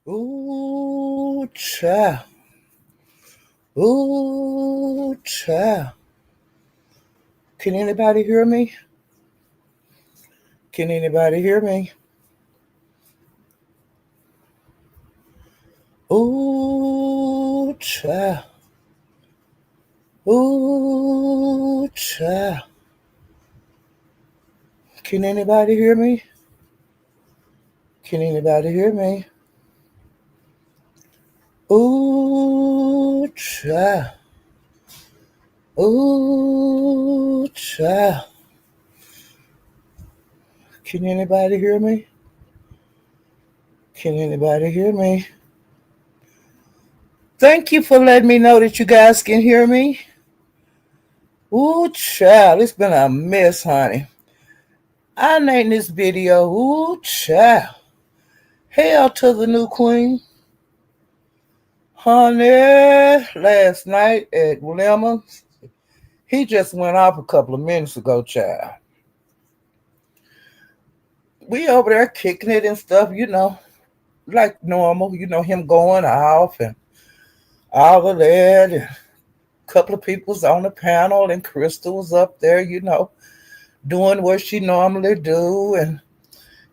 Ooh, child. Ooh, child. Can anybody hear me? Can anybody hear me? Ooh, child. Ooh, child. Can anybody hear me? Can anybody hear me? Ooh, child. Ooh, child. Can anybody hear me? Can anybody hear me? Thank you for letting me know that you guys can hear me. Ooh, child, it's been a mess, honey. I named this video, Ooh, child. Hail to the new queen. Honey, last night at Lemons, he just went off a couple of minutes ago, child. We over there kicking it and stuff, like normal, him going off and all of that. And a couple of people's on the panel and Crystal was up there, doing what she normally do and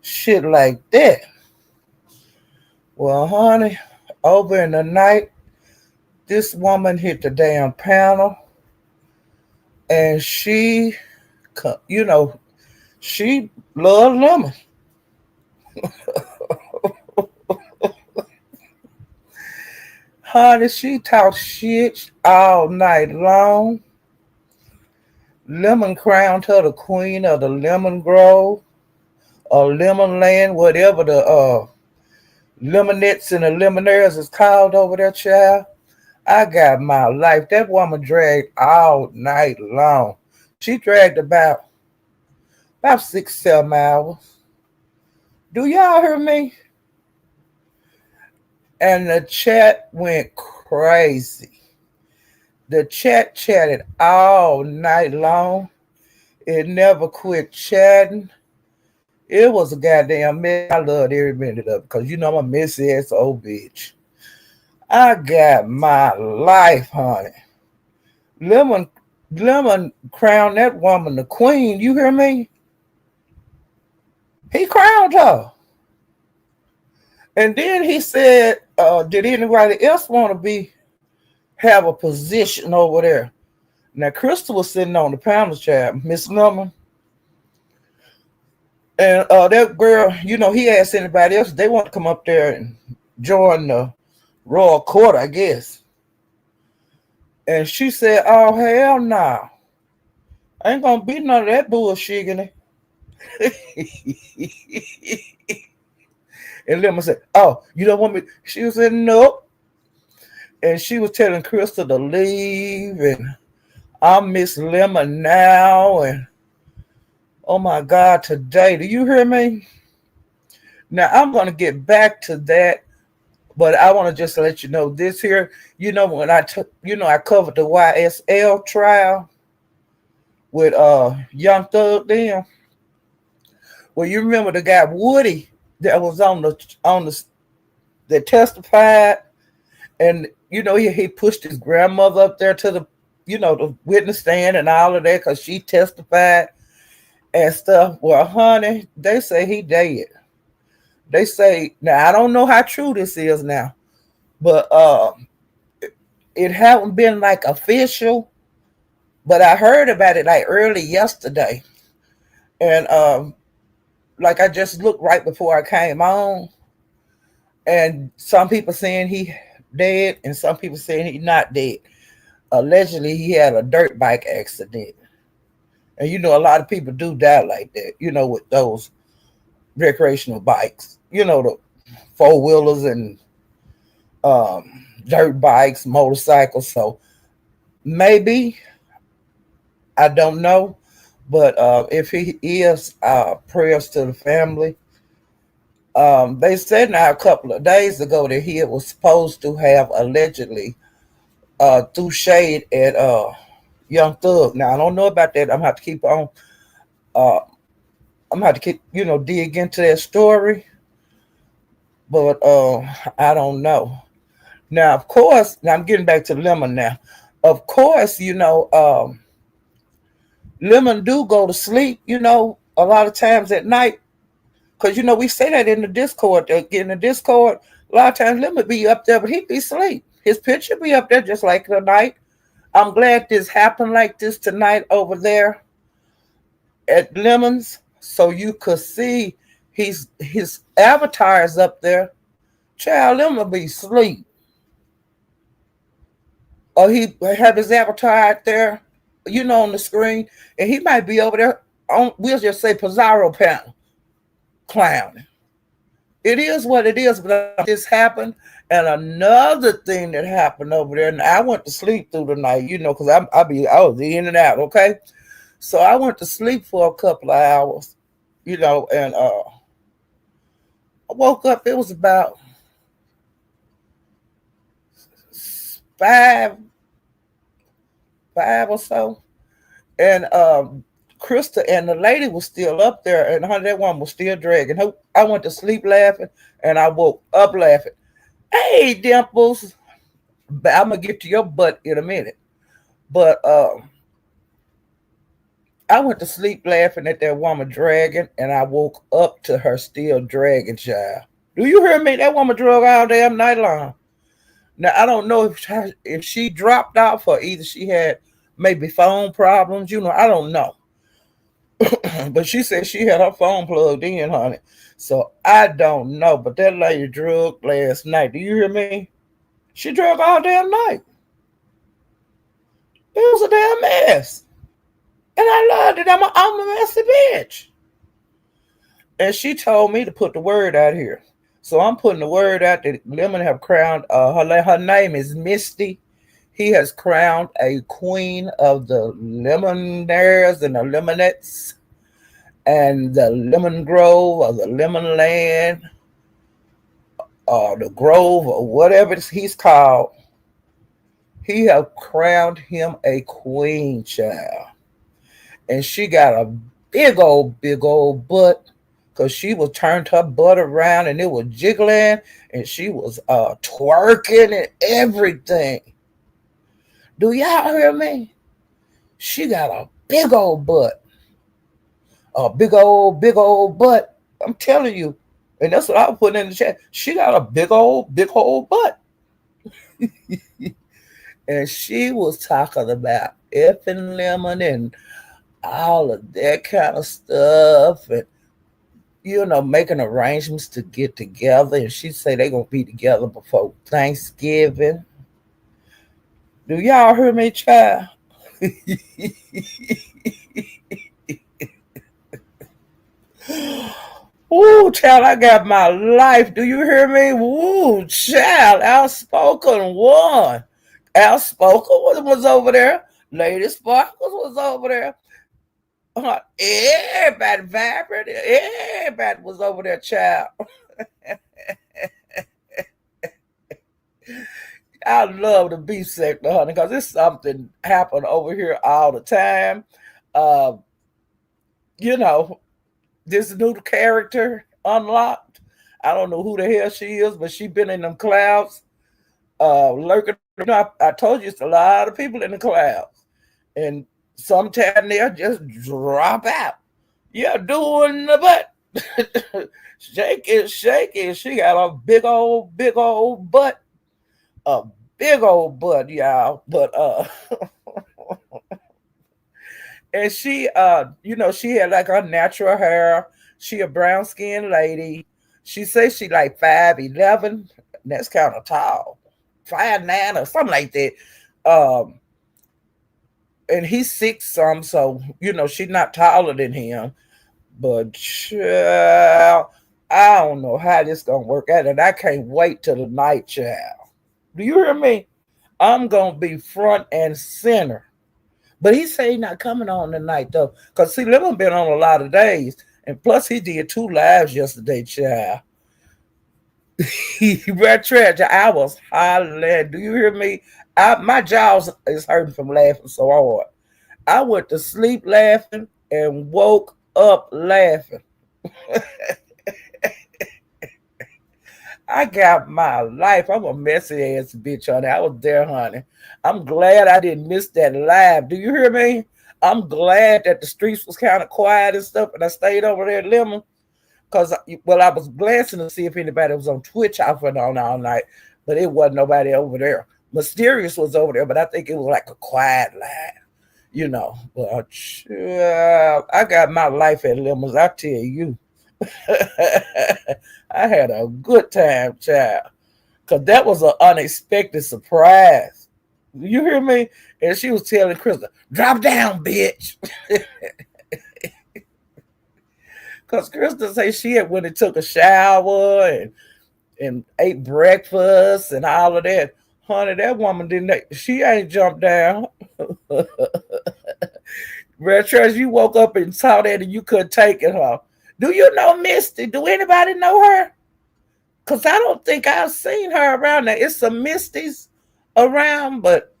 shit like that. Well, honey, over in the night, this woman hit the damn panel and you know, she loved lemon. Honey, she talked shit all night long. Lemon crowned her the queen of the lemon grove or lemon land, whatever the lemonettes and the lemonaires is called over there, child. I got my life. That woman dragged all night long. She dragged about 6, 7 hours. Do y'all hear me? And the chat went crazy. The chat chatted all night long. It never quit chatting. It was a goddamn mess. I loved every minute of it because I'm a messy ass old bitch. I got my life, honey. Lemon, Lemon crowned that woman the queen. You hear me? He crowned her. And then he said, did anybody else want to have a position over there? Now, Crystal was sitting on the panel chat, Miss Lemon. And that girl, he asked anybody else if they want to come up there and join the royal court, I guess. And she said, oh, hell no. Nah. I ain't going to be none of that bullshit in it. And Lemon said, oh, you don't want me? She said, nope. And she was telling Crystal to leave. And I'm Miss Lemon now. And oh my God, today, do you hear me? Now, I'm going to get back to that. But I want to just let you know this here. When I covered the YSL trial with Young Thug then. Well, you remember the guy Woody that was on the that testified, and he pushed his grandmother up there to the witness stand and all of that because she testified and stuff. Well, honey, they say he dead. They say now I don't know how true this is now, but it haven't been like official, but I heard about it like early yesterday, and like I just looked right before I came on, and some people saying he dead, and some people saying he not dead. Allegedly, he had a dirt bike accident, and a lot of people do die like that. With those recreational bikes, the four wheelers and dirt bikes, motorcycles. So maybe I don't know, but if he is, prayers to the family. They said now a couple of days ago that he was supposed to have allegedly threw shade at Young Thug. Now I don't know about that. I'm gonna have to keep on. I'm gonna have to keep dig into that story. But I don't know. Now, of course, now I'm getting back to Lemon now. Of course, Lemon do go to sleep, a lot of times at night. Because, we say that in the Discord. In the Discord, a lot of times Lemon be up there, but he be asleep. His picture be up there just like tonight. I'm glad this happened like this tonight over there at Lemons, so you could see his avatar is up there. Child, Lemon be asleep. Or he have his avatar out there, on the screen, and he might be over there on, we'll just say, Pizarro panel clowning. It is what it is, but this happened. And another thing that happened over there, and I went to sleep through the night, because I was in and out, okay? So I went to sleep for a couple of hours, and I woke up, it was about five, five or so. And Krista and the lady was still up there, and that one was still dragging. I went to sleep laughing, and I woke up laughing. Hey, Dimples, but I'm gonna get to your butt in a minute. But I went to sleep laughing at that woman dragging, and I woke up to her still dragging, child. Do you hear me? That woman drug all damn night long. Now I don't know if she dropped off or either she had maybe phone problems. I don't know. But she said she had her phone plugged in, honey. So I don't know. But that lady drug last night. Do you hear me? She drug all damn night. It was a damn mess. And I loved it. I'm a messy bitch. And she told me to put the word out here. So I'm putting the word out that Lemon have crowned, her name is Misty. He has crowned a queen of the lemonaires and the lemonettes and the lemon grove or the lemon land or the grove or whatever he's called. He have crowned him a queen, child. And she got a big old butt because she was turned her butt around and it was jiggling and she was twerking and everything. Do y'all hear me? She got a big old butt. A big old butt. I'm telling you. And that's what I was putting in the chat. She got a big old butt. And she was talking about effing lemon and all of that kind of stuff. And, making arrangements to get together. And she say they going to be together before Thanksgiving. Do y'all hear me, child? Ooh, child, I got my life. Do you hear me? Ooh, child, outspoken one. Outspoken was over there. Lady Sparkles was over there. Everybody vibrated. Everybody was over there, child. I love the beef sector, honey, because it's something happen over here all the time. Uh, you know, this new character unlocked. I don't know who the hell she is, but she been in them clouds, lurking. I told you it's a lot of people in the clouds, and sometimes they'll just drop out. Yeah, doing the butt. Shake it, shake it. She got a big old butt. A big old butt, y'all. But and she she had like her natural hair. She a brown skinned lady. She says she like 5'11". That's kind of tall. 5'9" or something like that. And he's 6 some, so she's not taller than him. But child, I don't know how this gonna work out, and I can't wait till the night, child. Do you hear me? I'm gonna be front and center. But he said he's not coming on tonight though, cause see, Lemon been on a lot of days, and plus he did 2 lives yesterday, child. Red trash. I was hollering. Do you hear me? My jaws is hurting from laughing so hard. I went to sleep laughing and woke up laughing. I got my life. I'm a messy ass bitch, honey. I was there, honey. I'm glad I didn't miss that live. Do you hear me? I'm glad that the streets was kind of quiet and stuff, and I stayed over there at Lemon because, well, I was glancing to see if anybody was on Twitch off and on all night, but it wasn't nobody over there. Mysterious was over there, but I think it was like a quiet live, you know. But I got my life at Lemons, I tell you. I had a good time, child, because that was an unexpected surprise. You hear me? And she was telling Krista, drop down, bitch. Because Krista say she had went and took a shower and ate breakfast and all of that. Honey, that woman didn't, she ain't jumped down. Red Trash, you woke up and saw that and you couldn't take it, huh? Do you know Misty? Do anybody know her? Because I don't think I've seen her around there. It's some Misties around, but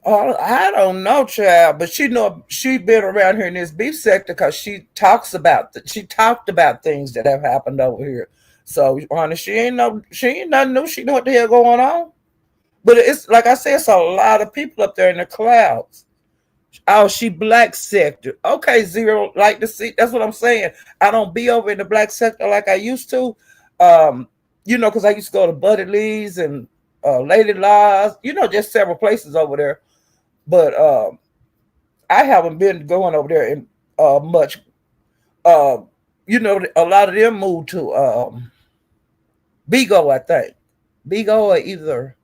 I don't know, child. But she know she been around here in this beef sector because she talked about things that have happened over here. So honey, she ain't nothing new. She know what the hell going on. But it's like I said, it's a lot of people up there in the clouds. Oh, she black sector. Okay, Zero, like to see. That's what I'm saying. I don't be over in the black sector like I used to. Um, because I used to go to Buddy Lee's and Lady Laws, just several places over there. But I haven't been going over there in much. Uh, a lot of them moved to Bigo, I think. Bigo or either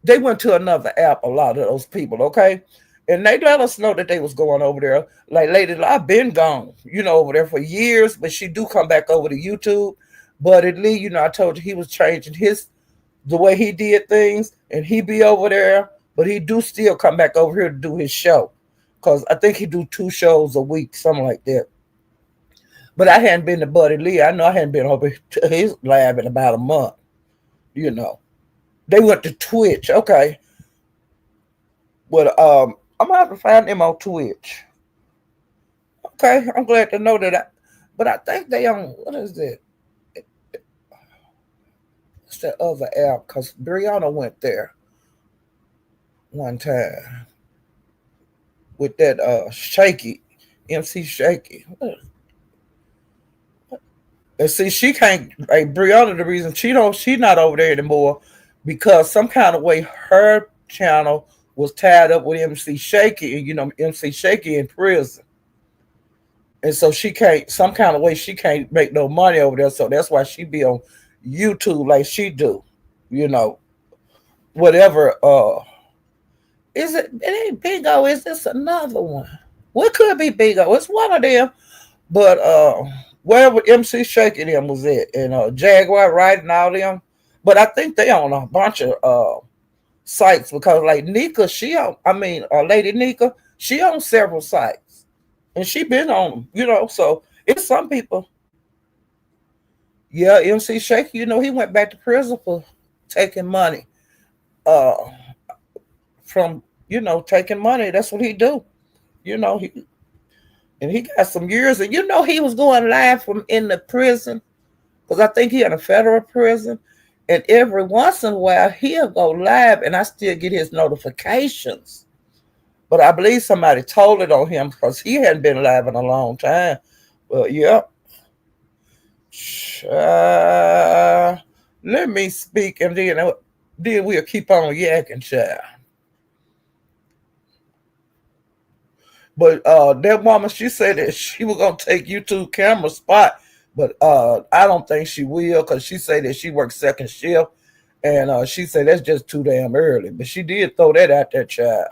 they went to another app, a lot of those people, okay? And they let us know that they was going over there. Like Lady, I've been gone, over there for years, but she do come back over to YouTube. But at least, I told you he was changing the way he did things, and he be over there, but he do still come back over here to do his show. Because I think he do 2 shows a week, something like that. But I hadn't been to Buddy Lee. I know I hadn't been over to his lab in about a month, They went to Twitch. Okay. But I'm gonna have to find them on Twitch. Okay, I'm glad to know that. But I think they on, what is it? What's that other app? Because Brianna went there one time with that Shaky, MC Shaky. And see, she can't, like Brianna, the reason she's not over there anymore because some kind of way her channel was tied up with MC Shaky, and MC Shaky in prison. And so she can't, some kind of way she can't make no money over there. So that's why she be on YouTube like she do, whatever. It ain't Bigo, is this another one? What could be Bigo? It's one of them. But wherever MC Shaky them was at, and Jaguar Right and all them. But I think they on a bunch of sites because like Nika, Lady Nika, she on several sites. And she been on them, so it's some people. Yeah, MC Shaky, he went back to prison for taking money. From, taking money. That's what he do. And he got some years, and he was going live from in the prison because I think he in a federal prison. And every once in a while, he'll go live, and I still get his notifications. But I believe somebody told it on him because he hadn't been live in a long time. Well, yeah. Let me speak, and then we'll keep on yakking, child. But that woman, she said that she was gonna take YouTube camera spot, but I don't think she will because she said that she works second shift, and she said that's just too damn early. But she did throw that out there, child.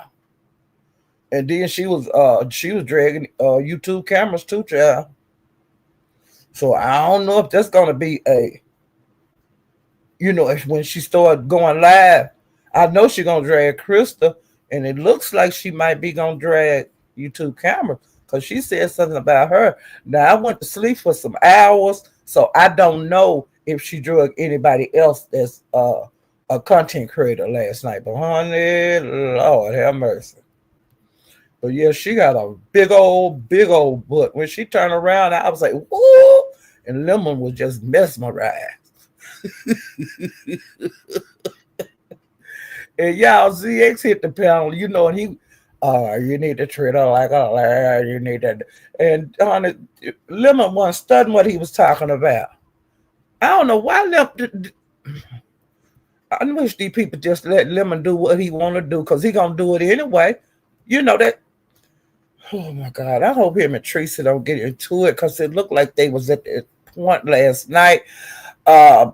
And then she was dragging YouTube cameras too, child. So I don't know if that's gonna be if when she started going live, I know she's gonna drag Krista, and it looks like she might be gonna drag YouTube camera because she said something about her. Now I went to sleep for some hours, so I don't know if she drug anybody else that's a content creator last night. But honey, Lord have mercy. But yeah, she got a big old butt. When she turned around, I was like, whoa, and Lemon was just mesmerized. And y'all, ZX hit the panel, and he, you need to treat her like a lady, you need that. And Lemon wasn't studying what he was talking about. I don't know why Lemon. I wish these people just let Lemon do what he want to do, because he gonna do it anyway. You know that. Oh my God! I hope him and Teresa don't get into it, because it looked like they was at the point last night. Uh,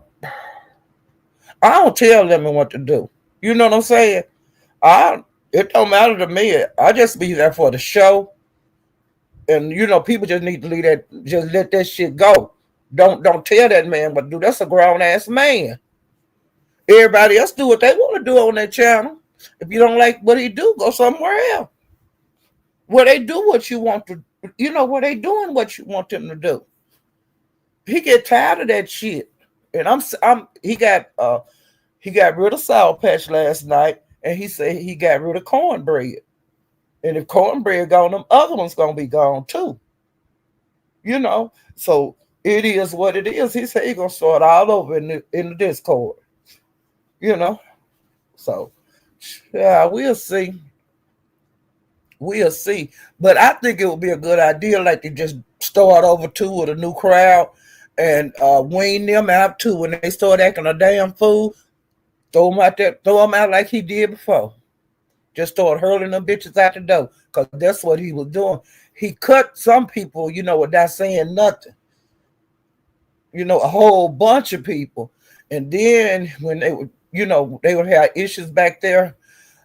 I don't tell Lemon what to do. You know what I'm saying? It don't matter to me. I just be there for the show, and people just need to leave that. Just let that shit go. Don't tell that man what to do. That's a grown ass man. Everybody else do what they want to do on that channel. If you don't like what he do, go somewhere else. Where they do what you want to, where they doing what you want them to do. He get tired of that shit, and he got rid of Sour Patch last night, and he said he got rid of cornbread, and if cornbread gone, them other ones gonna be gone too. So it is what it is. He said he gonna start all over in the Discord. So yeah, we'll see. We'll see. But I think it would be a good idea, like, to just start over too with a new crowd and wean them out too. When they start acting a damn fool, throw them out there, throw them out like he did before. Just start hurling them bitches out the door, because that's what he was doing. He cut some people, without saying nothing. A whole bunch of people. And then when they would, they would have issues back there,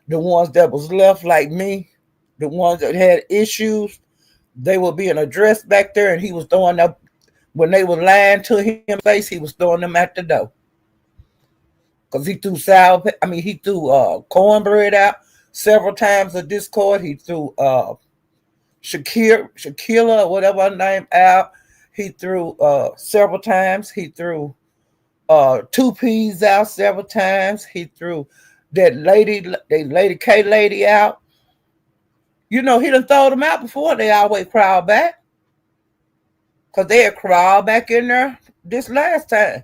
the ones that was left like me, the ones that had issues, they were being addressed back there, and he was throwing up, when they were lying to him face, he was throwing them at the door. Because he threw cornbread out several times at Discord. He threw Shakira, whatever her name, out. He threw several times. He threw 2Ps out several times. He threw that Lady K lady out. He done throw them out before. They always crawl back. Because they had crawled back in there this last time.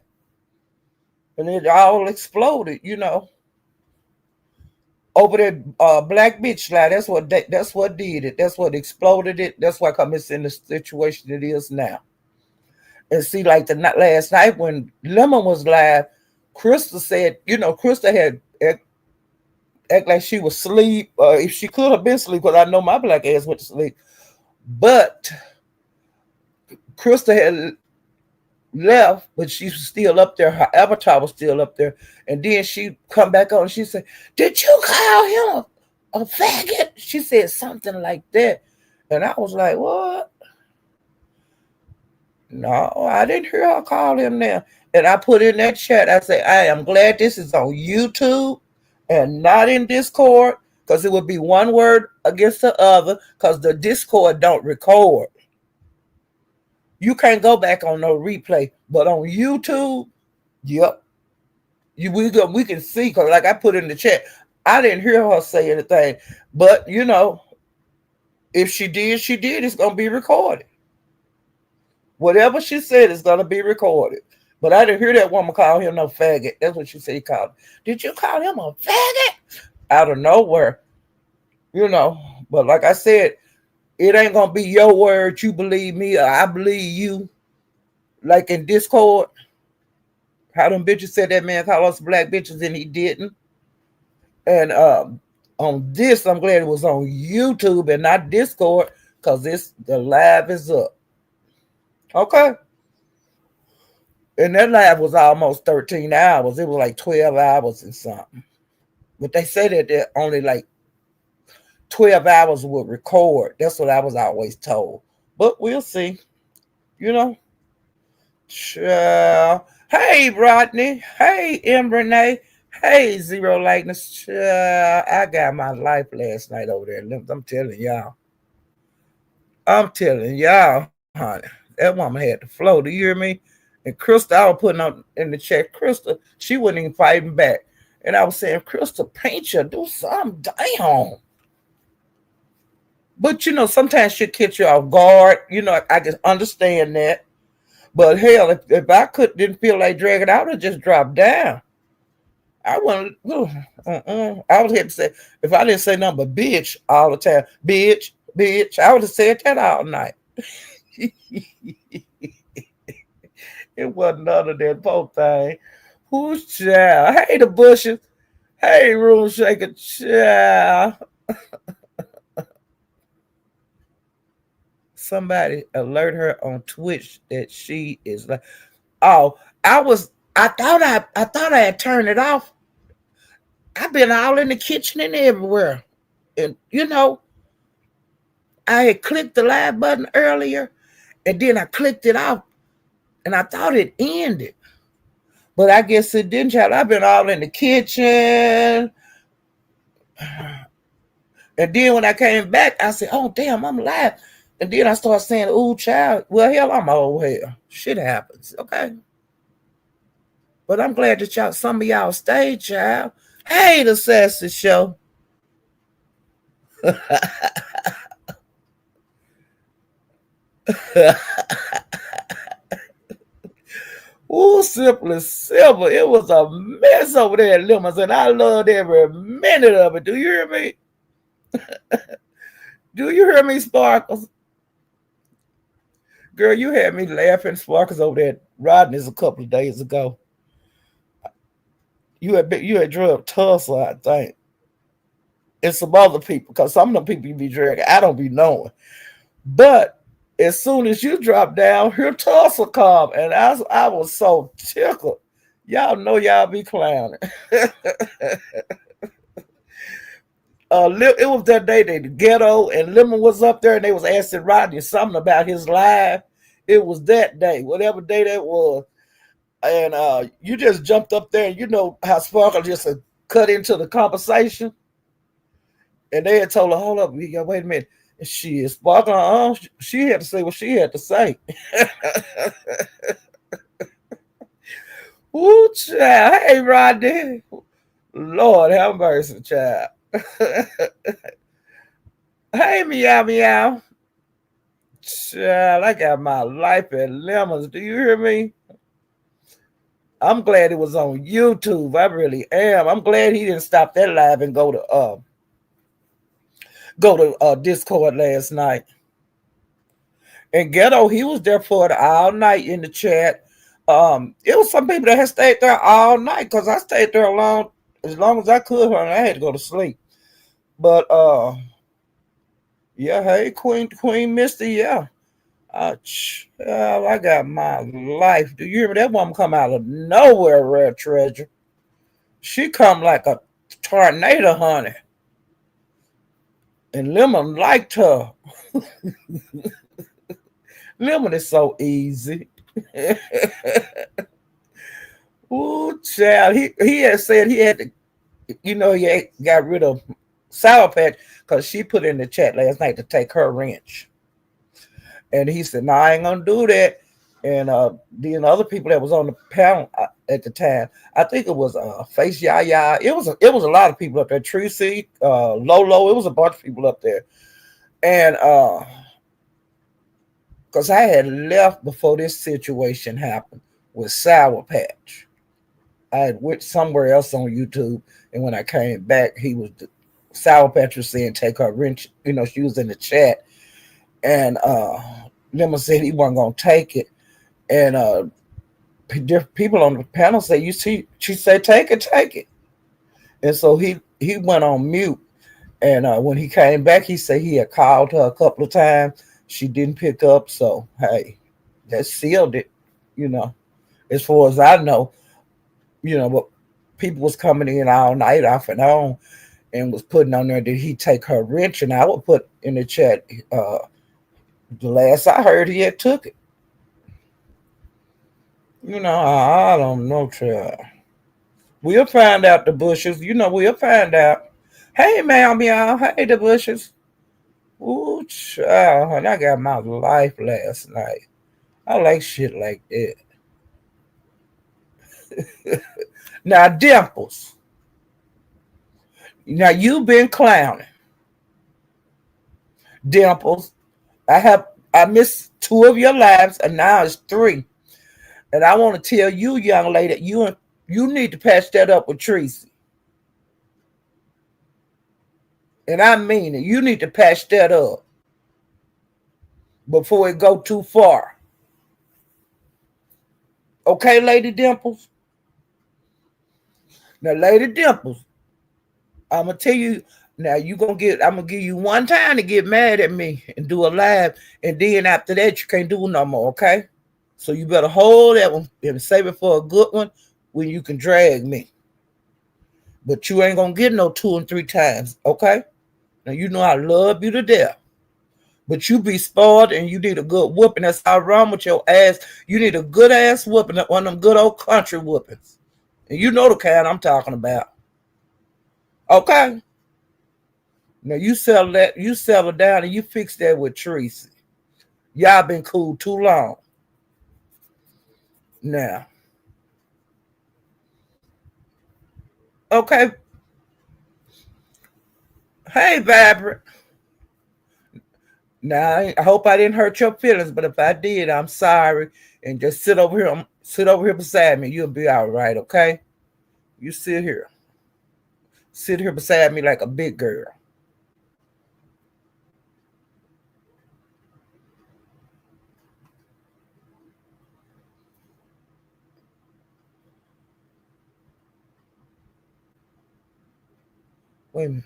And it all exploded, Over that black bitch lie. That's what did it. That's what exploded it. That's why it's in the situation it is now. And see, like the last night when Lemon was live, Krista said, Krista had act like she was asleep. If she could have been asleep, because I know my black ass went to sleep. But Krista had left, but she was still up there. Her avatar was still up there. And then she come back on and she said, "Did you call him a faggot?" She said something like that. And I was like, what? No, I didn't hear her call him now. And I put in that chat, I say, I am glad this is on YouTube and not in Discord, because it would be one word against the other, because the Discord don't record. You can't go back on no replay, but on YouTube, yep, we can see, because like I put in the chat, I didn't hear her say anything, but if she did, it's going to be recorded. Whatever she said is going to be recorded. But I didn't hear that woman call him no faggot. That's what she said he called him. Did you call him a faggot? Out of nowhere. But like I said, it ain't going to be your word. You believe me or I believe you. Like in Discord, how them bitches said that man called us black bitches and he didn't. And on this, I'm glad it was on YouTube and not Discord, because the live is up. Okay. And that live was almost 13 hours. It was like 12 hours and something. But they say that they're only like 12 hours would record. That's what I was always told. But we'll see. Hey, Rodney. Hey, M. Renee. Hey, Zero Likeness. I got my life last night over there. I'm telling y'all. Honey. That woman had the flow. Do you hear me? And Krista, I was putting on in the chat, Krista, she wasn't even fighting back. And I was saying, Krista, paint you, do something. Damn. But, sometimes shit catch you off guard. I can understand that. But hell, if I didn't feel like dragging, I would have just dropped down. I wouldn't. I would have to say if I didn't say nothing but bitch all the time, bitch, bitch. I would have said that all night. It wasn't none of that poor thing. Who's child? Hey, the bushes. Hey, room shaker, child. Somebody alert her on Twitch that she is like, oh, I thought I had turned it off. I've been all in the kitchen and everywhere. And I had clicked the live button earlier and then I clicked it off and I thought it ended. But I guess it didn't, child. I've been all in the kitchen. And then when I came back, I said, oh, damn, I'm live. And then I started saying, ooh, child, well, hell, I'm old hell. Shit happens, okay? But I'm glad that some of y'all stayed, child. Hey, the Sassy Show. Ooh, simply silver. It was a mess over there at Lemons, and I loved every minute of it. Do you hear me? Do you hear me, Sparkles? Girl, you had me laughing, Sparkles, over there at Rodney's a couple of days ago. You had drugged Tulsa, I think. And some other people, because some of the people you be dragging, I don't be knowing. But as soon as you drop down, here Tulsa come, and I was so tickled. Y'all know y'all be clowning. It was that day that the Ghetto and Lemon was up there, and they was asking Rodney something about his live. It was that day, whatever day that was. And you just jumped up there, and you know how Sparkle just cut into the conversation. And they had told her, hold up, wait a minute. And she is Sparkle. She had to say what she had to say. Ooh, child. Hey, Rodney. Lord have mercy, child. Hey, meow, meow. Child, I got my life at Lemons. Do you hear me? I'm glad it was on YouTube. I really am. I'm glad he didn't stop that live and go to Discord last night. And Ghetto, he was there for it all night in the chat. It was some people that had stayed there all night because I stayed there as long as I could, honey. I had to go to sleep. But yeah, hey, Queen Misty, yeah. I got my life. Do you hear me? That woman come out of nowhere, Rare Treasure. She come like a tornado, honey. And Lemon liked her. Lemon is so easy. Ooh, child. He had said he had to, he got rid of Sour Patch because she put in the chat last night to take her wrench. And he said, no, I ain't going to do that. And then other people that was on the panel at the time, I think it was Face Yaya. It was a lot of people up there. Tracy, Lolo. It was a bunch of people up there. And because I had left before this situation happened with Sour Patch. I had went somewhere else on YouTube. And when I came back, Sour Patch was saying take her wrench. She was in the chat. And Lemon said he wasn't going to take it. And people on the panel say, she said, take it. And so he went on mute. And when he came back, he said he had called her a couple of times. She didn't pick up. So, hey, that sealed it, as far as I know. But people was coming in all night off and on and was putting on there, did he take her wrench? And I would put in the chat, the last I heard, he had took it. I don't know, child. We'll find out, the bushes. We'll find out. Hey, meow. Hey, the bushes. Ooh, child. I got my life last night. I like shit like that. Now, Dimples. Now, you've been clowning. Dimples. I missed 2 of your lives, and now it's 3. And I want to tell you, young lady, you need to patch that up with Tracy. And I mean it. You need to patch that up before it go too far. Okay, Lady Dimples? Now, Lady Dimples, I'm gonna tell you now. I'm gonna give you one time to get mad at me and do a live, and then after that you can't do no more. Okay? So you better hold that one and save it for a good one when you can drag me. But you ain't gonna get no 2 and 3 times. Okay? Now you know I love you to death. But you be spoiled and you need a good whooping. That's how wrong with your ass. You need a good ass whooping, one of them good old country whoopings. And you know the kind I'm talking about. Okay? Now you settle down and you fix that with Tracy. Y'all been cool too long. Now, okay. Hey, Vibrant. Now I hope I didn't hurt your feelings, but if I did, I'm sorry. And just sit over here beside me. You'll be all right, okay? You sit here beside me like a big girl. Wait a minute.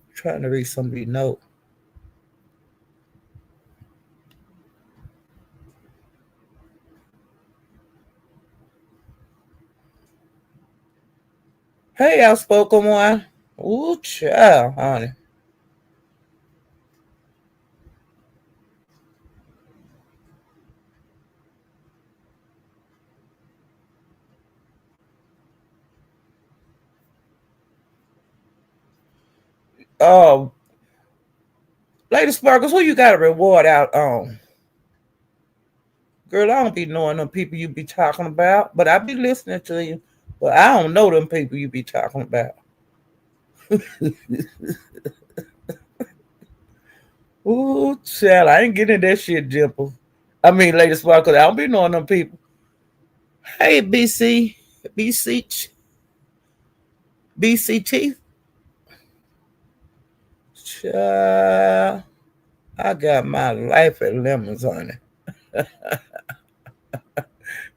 I'm trying to read somebody's note. Hey, outspoken one. Ooh, child, honey. Oh, Lady Sparkles, who you got a reward out on? Girl, I don't be knowing them people you be talking about, but I be listening to you. But I don't know them people you be talking about. Ooh, child, I ain't getting that shit, Jimple. I mean, Lady Sparkles, I don't be knowing them people. Hey, BC, BCT. Child, I got my life at lemons on it.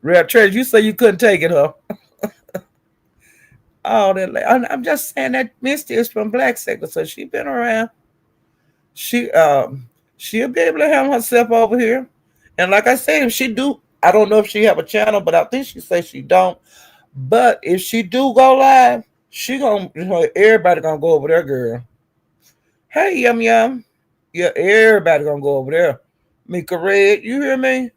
Real Treasure, you say you couldn't take it, huh? Oh, I'm just saying that Misty is from Black Sector, so she been around. She she'll be able to have herself over here. And like I said, if she do, I don't know if she have a channel, but I think she say she don't. But if she do go live, she gonna everybody gonna go over there, girl. Hey, yum yum. Yeah, everybody gonna go over there. Mika Red, you hear me?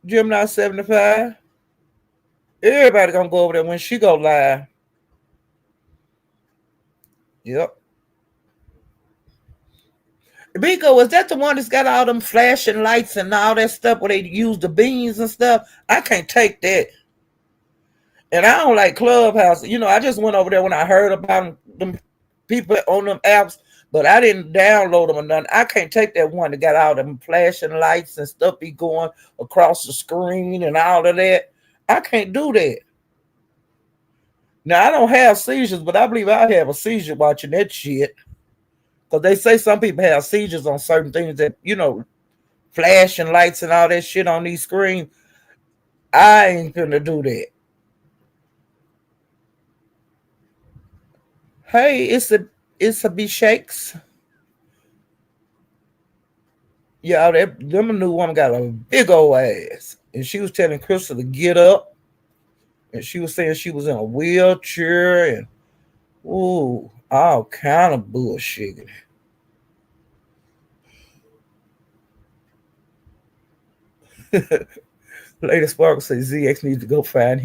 Gemini 75. Everybody gonna go over there when she go live. Yep. Biko, was that the one that's got all them flashing lights and all that stuff where they use the beans and stuff? I can't take that. And I don't like Clubhouse. I just went over there when I heard about them people on them apps, but I didn't download them or nothing. I can't take that one that got all them flashing lights and stuff be going across the screen and all of that. I can't do that. Now, I don't have seizures, but I believe I have a seizure watching that shit. Because they say some people have seizures on certain things that, flashing lights and all that shit on these screens. I ain't gonna do that. Hey, it's a B shakes. Yeah, them a new woman got a big old ass. And she was telling Crystal to get up. And she was saying she was in a wheelchair and ooh, all kind of bullshit. Lady Sparkle says ZX needs to go find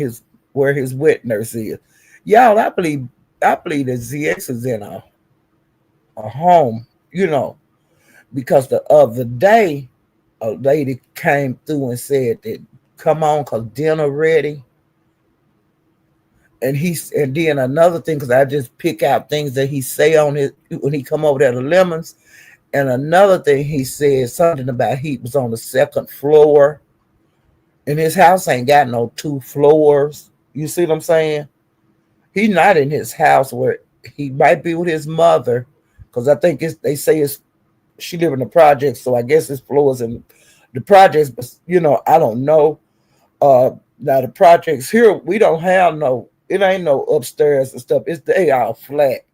where his wet nurse is. Y'all, I believe that ZX is in a home, because the other day a lady came through and said that come on cause dinner ready. And then another thing, because I just pick out things that he say on his when he come over there to Lemons. And another thing he said something about he was on the second floor, and his house ain't got no two floors. You see what I'm saying? He's not in his house where he might be with his mother, because I think they say she live in the projects, so I guess his floors in the projects. But I don't know. Now the projects here, we don't have no. It ain't no upstairs and stuff. They all flat.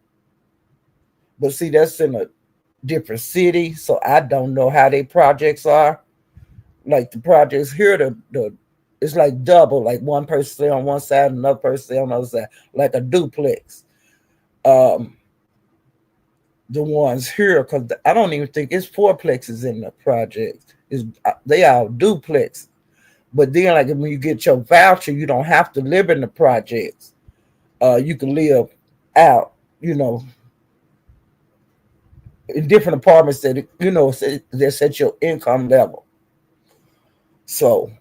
But see, that's in a different city, so I don't know how they projects are. Like the projects here, the it's like double. Like one person stay on one side, another person stay on the other side, like a duplex. Um, the ones here, because I don't even think it's fourplexes in the project. Is they all duplex. But then, like when you get your voucher, you don't have to live in the projects. You can live out, in different apartments that that's at your income level. So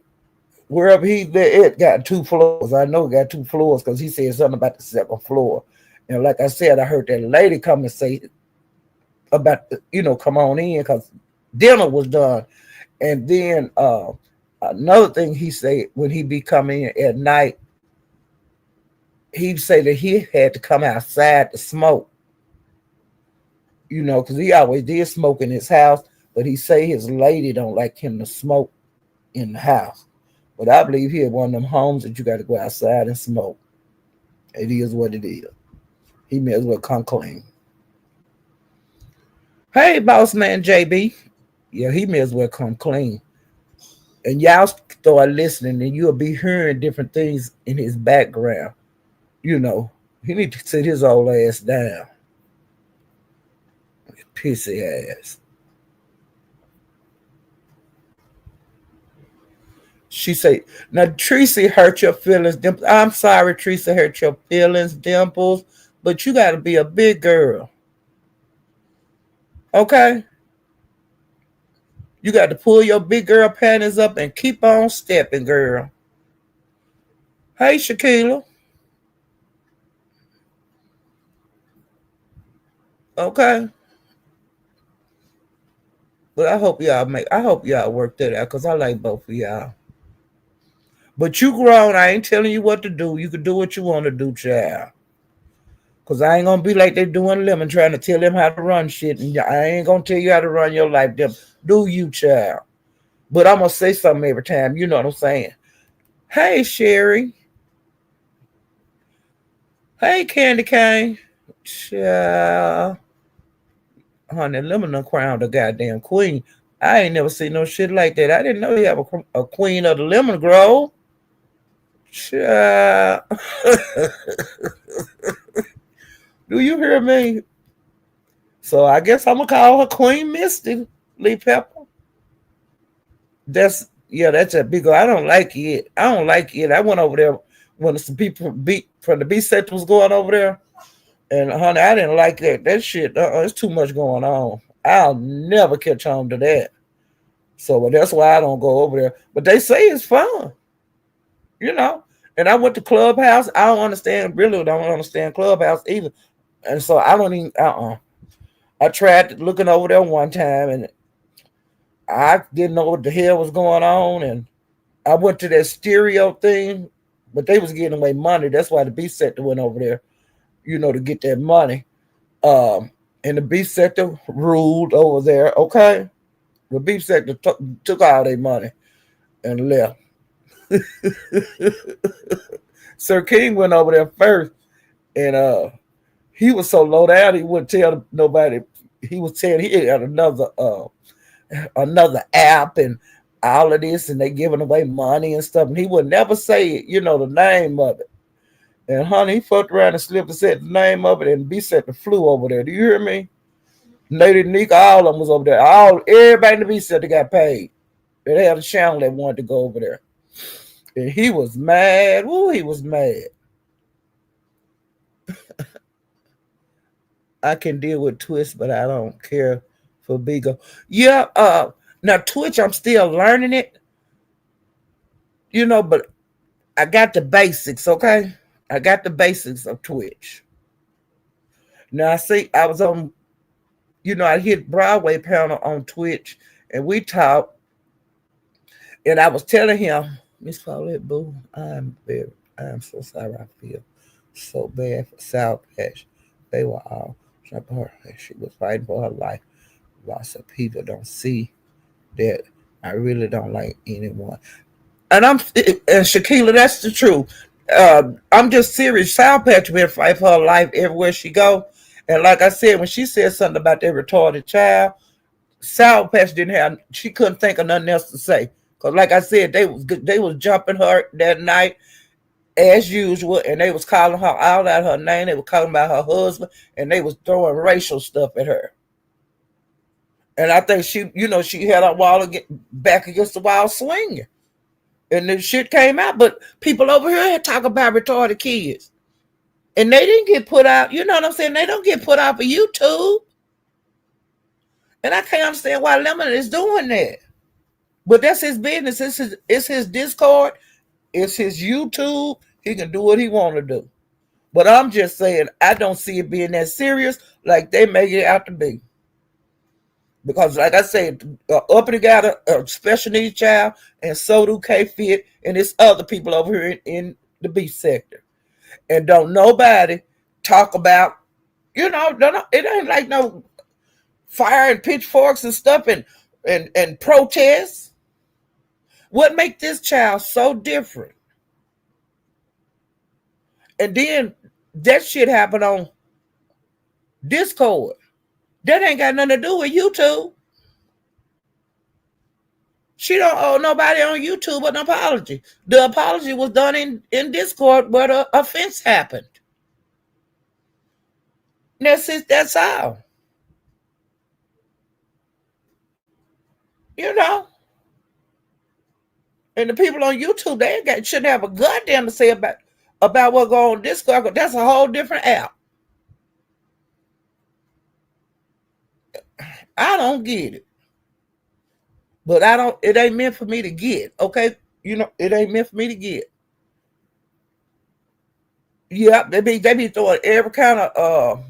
wherever he's there, it got two floors. I know it got two floors because he said something about the second floor. And like I said, I heard that lady come and say about come on in because dinner was done. And then another thing he said when he be coming in at night, he'd say that he had to come outside to smoke. Because he always did smoke in his house, but he say his lady don't like him to smoke in the house. But I believe he had one of them homes that you got to go outside and smoke. It is what it is. He may as well come clean. Hey, boss man JB. Yeah, he may as well come clean. And y'all start listening and you'll be hearing different things in his background. He need to sit his old ass down. Pissy ass. She say, now Tracy hurt your feelings, Dimples. I'm sorry, Tracy hurt your feelings, Dimples, but you got to be a big girl. Okay? You got to pull your big girl panties up and keep on stepping, girl. Hey, Shaquila. Okay? But I hope y'all work that out because I like both of y'all. But you grown, I ain't telling you what to do. You can do what you want to do, child. Because I ain't going to be like they doing Lemon trying to tell them how to run shit. And I ain't going to tell you how to run your life. Them. Do you, child. But I'm going to say something every time. You know what I'm saying? Hey, Sherry. Hey, Candy Cane. Child. Honey, Lemon done crowned a goddamn queen. I ain't never seen no shit like that. I didn't know you have a queen of the Lemon Grove. Child. Do you hear me? So I guess I'm gonna call her Queen Misty Lee Pepper. That's a big girl. I don't like it. I went over there when some people from the B sector was going over there, and honey, I didn't like that. That shit, it's too much going on. I'll never catch on to that. So that's why I don't go over there. But they say it's fun, And I went to Clubhouse. I don't understand Clubhouse either. And so I don't even. I tried looking over there one time, and I didn't know what the hell was going on. And I went to that stereo thing, but they was giving away money. That's why the B sector went over there, to get that money. And the B sector ruled over there. Okay, the B sector took all their money and left. Sir King went over there first, and he was so low down he wouldn't tell nobody. He was telling he had another app and all of this, and they giving away money and stuff, and he would never say the name of it. And honey, he fucked around and slipped and said the name of it, and B said the flew over there. Do you hear me? Lady Nika, all of them was over there. Everybody in the B said they got paid. They had a channel that wanted to go over there. And he was mad. Woo, he was mad. I can deal with Twitch, but I don't care for Bigo. Yeah, now Twitch, I'm still learning it. But I got the basics, okay? I got the basics of Twitch. Now I see I was on, I hit Broadway panel on Twitch, and we talked, and I was telling him, Miss Paulette Boo, I'm so sorry. I feel so bad for South Patch. They were all trying her. She was fighting for her life. Lots of people don't see that I really don't like anyone. And Shaquila, that's the truth. I'm just serious. South Patch been fighting for her life everywhere she go. And like I said, when she said something about that retarded child, Sour Patch didn't have. She couldn't think of nothing else to say. Cause like I said, they was jumping her that night as usual, and they was calling her out at her name. They were calling about her husband, and they was throwing racial stuff at her. And I think she had her wall back against the wall swinging, and the shit came out. But people over here had talk about retarded kids, and they didn't get put out. You know what I'm saying? They don't get put out for YouTube, and I can't understand why Lemon is doing that. But that's his business. It's his Discord. It's his YouTube. He can do what he want to do. But I'm just saying, I don't see it being that serious like they make it out to be. Because, like I said, Uppity got a special needs child, and so do K Fit, and it's other people over here in the beef sector. And don't nobody talk about, it ain't like no fire and pitchforks and stuff and protests. What make this child so different? And then that shit happened on Discord. That ain't got nothing to do with YouTube. She don't owe nobody on YouTube an apology. The apology was done in Discord where the offense happened. That's it, that's all. You know? And the people on YouTube, shouldn't have a goddamn to say about what go on Discord. That's a whole different app. I don't get it. But it ain't meant for me to get, okay? It ain't meant for me to get. Yeah, they be throwing every kind of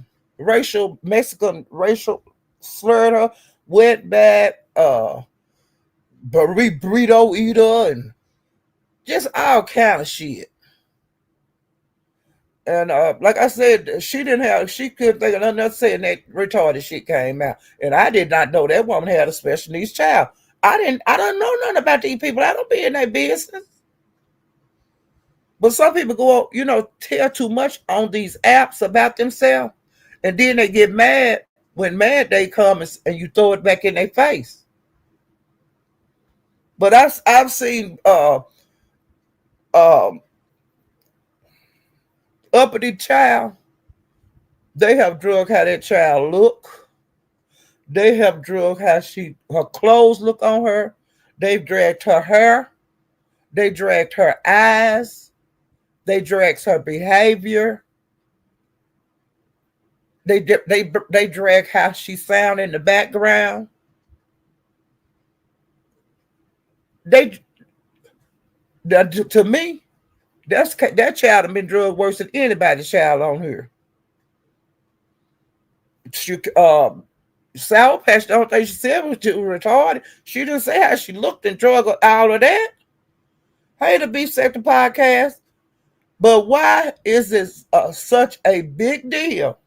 Mexican racial slur at her, wetback, burrito eater, and just all kind of shit. And like I said, she couldn't think of nothing else saying that retarded shit came out. And I did not know that woman had a special needs child. I don't know nothing about these people. I don't be in their business. But some people go, tell too much on these apps about themselves, and then they get mad when mad day comes and you throw it back in their face. But I've seen uppity child. They have drug how that child look. They have drug how her clothes look on her. They've dragged her hair. They dragged her eyes. They dragged her behavior. They drag how she sound in the background. To me, that child have been drugged worse than anybody's child on here. Sour Patch, the only thing she said was too retarded. She didn't say how she looked and drug all of that. Hey, the Beef Sector Podcast. But why is this such a big deal?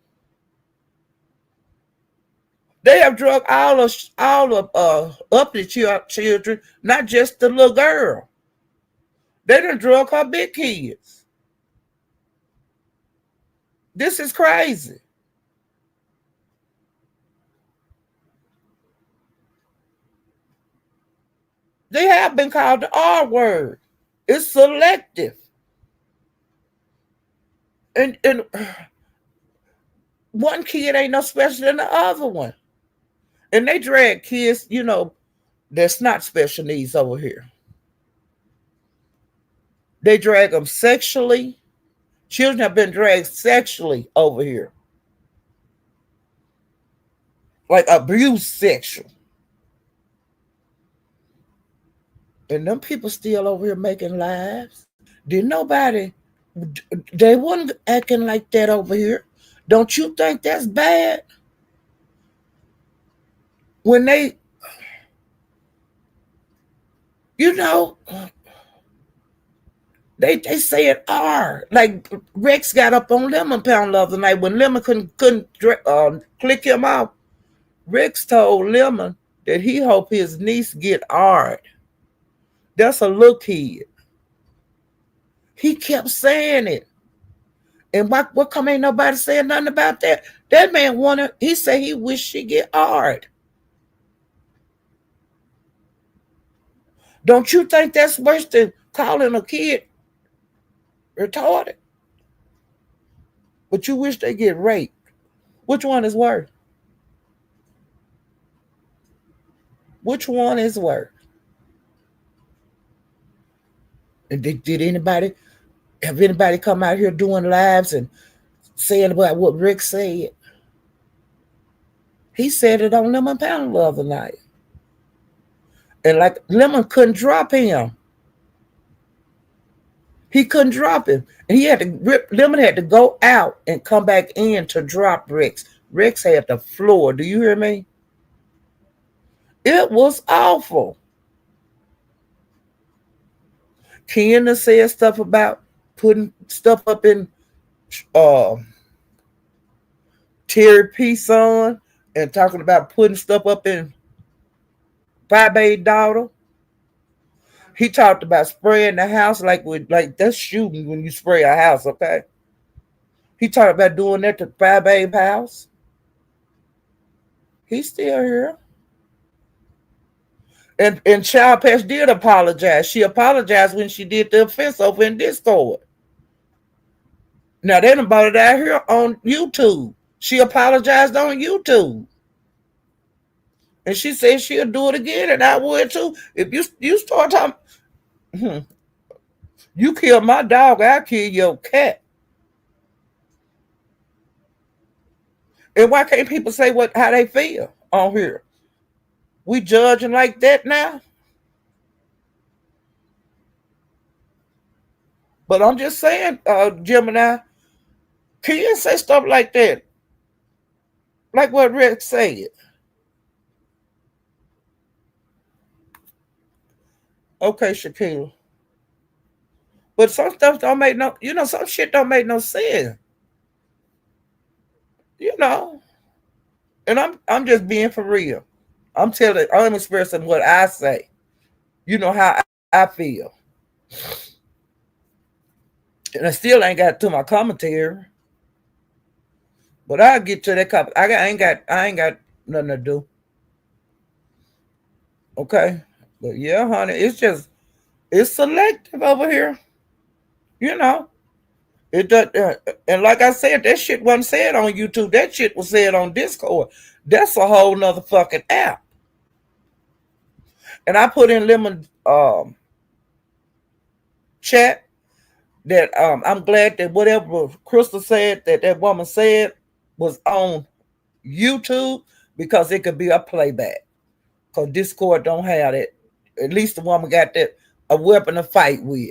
They have drugged all of up the children, not just the little girl. They done drug her big kids. This is crazy. They have been called the R word. It's selective. And one kid ain't no special than the other one. And they drag kids, that's not special needs over here. They drag them sexually. Children have been dragged sexually over here. Like abuse sexual. And them people still over here making lives. Did nobody They wasn't acting like that over here. Don't you think that's bad? When they, you know, they said R. Like Rex got up on Lemon Pound the other night when Lemon couldn't click him out. Rex told Lemon that he hope his niece get R'd. That's a little kid. He kept saying it. And what come ain't nobody saying nothing about that? That man wanted, he said he wished she get R'd. Don't you think that's worse than calling a kid retarded? But you wish they get raped. Which one is worse? Which one is worse? And did anybody have anybody come out here doing lives and saying about what Rick said? He said it on Lemon Pound the other night. And like Lemon couldn't drop him. He couldn't drop him. And he had to Lemon had to go out and come back in to drop Rex. Rex had the floor. Do you hear me? It was awful. Ken said stuff about putting stuff up in uh, Terry P. son and talking about putting stuff up in Bobby daughter. He talked about spraying the house like that's shooting when you spray a house, okay? He talked about doing that to Bobby's house. He's still here. And Child Patch did apologize. She apologized when she did the offense over in Discord. Now they done brought it out here on YouTube. She apologized on YouTube. And she said she'll do it again, and I would too. If you start talking, you kill my dog, I'll kill your cat. And why can't people say how they feel on here? We judging like that now? But I'm just saying, Gemini, can you say stuff like that? Like what Rick said. Okay, Shaquille. But some stuff don't make some shit don't make no sense. And I'm just being for real. I'm expressing what I say. You know how I feel. And I still ain't got to my commentary. But I'll get to that. I ain't got nothing to do. Okay. But yeah, honey, it's selective over here. It does, and like I said, that shit wasn't said on YouTube. That shit was said on Discord. That's a whole nother fucking app. And I put in Lemon chat that I'm glad that whatever Crystal said that woman said was on YouTube because it could be a playback. Because Discord don't have it. At least the woman got a weapon to fight with.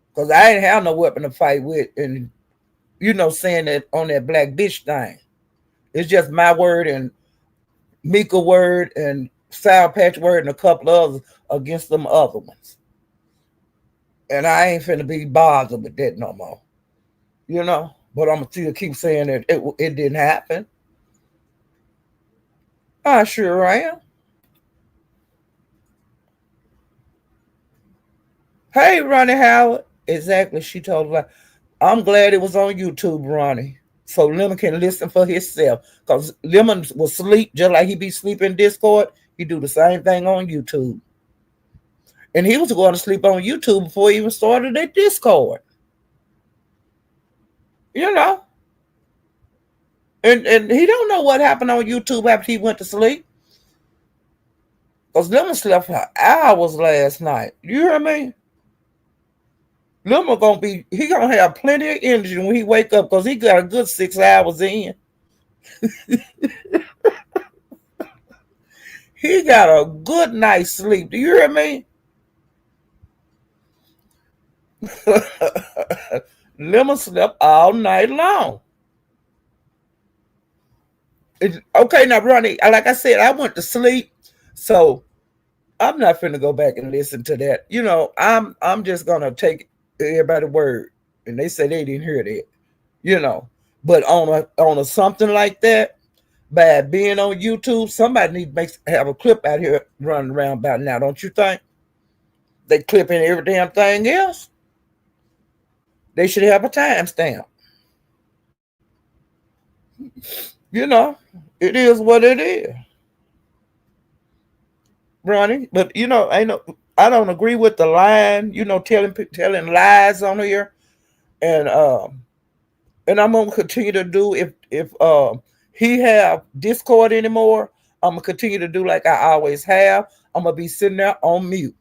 Because I ain't have no weapon to fight with, and saying that on that black bitch thing. It's just my word and Mika word and Sour Patch word and a couple of others against them other ones. And I ain't finna be bothered with that no more. But I'm gonna still keep saying that it didn't happen. I sure am. Hey, Ronnie Howard. Exactly, she told her. I'm glad it was on YouTube, Ronnie. So Lemon can listen for himself. Because Lemon will sleep just like he be sleeping in Discord. He do the same thing on YouTube. And he was going to sleep on YouTube before he even started at Discord. And he don't know what happened on YouTube after he went to sleep. Because Lemon slept for hours last night. You hear me? Lemon gonna have plenty of energy when he wake up because he got a good 6 hours in. He got a good night's sleep. Do you hear me? Lemon slept all night long. Okay, now Ronnie, like I said, I went to sleep, so I'm not finna go back and listen to that. I'm just gonna take everybody's word, and they say they didn't hear that. You know, but on a something like that, by being on YouTube, somebody need to have a clip out here running around about now. Don't you think? They clipping every damn thing else. They should have a timestamp. You know, it is what it is, Ronnie. But I don't agree with the line. Telling lies on here, and I'm gonna continue to do if he have Discord anymore. I'm gonna continue to do like I always have. I'm gonna be sitting there on mute,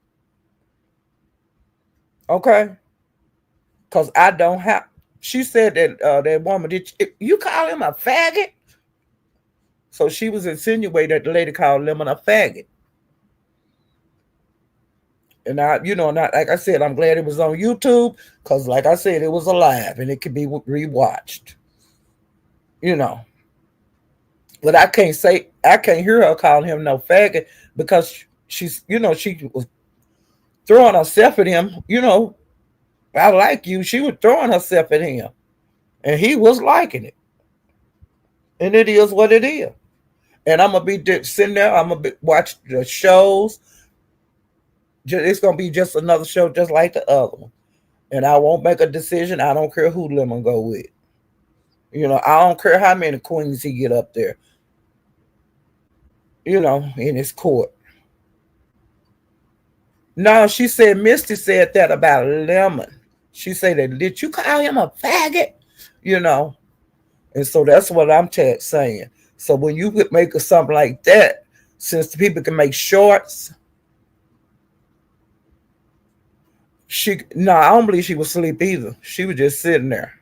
okay? Cause I don't have. She said that that woman did you call him a faggot? So she was insinuating that the lady called Lemon a faggot. And not like I said, I'm glad it was on YouTube because, like I said, it was alive and it could be rewatched. You know, but I can't hear her calling him no faggot because she was throwing herself at him. I like you. She was throwing herself at him, and he was liking it. And it is what it is. And I'm gonna be sitting there. I'm gonna watch the shows. It's gonna be just another show, just like the other one. And I won't make a decision. I don't care who Lemon go with. I don't care how many queens he get up there. In his court. No, she said Misty said that about Lemon. She said that did you call him a faggot? You know, and so that's what I'm saying. So when you could make something like that, since the people can make shorts, I don't believe she was asleep either. She was just sitting there.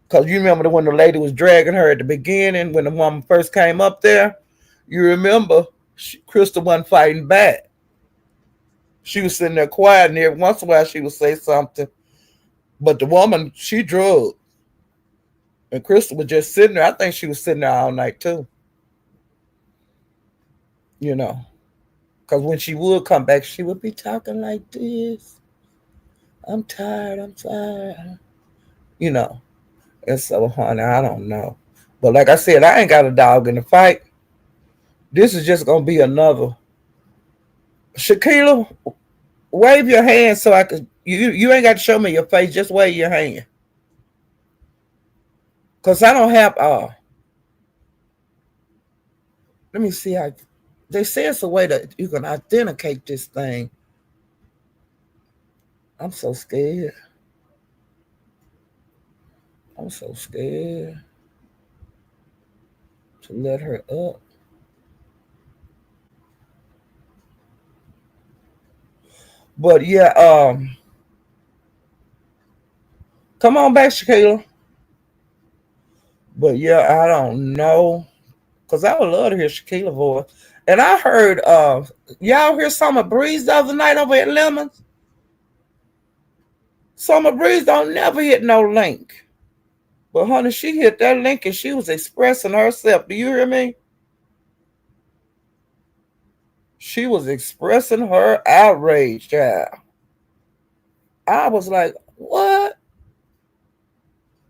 Cause you remember when the lady was dragging her at the beginning when the woman first came up there. You remember Crystal wasn't fighting back. She was sitting there quiet, and every once in a while she would say something. But the woman, she drugged, and Crystal was just sitting there. I think she was sitting there all night too. You know, because when she would come back, she would be talking like this. I'm tired. I'm tired. You know, and so, honey, I don't know. But like I said, I ain't got a dog in the fight. This is just gonna be another. Shakila, wave your hand so I could. You ain't got to show me your face. Just wave your hand. Cause I don't have. Let me see how. They say it's a way that you can authenticate this thing. I'm so scared. I'm so scared to let her up. But yeah, come on back, Shakila. But yeah, I don't know. Cause I would love to hear Shakila voice. And I heard y'all hear Summer Breeze the other night over at Lemons. Summer Breeze don't never hit no link. But honey, she hit that link and she was expressing herself. Do you hear me? She was expressing her outrage, child. I was like, what?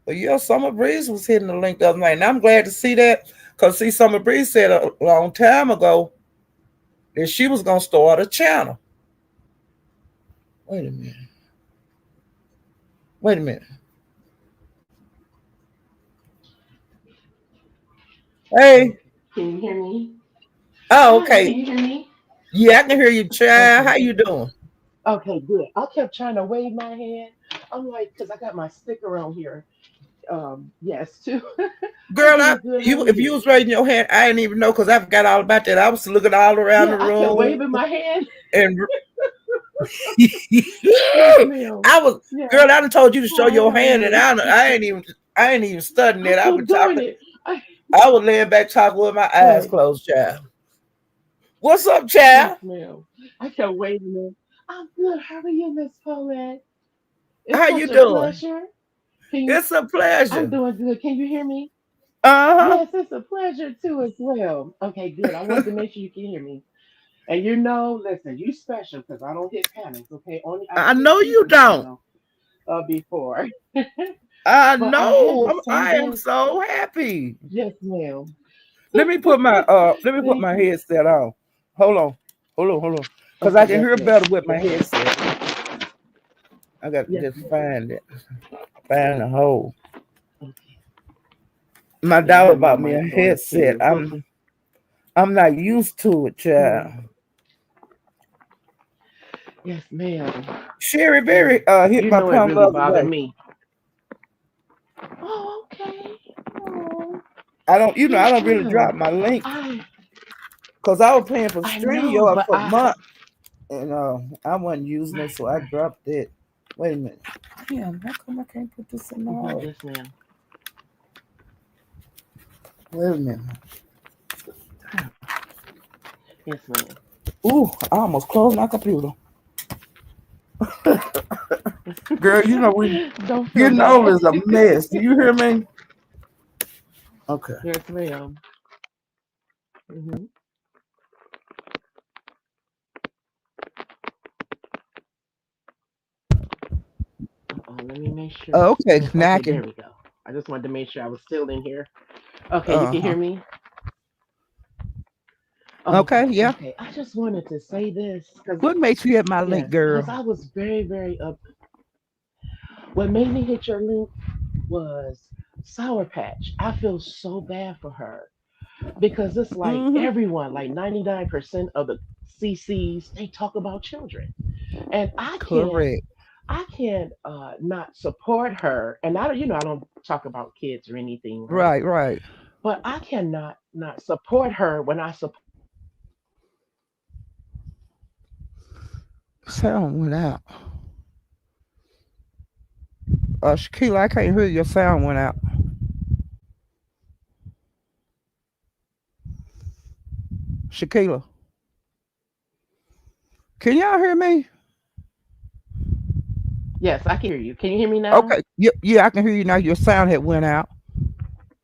But yeah, Summer Breeze was hitting the link the other night. And I'm glad to see that. Because see, Summer Breeze said a long time ago that she was gonna start a channel. Wait a minute. Wait a minute. Oh, Hey. can you hear me? Oh, Hi, okay. can you hear me? Yeah, I can hear you, child. Okay, How you doing? okay, good. I kept trying to wave my hand. I'm like, because I got my sticker on here. Yes, too. I'm Girl, doing good. How are if you you? was raising your hand, I didn't even know because I forgot all about that. I was looking all around Yeah, the I kept room waving my hand. and Yes, ma'am. I was Yes. girl. I done told you to show Hi, your how are hand, and you? I ain't even studying I it. I was kept doing talking. it. I was laying back talking with my eyes Right. closed, child. What's up, Yes, child? ma'am. I kept waving it. I'm good. How are you, Miss Paulette? It's How you such a doing? pleasure. Can you? It's a I'm pleasure. doing good. Can you hear me? Uh-huh. Yes, it's a pleasure too as well. Okay, good. I wanted to make sure you can hear me. And you know, listen, you special because I don't hit panels. Okay, only I I didn't hit know you speakers, don't. before. I But I had know. to say I am this. so happy. Yes, ma'am. Let me put my Thank you. headset on. Hold on. Hold on. Cause I Okay, can yes, hear ma'am. better with my Yes, ma'am. headset. I got to Yes, just ma'am. find it. Find the hole. Okay. My Yeah, I daughter have my bought me a mic on headset. too. I'm not used to it, child. Hmm. Yes, ma'am. Sherry Mm. Berry hit You my know it palm the really other bothered day. me. Oh, okay. Oh, I yes, don't really ma'am. drop my link I because I was paying for I know, StreamYard but for months and I wasn't using it, right, so I right. dropped it. Wait a minute. Damn, how come I can't put this in the Hmm. hole? Yes, ma'am. Wait a minute. Yes, ma'am. Ooh, I almost closed my computer. Girl, we Don't feel getting old bad. is a mess. Do you hear me? Okay. Yes, ma'am. Hmm. Oh, let me make sure. Okay, now I Okay, can. there we go. I just wanted to make sure I was still in here. Okay, you can Uh-huh. hear me? Okay, Okay, yeah. okay. I just wanted to say this because, What makes you hit my link, yes, because girl? I was very, very up. What made me hit your link was Sour Patch. I feel so bad for her because it's like Mm-hmm. everyone, like 99% of the CCs, they talk about children. And Correct. I can't not support her. And I don't talk about kids or anything, right? Right, right. But I cannot not support her when I support Sound went out. Shakila, I can't hear your sound went out. Shakila, can y'all hear me? Yes, I can hear you. Can you hear me now? Okay. Yeah, I can hear you now. Your sound had went out.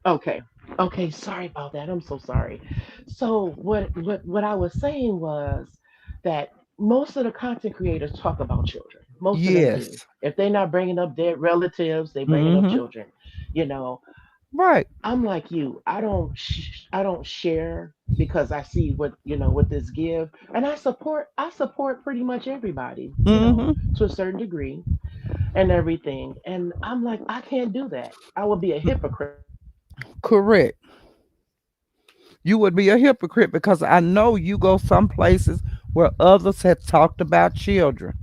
Okay. Okay, sorry about that. I'm so sorry. So what I was saying was that most of the content creators talk about children. Most of them do. Yes. If they're not bringing up their relatives, they bringing up Mm-hmm. children. You know, Right. I'm like you. I don't share because I see what this give, and I support pretty much everybody. Mm-hmm. To a certain degree and everything. And I'm like, I can't do that. I would be a hypocrite. Correct. You would be a hypocrite because I know you go some places where others have talked about children.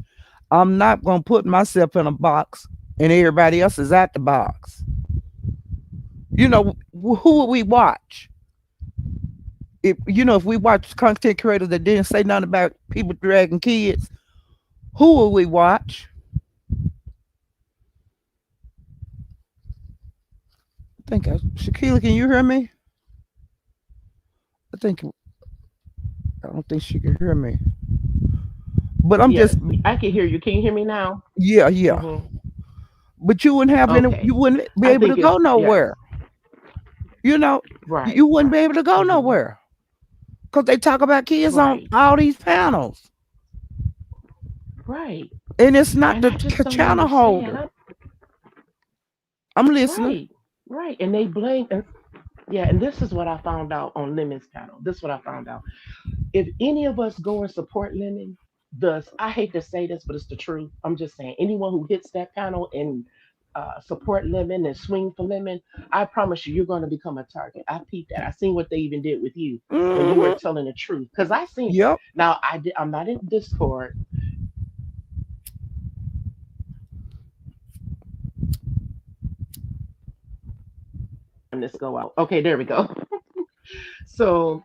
I'm not gonna put myself in a box and everybody else is at the box. Who would we watch? If we watch content creators that didn't say nothing about people dragging kids, who will we watch? Shakila, can you hear me? I think I don't think she can hear me. But I'm Yeah, just I can hear you. Can you hear me now? yeah, yeah. Hmm. But you Okay. wouldn't be I able to think go it's yes. nowhere. You know, Right, you wouldn't be right. able to go Hmm. nowhere because they talk about kids on Right, all these panels, right. and it's not And the I just don't channel understand. holder. I'm listening. Right, right. And they blame. And, yeah, and this is what I found out on Lemon's panel. This is what I found out. If any of us go and support Lemon, I hate to say this, but it's the truth. I'm just saying, anyone who hits that panel and support Lemon and swing for Lemon, I promise you, you're going to become a target. I peeped that. I seen what they even did with you when you were Hmm. telling the truth. Because I seen it. Yep. Now I did. I'm not in Discord. This go out. Okay, there we go. So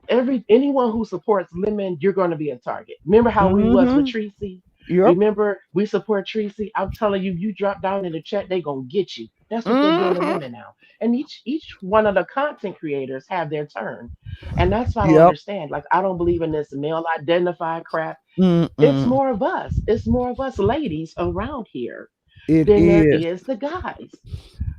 anyone who supports Lemon, you're going to be a target. Remember how we was with Hmm. Tracy? Yep. Remember we support Tracy? I'm telling you, you drop down in the chat, they gonna get you. That's what they're doing to Hmm. Lemon now. And each one of the content creators have their turn, and that's what I don't Yep. understand. Like I don't believe in this male identified crap. It's Mm-mm. more of us. It's more of us ladies around here. It than there is. is the guys.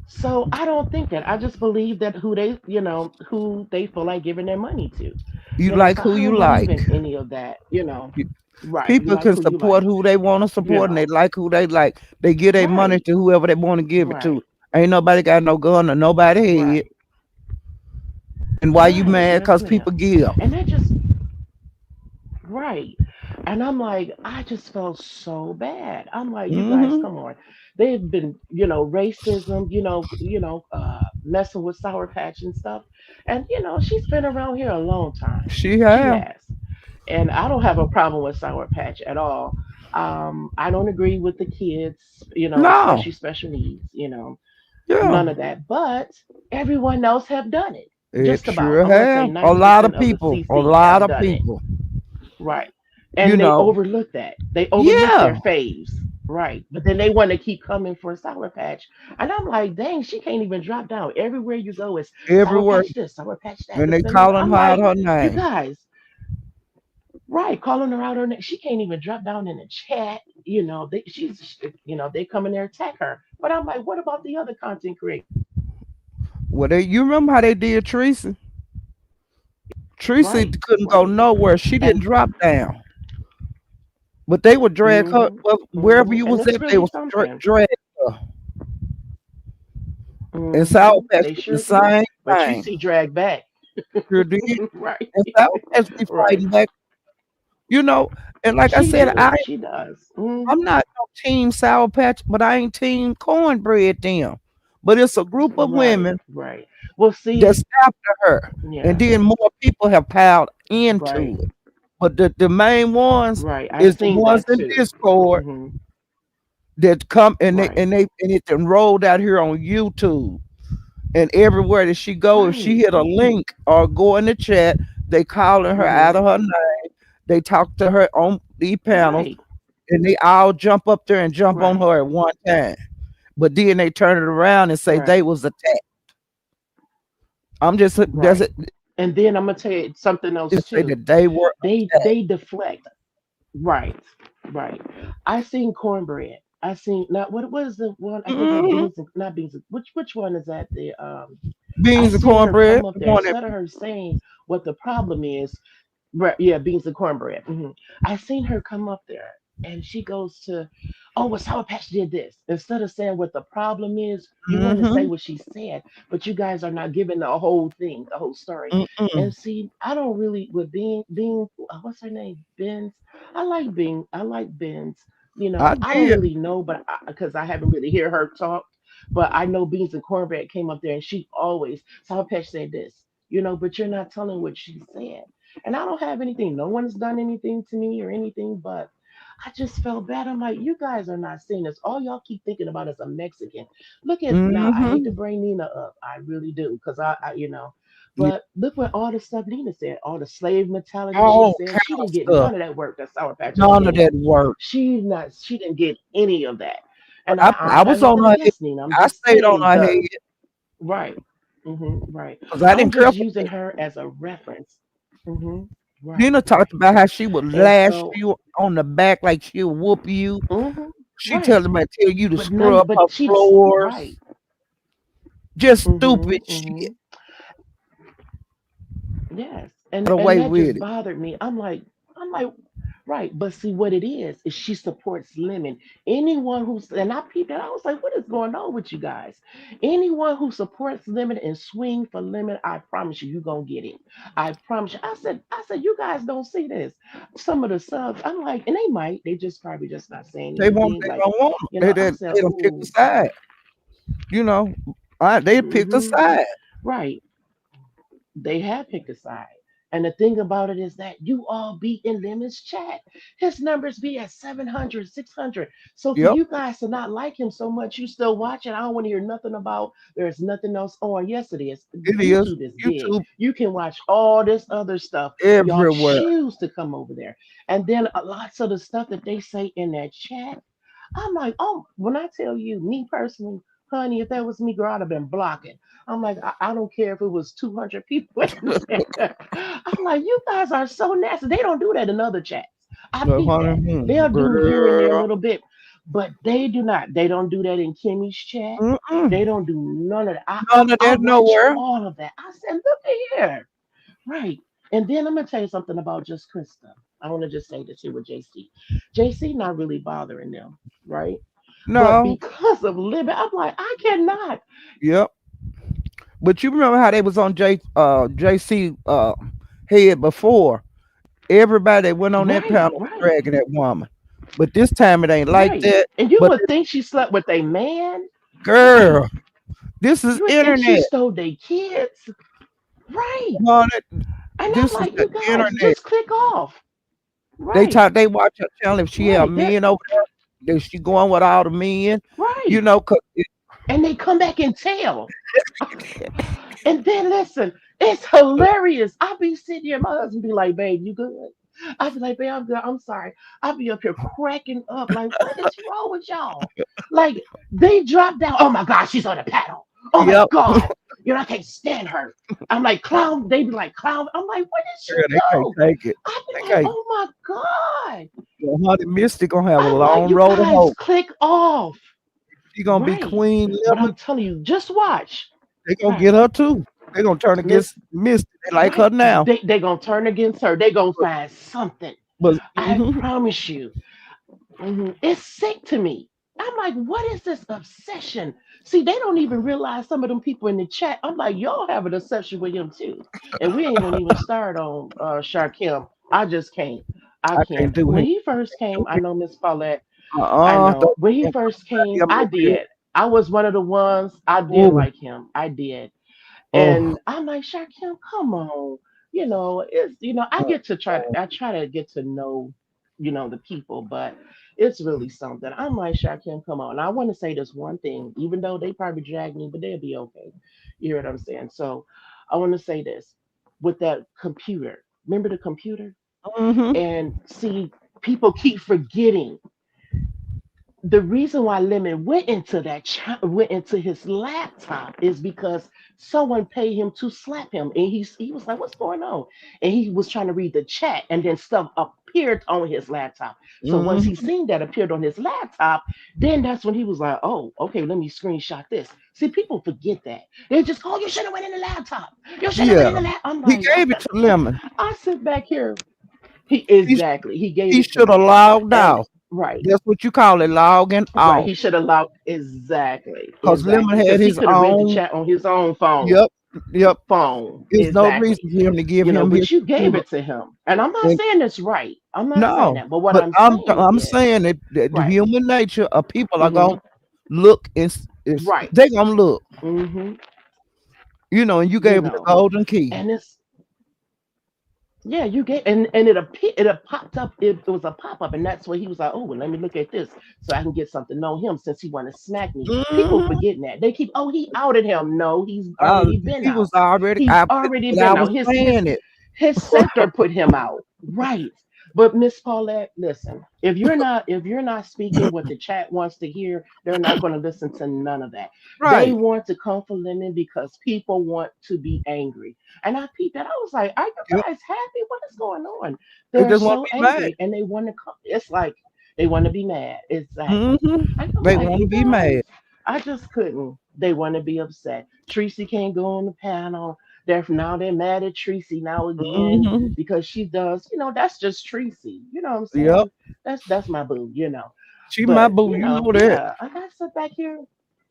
So I don't think that. I just believe that who they feel like giving their money to. You like So who I you don't believe like. in any of that. You- Right. You People like can who you support like, who they want to you support, and they know. like who they like. They give their money Right. to whoever they want to give it to. Right. Ain't nobody got no gun or nobody head. Right. And why you Right. mad? Yes, Cause people ma'am. give. And that just right. And I'm like, I just felt so bad. I'm like, you guys, Hmm. come on. They've been racism, messing with Sour Patch and stuff. And she's been around here a long time. She She have. has. And I don't have a problem with Sour Patch at all. I don't agree with the kids, No. especially special needs. Yeah. None of that. But everyone else have done it. It Just about. sure I'm gonna say have. A lot of 90% of the people. A CC lot have of done it. people. Right. You And they know. overlook that. They overlook their Yeah. faves. Right. But then they want to keep coming for Sour Patch. And I'm like, dang, she can't even drop down. Everywhere you go is Sour Everywhere. Patch this, Sour Patch that, And this they and that. calling I'm her out like, her you name. guys, right, calling her out her name. She can't even drop down in the chat. They come in there attack her. But I'm like, what about the other content creators? Well, you remember how they did Tracy? Tracy Right, couldn't go right. nowhere. She didn't And drop down. But they would drag her well, wherever you and was it's at. They really was something. drag her. And Sour Patch They did the sure did. same But you thing. see drag back. Sure did. Right. And Sour Patch be Right. fighting back. You know. And like I She said, do. She does. I'm not no team Sour Patch, but I ain't team cornbread them. But it's a group of Right. women Right. Well, see, that's after her. And yeah. then more people have piled into Right. it. But the main ones Right. I is the seen ones that in too. Discord Hmm. that come and they Right. and they and it enrolled out here on YouTube. And everywhere that she go, if she Right. hit a link or go in the chat, they calling her out Hmm. of her name. They talk to her on the panels, Right. and they all jump up there and jump on Right. her at one time. But then they turn it around and say they Right. was attacked. I'm just does Right. it And then I'm gonna tell you something else just say too. that they were attacked. They deflect. Right. Right. I seen cornbread. I seen not what was the one? I think it's Hmm. beans and not beans. Which one is that? I Beans and seen her cornbread. come up The there one that instead of her saying what the problem is. Right, yeah, beans and cornbread. I seen her come up there and she goes to, oh, well, Sour Patch did this. Instead of saying what the problem is, you want to say mm-hmm, what she said, but you guys are not giving the whole thing, the whole story. mm-mm. And see, I don't really with being what's her name, Benz. I like Bing. I like Benz. I I don't did. really know, but because I haven't really hear her talk, but I know Beans and Cornbread came up there and she always Sour Patch said this. But you're not telling what she said. And I don't have anything. No one's done anything to me or anything, but I just felt bad. I'm like, you guys are not seeing this. All y'all keep thinking about is a Mexican. Look at now. I hate to Mm-hmm. bring Nina up. I really do, because Yeah, But look what all the stuff Nina said. All the slave mentality she all said. She kind of didn't get stuff. none of that work that Sour Patch is None of getting. that work. She not. She didn't get any of that. But And I I got was on nothing her head. against Nina. I'm I just stayed on saying her the head right. Right. because I I'm didn't care just for using that. her as a reference. Right. Nina talked Right. about how she would And lash so. you on the back like she'll whoop you. She Right. tell you to But none. scrub her But she's right. floors. Just stupid Mm-hmm. shit. Mm-hmm. Yes, Got and away that just with it. bothered me. I'm like, right. But see, what it is she supports Lemon. Anyone who's and I peeped that I was like, what is going on with you guys? Anyone who supports Lemon and swing for Lemon, I promise you, you're gonna get it. I promise you. I said, you guys don't see this. Some of the subs, I'm like, and they might, they just probably just not saying anything. They Like, don't want them. I said, They don't pick a oh, side. You know, they picked a mm-hmm, side. right. They have picked a side. And the thing about it is that you all be in Lemon's chat. His numbers be at 700, 600. So for Yep, you guys to not like him so much, you still watch it. I don't want to hear nothing about there's nothing else on. Yes, it is. it is. YouTube is big. YouTube You can watch all this other stuff. Y'all everywhere. choose to come over there. And then lots of the stuff that they say in that chat. I'm like, oh, when I tell you, me personally, honey, if that was me, girl, I'd have been blocking. I'm like, I don't care if it was 200 people in there. I'm like, you guys are so nasty. They don't do that in other chats. I No, peep honey, that. They'll do here and there a girl. little bit. But they do not. They don't do that in Kimmy's chat. Mm-mm. They don't do none of that. None of I that watch nowhere. all of that. I said, look at here. Right. And then I'm gonna tell you something about just Krista. I want to just say this here with JC. JC not really bothering them, right? But No. because of living, I'm like, I cannot. Yep. But you remember how they was on JC head before? Everybody that went on that Right, panel was right, dragging that woman. But this time it ain't like right. that. And you But would think she slept with a man, right? girl, this is You would think she internet. stole their kids, right? Honey, And I'm this is like, the you guys, internet. just click off, They right, talk. They watch her channel. If she have right, men over there, then she going with all the men. You right. know, 'cause And they come back and tell. And then listen, it's hilarious. I be sitting here, my husband be like, babe, you good? I be like, babe, I'm good. I'm sorry. I be up here cracking up. Like, what is wrong with y'all? Like, they drop down. Oh my God, she's on the paddle. Oh my yep, God. You know, I can't stand her. I'm like, clown. They be like, clown. I'm like, what did she girl, they can't do? take it. I They be like, can't. oh my God. Honey Mystic gonna have a I'm like, long you road to guys hoe. click off. She gonna be Right. Queen But Lemon. I'm telling you, just watch. They gonna get Right. her too. They gonna turn Miss against Mystic. They like her Right. now. They gonna turn against her. They gonna find something. But I promise you. It's sick to me. I'm like, what is this obsession? See, they don't even realize some of them people in the chat. I'm like, y'all have an obsession with him too. And we ain't gonna even start on Sharkim. I just can't. I I can't. can't do When him. he first came, I know Miss Paulette. I know. Don't When he don't first come came, out I of him. did. I was one of the ones I did Oh, like him. I did. oh, And I'm like, Shaquille, come on. It's I oh, get to I try to get to know, the people, but it's really something. I'm like, Shaquille, come on. And I want to say this one thing, even though they probably drag me, but they'll be okay. You hear what I'm saying? So I want to say this with that computer. Remember the computer? mm-hmm. And see, people keep forgetting the reason why Lemon went into his laptop is because someone paid him to slap him, and he was like, "What's going on?" And he was trying to read the chat, and then stuff appeared on his laptop. So once he Mm-hmm. seen that appeared on his laptop, then that's when he was like, "Oh, okay, let me screenshot this." See, people forget that they just, "Oh, you should have went in the laptop. You should have went Yeah, in the lap." I'm he like, gave it to Lemon. I sit back here. He He exactly he gave he it to should have him, logged and out. right. That's what you call it, logging Right, out. he should allow exactly, Cause Lemon because had he his could have read the own. chat on his own phone. Yep, yep. There's no Exactly. reason for him to give him his But you gave computer. it to him, and I'm not And saying it's right. I'm not saying no, that, but what but I'm I'm saying I'm is saying that the right. human nature of people are Hmm. gonna look and Right. they gonna look. Hmm. And you You gave him the know, golden key. and it's yeah, you gave and it popped up. It was a pop up, and that's where he was like, "Oh, well, let me look at this so I can get something to know him since he want to smack me." People Hmm forgetting that they keep, "Oh, he outed him." No, he's already been He was out. already. He's already But I been was out. His saying it. his sector put him out, right? But Miss Paulette, listen, if you're not speaking what the chat wants to hear, they're not going to listen to none of that. They Right. want to come for Lemon because people want to be angry. And I peeped that. I was like, are you Yep. guys happy? What is going on? They They're just want to so be mad. angry and they want to come. It's like they want to be mad. Exactly. And I'm They like, want to you be mad. guys, I just couldn't. They want to be upset. Tracy can't go on the panel. They're mad at Tracy now again Hmm because she does, that's just Tracy. You know what I'm Yep. saying? That's my boo. She my But boo. You know that. yeah, I gotta sit back here.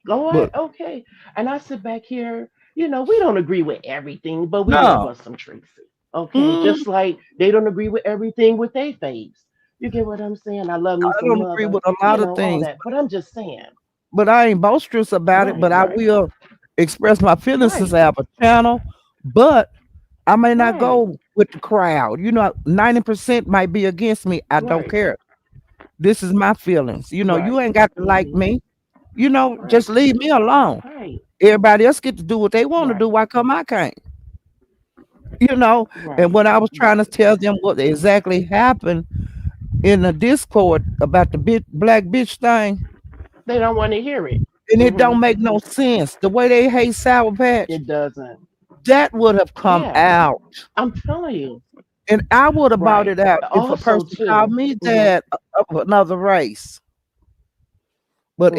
Go But ahead, okay. And I sit back here, we don't agree with everything, but we love no. us some Tracy. Okay. Mm, Just like they don't agree with everything with their faves. You get what I'm saying? I love me I some don't agree mother, with a lot of all things, that. But I'm just saying. but I ain't boisterous about it. Right, But I right, will express my feelings since right, I have a channel. But I may not right, go with the crowd. 90% might be against me. I don't right, care. This is my feelings. You right. ain't got to like Hmm. me. Right, Just leave me alone. right, Everybody else get to do what they want to right, do. Why come I can't? You know. And right, when I was trying to right. tell them what exactly happened in the Discord about the black bitch thing, They don't want to hear it. and it Hmm. don't make no sense. The way they hate Sour Patch, It doesn't. that would have come Yeah, out. I'm telling you. And I would have brought Right. it out if a Also, person called too. me Hmm. that of another race. But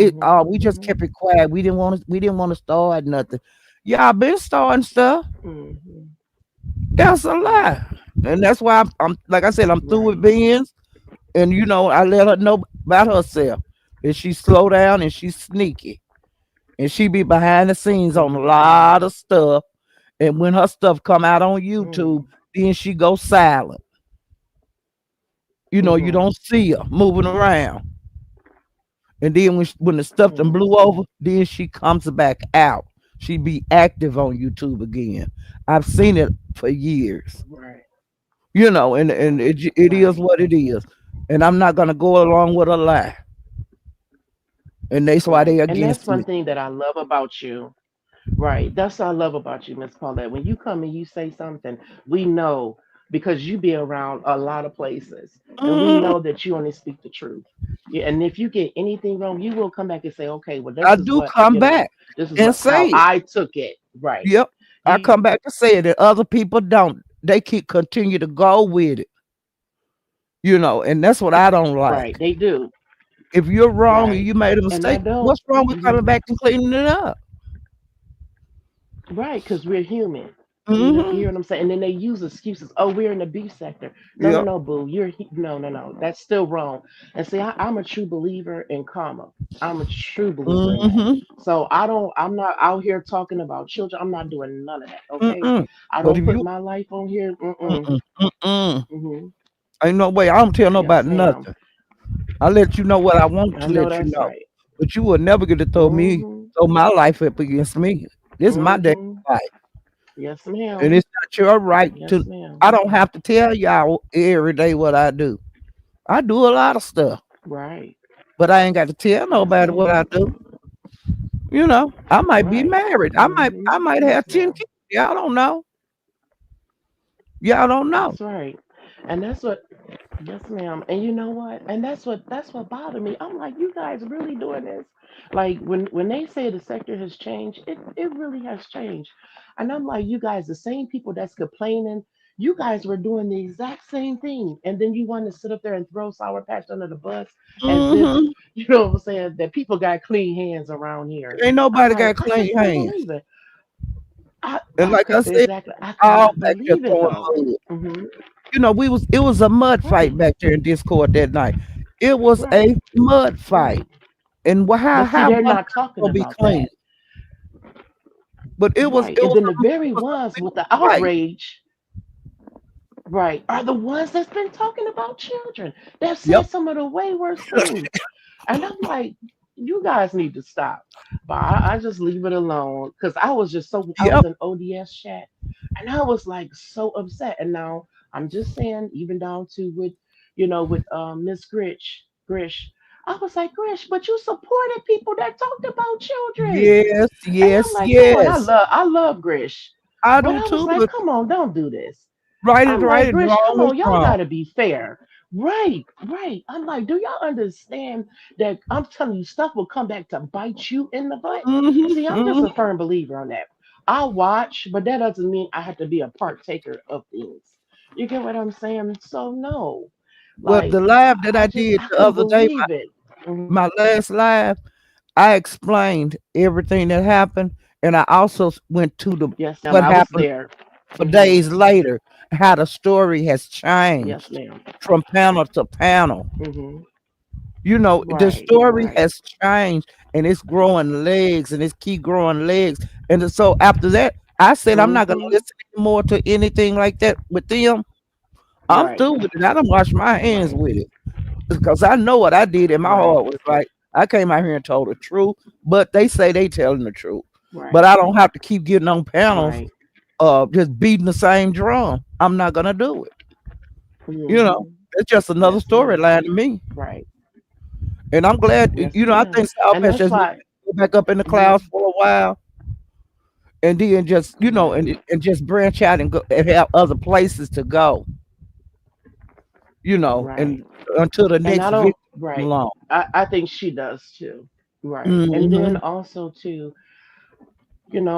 we just Mhm. kept it quiet. We didn't want to start nothing. Y'all been starting stuff. Mhm. That's a lie. Right. And that's why I'm like I said, I'm through with Right. beans. And I let her know about herself. That she slow down and she's sneaky. And she be behind the scenes on a lot Mhm. of stuff. And when her stuff come out on YouTube, Mhm. then she go silent. You Mhm. don't see her moving around. And then when the stuff done blew over, Mhm. then she comes back out. She be active on YouTube again. I've seen it for years. Right. And Right. it is Right. what it is. And I'm not gonna go along with a lie. And that's why they Right. And that's against one me. thing that I love about you. Right. That's what I love about you, Miss Paulette. When you come and you say something, we know because you be around a lot of places, and we Mm, know that you only speak the truth. Yeah, and if you get anything wrong, you will come back and say, "Okay, well, I this is do what come back this is and what say how it. I took it." Right. Yep. I You come back to say it, and other people don't. They keep continue to go with it. And that's what I don't right. like. They do. If you're wrong and Right. you made a And I mistake, don't. what's wrong with coming Mhm. back and cleaning it up? Right, because we're human. You Mm-hmm. hear what I'm saying? And then they use excuses. Oh, we're in the beef sector. No, no, Yep. no, boo. No, no, no. That's still wrong. And see, I'm a true believer in karma. I'm a true believer in that. Mm-hmm. So I'm not out here talking about children. I'm not doing none of that. Okay. Mm-mm. I But don't if put you my life on here. Mm-mm. mm-mm, mm-mm. Mm-hmm. Ain't no way. I don't tell Yes, nobody ma'am. nothing. I let you know what I want I to know let you that's know. right. But you will never get to Mm-hmm. throw my life up against me. This is my day Mm-hmm. life. Yes, And ma'am. it's not your right Yes, to ma'am. I don't have to tell y'all every day what I do. I do a lot of stuff. Right. But I ain't got to tell Yes, nobody what I ma'am. do. I might be Right. married. Mm-hmm. I might Yes, have 10 ma'am. kids. Y'all don't know. Y'all don't know. That's right. And that's what yes, ma'am. And you know what? And that's what bothered me. I'm like, you guys really doing this? Like when they say the sector has changed, it really has changed. And I'm like, you guys, the same people that's complaining, you guys were doing the exact same thing. And then you want to sit up there and throw Sour Patch under the bus as if, Hmm. you know what I'm saying, that people got clean hands around here. Ain't I'm nobody like, got I clean just don't hands. believe it. And like I said, Exactly. I all cannot back there believe it throwing though. mud. Hmm. It was a mud fight Right. back there in Discord that night. It was a Right. mud Right. fight. And But see, how they're one not person talking gonna be about clean? that. But Right. And then the it very was ones a with the mud fight. outrage, right, are the ones that's been talking about children. They've Yep. said some of the way worse things. And I'm like, you guys need to stop. But I just leave it alone because I was Yep. in ODS chat and I was like so upset. And now I'm just saying, even down to with Miss Grish, I was like, Grish, but you supported people that talked about children. Yes, And I'm yes, like, come on, yes. I love Grish. I But do I was too, like, but come on, don't do this. right is I'm right like, and Grish, come wrong is on, y'all wrong. gotta be fair. Right, right. I'm like, do y'all understand that I'm telling you, stuff will come back to bite you in the butt? Hmm. See, I'm just a Hmm. firm believer on that. I'll watch, but that doesn't mean I have to be a partaker of things. You get what I'm saying? So no. Well, Like the live that I did I the couldn't other day, believe it. Mhm. my last live, I explained everything that happened, and I also went to the Yes, ma'am. what I was happened there. for Hmm. days later, how the story has Yes, changed ma'am. from panel to panel. Hmm. The Right, story right. has changed and it's growing legs and it's keep growing legs. And so after that, I said I'm not gonna Hmm. listen anymore to anything like that with them. I'm Right, through with it. I don't wash my hands right. with it because I know what I did, and my Right, heart was like, I came out here and told the truth, but they say they telling the truth. But right, I don't have to keep getting on panels, right. just beating the same drum. I'm not gonna do it. You know, Hmm. it's just another Yes, ma'am. storyline to me. Right. And I'm glad, Yes, I ma'am. think South And Patch that's just need why. to go back up in the clouds Mhm. for a while, and then just, Right. and just branch out and go and have other places to go, Right. and until the And next I victim don't. come Right. along. I think she does too. Right. And then Hmm. also too,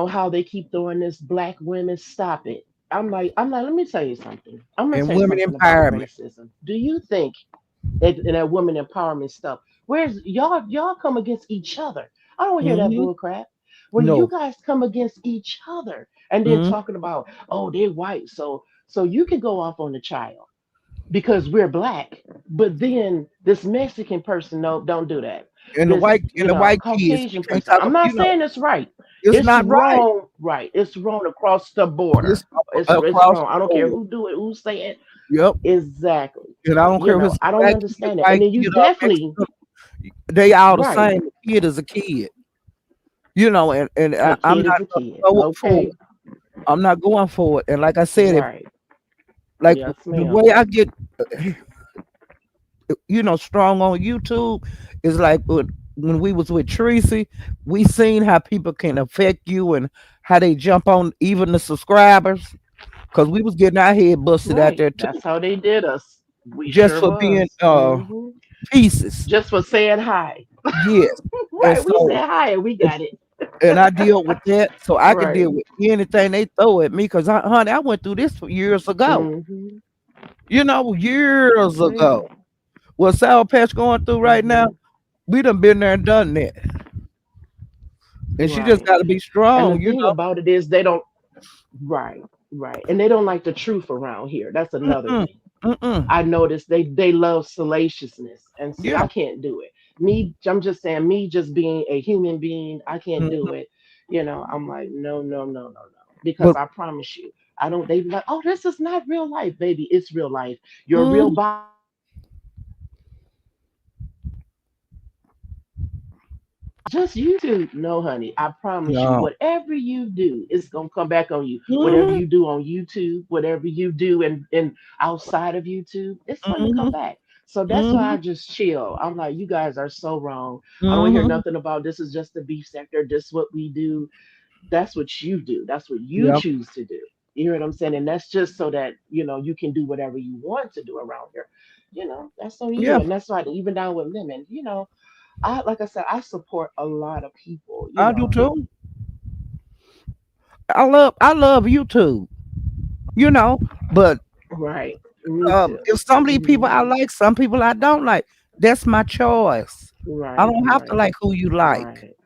how they keep doing this black women stop it. I'm like, let me tell you something. I'm gonna And tell you women something about empowerment. racism. Do you think that women empowerment stuff? Where's y'all come against each other. I don't hear that Mm-hmm. bull crap. Where you No. guys come against each other and then Mm-hmm. talking about, oh, they're white. So you can go off on the child because we're black. But then this Mexican person, no, don't do that. And the This, white you know, kids, we Caucasian can't person. talk. I'm not saying it's right. It's It's not right. wrong, right? It's wrong across the border. It's It's across wrong. the I don't care board. who do it, who say it. Yep. Exactly. And I don't You care if know, it's a I don't black kid, understand it. And white then you kid, or definitely Mexican. They all the right. same. A kid is a kid. And A I'm kid is not a gonna kid. go for Okay. it. I'm not going for it. And like I said, if Right. like Yes, the ma'am. way I get, strong on YouTube is like when we was with Tracy, we seen how people can affect you and how they jump on even the subscribers. Cause we was getting our head busted out Right. there too, That's how they did us. We just sure for being was. pieces. Just for saying hi. Yes. And Right. We so said hi and we got it. and I deal with that, so I can Right. deal with anything they throw at me. Cause honey, I went through this for years ago. Mm-hmm. Years Yes, ago. ma'am. What Sour Patch going through right now, Mm-hmm. we done been there and done that. And she just Right. got to be And the strong. thing about it is they don't right, right. And they don't like the truth around here. That's another Mm-mm, thing. mm-mm. I noticed they love salaciousness. And see, Yeah. I can't do it. Me, I'm just saying, me just being a human being, I can't do Mhm. it. You know, I'm like, no, no, no, no, no. Because But I promise you, I don't they be like, oh, this is not real life, baby. It's real life. Your real mhm, body just YouTube. No, honey, I promise you, no. whatever you do, it's gonna come back on you. Whatever Mhm, you do on YouTube, whatever you do and outside of YouTube, it's going to come mhm, back. So that's why I mhm, just chill. I'm like, you guys are so wrong. I don't hear mhm. nothing about this is just the beef sector. This is what we do. That's what you do. That's what you Yep. choose to do. You hear what I'm saying? And that's just so that you can do whatever you want to do around here. That's on you. Yeah. And that's why even down with lemon, I like I said, I support a lot of people, I do too. I love YouTube. You know, but Right. Me too. if some of these people I Hmm. like, some people I don't like. That's my choice. I Right, don't have to right, like who you like. right,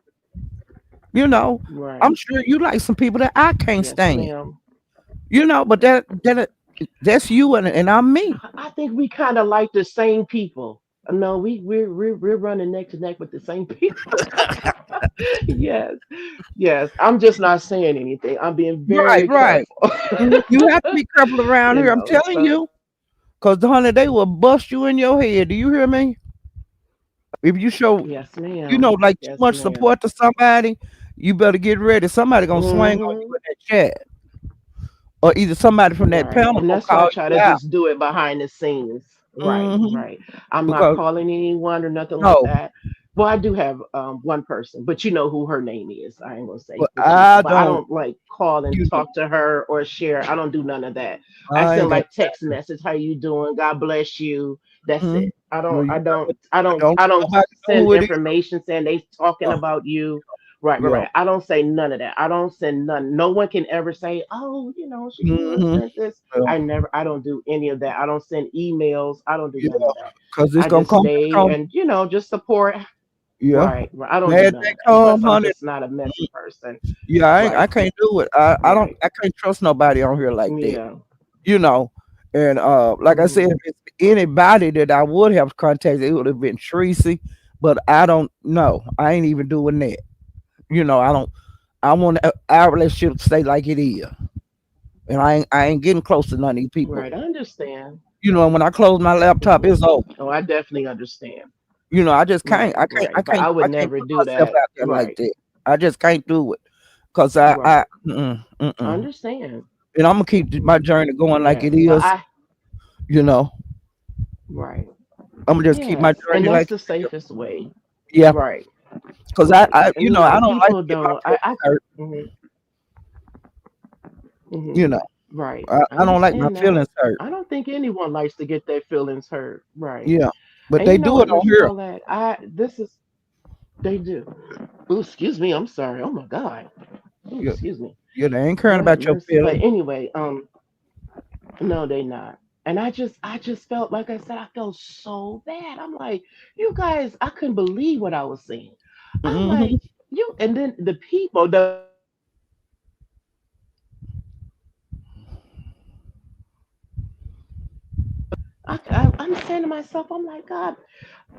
You know, I'm right. sure you like some people that I can't Yes, stand. ma'am. But that's you and I'm me. I think we kind of like the same people. No, we're running neck to neck with the same people. Yes, yes. I'm just not saying anything. I'm being Right, very right. careful. You have to be careful around here. I'm telling So you, cause honey, they will bust you in your head. Do you hear me? If you show, yes, ma'am. like too Yes, much ma'am. support to somebody, you better get ready. Somebody gonna swing on you Hmm. in that chat, or either somebody from that Right. panel And gonna that's why I call try you to out. just do it behind the scenes. Right, Hmm. right. I'm not Because calling anyone or nothing like no, that. Well, I do have one person, but you know who her name is. I ain't gonna say, but but I but I don't. don't like call and You know, talk to her or share. I don't do none of that. I I send ain't got like text message, how you doing? God bless you. That's time. it. I No, don't you I better. don't I don't Don't I let don't nobody know send who it is. information saying they talking Yeah, about you. Right, right, yeah. right. I don't say none of that. I don't send none. No one can ever say, oh, Shakira Hmm. sent this. Yeah, I don't do any of that. I don't send emails. I don't do yeah. none of that. Cause it's I gonna just come back stay on. and, just support. Yeah. Right, right. I don't do Bad none day of that. Plus, come, I'm honey. just not a messy person. Yeah, I Right, can't do it. right. I can't trust nobody on here like that. Yeah. You know. And like I said, Hmm. if it's anybody that I would have contacted, it would have been Tracy. But I don't know. I ain't even doing that. I don't. I want our relationship to stay like it is, and I ain't getting close to none of these people. Right. I understand. When I close my laptop, Hmm. it's over. Oh, I definitely understand. I just can't. Right, right. But I I would can't never put do myself that. out there like Right, that. I just can't do it, cause right. mm-mm, I mm-mm. understand. And I'm gonna keep my journey going like Yes. it But is. You know, right. I'm gonna just keep my Yes. And journey that's like the it is. safest way. Yeah, Right, cause right. And, I don't like people to get my don't, feelings hurt. mhm, mhm. You know, Right. I I don't like my understand that. feelings hurt. I don't think anyone likes to get their feelings hurt. Right. Yeah, but And they you know do it what, on Miss here. Paulette? This is they do. Oh, excuse me. I'm sorry. Oh my God. Oh, Yeah, excuse me. yeah, they ain't caring Lord have about your mercy. But feelings. anyway, no, they not. And I just felt, like I said, I felt so bad. I'm like, you guys, I couldn't believe what I was seeing. I'm Mm-hmm. like, you, and then the people, the I'm saying to myself, I'm like, God,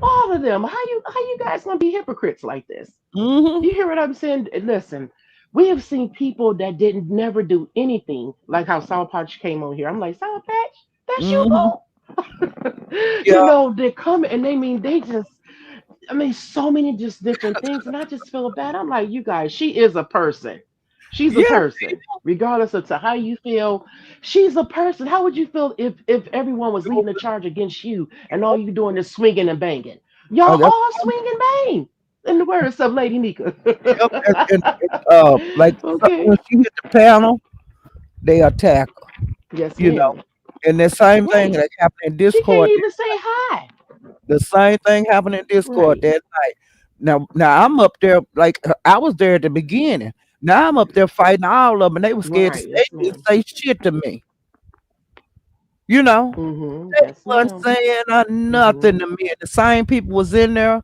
all of them, how you guys gonna be hypocrites like this? Mm-hmm. You hear what I'm saying? Listen, we have seen people that didn't never do anything, like how Sour Patch came on here. I'm like, Sour Patch, that's you, Mm-hmm. boo. Yeah. They come and they mean they just, I mean, so many just different things, and I just feel bad. I'm like, you guys, she is a person. She's a Yeah. person, regardless of to how you feel. She's a person. How would you feel if everyone was leading the charge against you, and all you doing is swinging and banging? Y'all That's all swing and bang. In the words of Lady Nika. yep. Like Okay. when she hit the panel, they attack her. Yes, You know, ma'am. and the same thing Right. that happened in She can't Discord. even say hi. The same thing happened in Discord Right. that night. Now I'm up there like I was there at the beginning. Now I'm up there fighting all of them, and they were scared to Right. say, Yes, they didn't ma'am. say shit to me. You know, Mm-hmm. they Yes, wasn't ma'am. saying Mm-hmm. nothing to me. And the same people was in there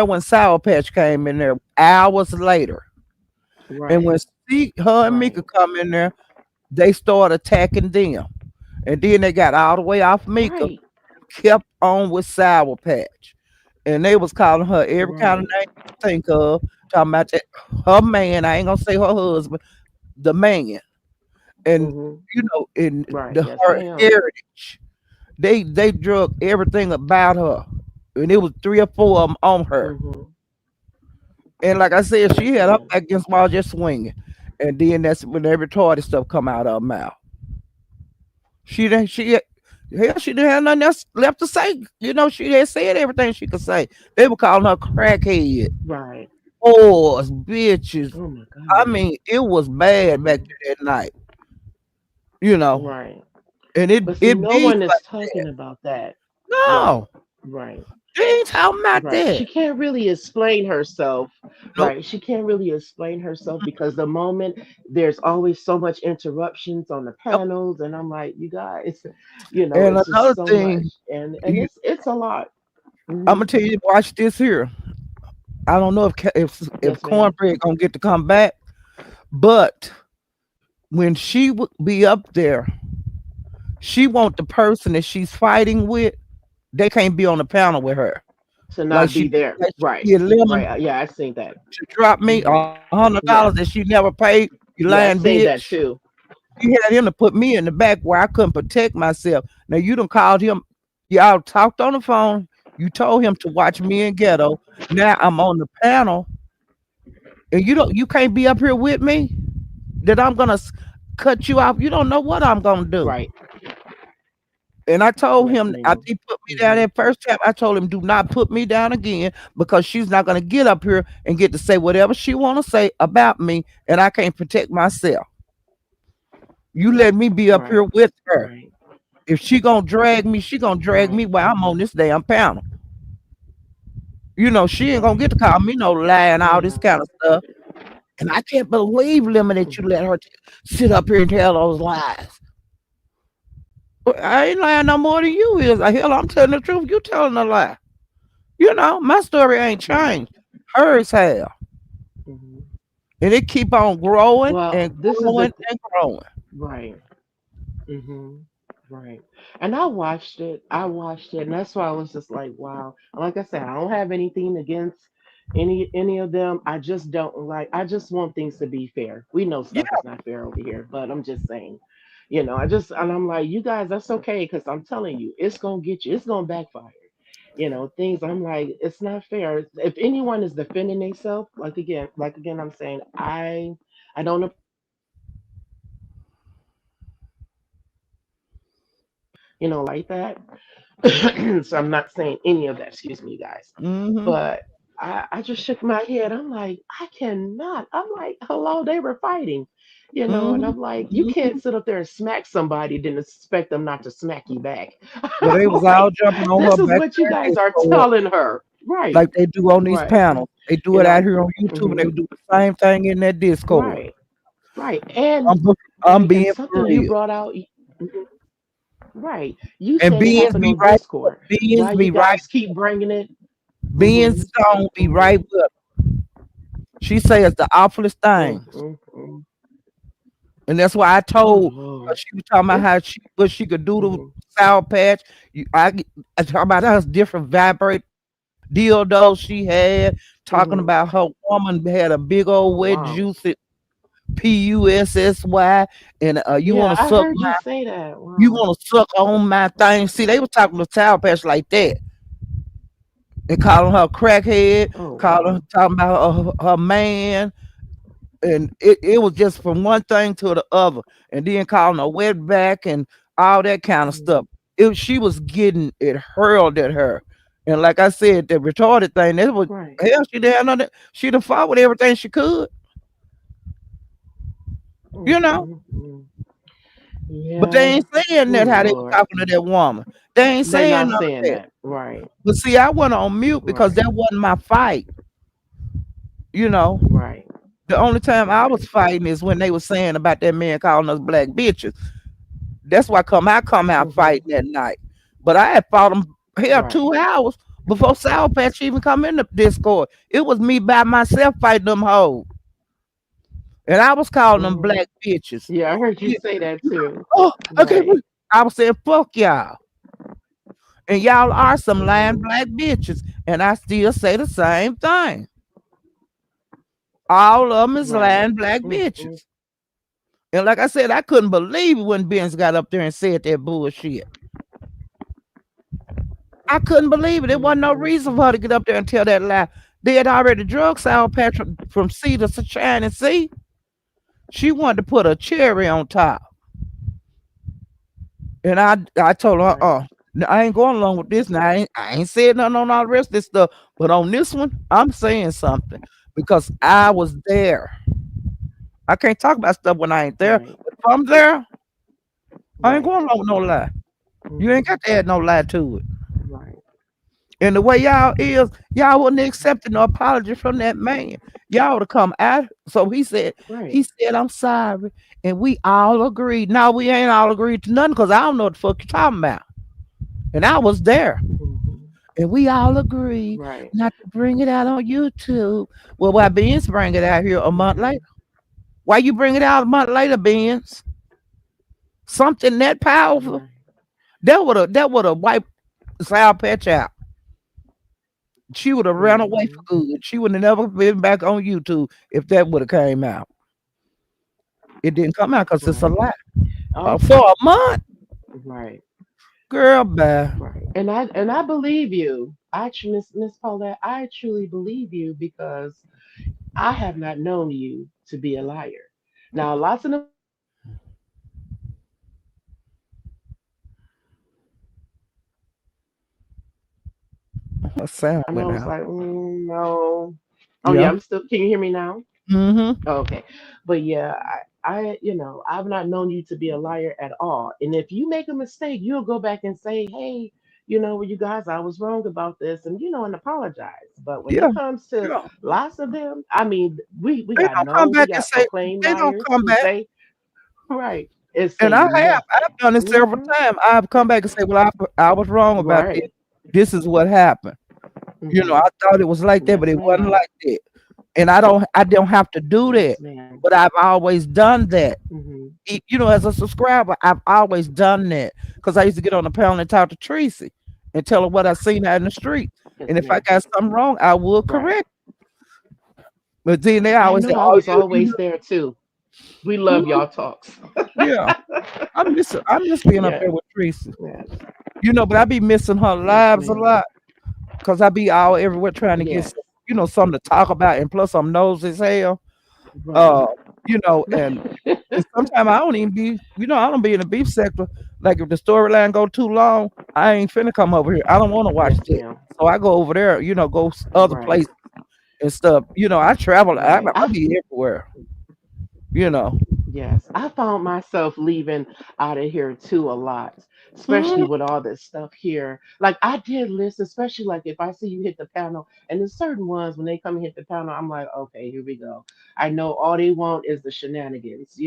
when Sour Patch came in there hours later. And Right. when her and Right. Mika come in there, they start attacking them. And then they got all the way off Mika, Right. kept on with Sour Patch. And they was calling her every kind of Right. name you can think of, talking about her man. I ain't gonna say her husband, the man. And Mm-hmm. in Right. the Yes, her ma'am. heritage, they drug everything about her. And it was three or four of them on her. Mm-hmm. And like I said, she Yes, had her ma'am. back against the wall just swinging. And then that's when every retarded stuff come out of her mouth. She didn't. Hell, she didn't have nothing else left to say. She had said everything she could say. They were calling her crackhead, Right. whores, bitches. Oh my I God. mean, it was bad back Mm-hmm. there that night. You know, Right. and it But see, it no be one is like that. talking about that. Right. No, Right. they ain't talking about Right. that. She can't really explain herself. Nope. Right. She can't really explain herself because the moment there's always so much interruptions on the Yep. panels, and I'm like, you guys, And it's just another so thing, much, and you, it's a lot. I'm Hmm. gonna tell you, watch this here. I don't know if Yes, ma'am. Cornbread gonna get to come back, but when she would be up there, she want the person that she's fighting with. They can't be on the panel with her. To Like not she be did, there. like Right. she did Lemon Right. Yeah, I seen that. to drop me Hmm. $100 Yeah. that she never paid. You Yeah, I lying seen that bitch. too. He had him to put me in the back where I couldn't protect myself. Now you done called him. Y'all talked on the phone. You told him to watch me in ghetto. Now I'm on the panel, and you can't be up here with me. That I'm gonna cut you off. You don't know what I'm gonna do. Right. And I told Yes, him after ma'am. he put me down Hmm. that first time, I told him, do not put me down again because she's not gonna get up here and get to say whatever she wanna say about me, and I can't protect myself. You let me be up here Right. with her. Right. If she gonna drag me, she gonna drag me Right. while I'm on this damn panel. She ain't gonna Right. get to call me no lie and all this Yeah. kind of stuff. And I can't believe, Lemon, that you Hmm. let her sit up here and tell those lies. Well, I ain't lying no more than you is. Hell, I'm telling the truth. You telling a lie. My story ain't Right. changed. Hers have. Hmm. And it keep on growing Well, and this is growing and growing. right. Hmm. Right. And I watched it, and that's why I was just like, wow. And like I said, I don't have anything against any of them. I just don't like. I just want things to be fair. We know Yeah. stuff is not fair over here, but I'm just saying, and I'm like, you guys, that's okay, because I'm telling you, it's gonna get you. It's gonna backfire. Things. I'm like, it's not fair. If anyone is defending themselves, like again, I'm saying, I don't like that. So I'm not saying any of that, excuse me, guys. Mm-hmm. But I just shook my head. I'm like, I cannot. I'm like, hello, they were fighting, and Mm-hmm. I'm like, you Mm-hmm. can't sit up there and smack somebody, then expect them not to smack you back. But they I'm was all like, jumping on her this is back what you there in guys are Discord telling her. Right, like they do on these right. panels. They do You it out know, here on YouTube and hmm they do the same thing in that Discord. right, right. And I'm, I'm right, and being for something you real. brought out. Mhm. Right. You And said it Beans happened be on right. Discord. Beans Why you be right. guys keep bringing it? Beans Mm-hmm. Stone be right Mm-hmm. with her. She say it's the awfulest things. Mm-hmm. And that's why I Oh told her, Lord. she was talking about It's how she what she could do to mm-hmm. Sour Patch. I talking about her different vibrate dildos she had, talking Mm-hmm. about her woman had a big old Oh wet wow. juicy PUSSY, and you Yeah, want to I suck heard you my say that. you Wow. want to suck on my thing. See, they was talking to Sour Patch like that and calling her crackhead, Oh calling wow. talking about her man, and it was just from one thing to the other, and then calling a wetback and all that kind of Mm-hmm. stuff. She was getting it hurled at her, and like I said, the retarded thing that was Right. hell. She didn't know that she done fought with everything she could, you know. Mm-hmm. But they Yeah. ain't saying Oh that how they were Lord. talking to that woman. They ain't They're saying not none of saying that. that. Right. But see, I went on mute because Right. that wasn't my fight. You know, Right. the only time I Right. was fighting is when they were saying about that man calling us black bitches. That's why I come out Mm-hmm. fighting that night. But I had fought him here Right. 2 hours before Sour Patch even come in the Discord. It was me by myself fighting them hoes. And I was calling them Mm-hmm. black bitches. Yeah, I heard you Yeah. say that too. Oh, okay. Right. I was saying, fuck y'all. And y'all are some lying Mm-hmm. black bitches. And I still say the same thing. All of them is Right. lying black Mm-hmm. bitches. And like I said, I couldn't believe it when Benz got up there and said that bullshit. I couldn't believe it. There wasn't no reason for her to get up there and tell that lie. They had already drug Sour Patrick from sea to shine and sea. She wanted to put a cherry on top. And I told her, Right. no, I ain't going along with this. Now I ain't said nothing on all the rest of this stuff. But on this one, I'm saying something because I was there. I can't talk about stuff when I ain't there. Right. But if I'm there, I ain't Right. going along with no lie. You ain't Mm-hmm. got to add no lie to it. Right. And the way y'all is, y'all wouldn't accept no apology from that man. Y'all would have come out. So Right. he said, I'm sorry. And we all agreed. No, we ain't all agreed to nothing because I don't know what the fuck you're talking about. And I was there. Mm-hmm. And we all agreed Right. not to bring it out on YouTube. Well, why Benz bring it out here a month Mm-hmm. later? Why you bring it out a month later, Benz? Something that powerful. Right. That would have wiped Sour Patch out. She would have ran away Mm-hmm. for good. She would have never been back on YouTube if that would have came out. It didn't come out because it's a Right. lie. Oh, For a month, right. girl, bye. Right. And I believe you. Miss Paulette, I truly believe you because I have not known you to be a liar. Now, lots of them people say, "Oh, you lied to me," Her sound and I went was out. like, no. Oh yeah, Yeah. I'm still. Can you hear me now? Mm-hmm. Oh, okay, but yeah, I've not known you to be a liar at all. And if you make a mistake, you'll go back and say, "Hey, well, you guys, I was wrong about this," and and apologize. But when Yeah. it comes to Yeah. lots of them, I mean, we They got don't come we back and got say proclaimed they don't liars come who back. say right and And say I've nothing. done it several Hmm. times. I've come back and say, well, I was wrong about this. Right. This is what happened. Hmm. I thought it was like that, but Yes, it wasn't ma'am. like that. And I don't have to do that. Yes, ma'am. But I've always done that. Hmm. As a subscriber, I've always done that because I used to get on the panel and talk to Tracy and tell her what I seen out in the street. And Yes, if I ma'am. got something wrong, I would Right. correct. But then they I always say, know I "Oh, was always there too. We love mhm, y'all talks. yeah." I miss being up Yes. there with Tracy. Yes. But I be missing her Yes, lives a ma'am. lot because I be all everywhere trying to get Yes. some, something to talk about, and plus I'm nosy as hell. Right. Uh, and sometimes I don't even be, I don't be in the beef sector. Like if the storyline go too long, I ain't finna come over here. I don't want to watch Yes, that. ma'am. So I go over there, go other Right. places and stuff. I travel. I, Right. I be everywhere. You know. Yes, I found myself leaving out of here too a lot, especially Mhm. with all this stuff here. Like I did list, especially like if I see you hit the panel, and there's certain ones when they come and hit the panel, I'm like, okay, here we go. I know all they want is the shenanigans,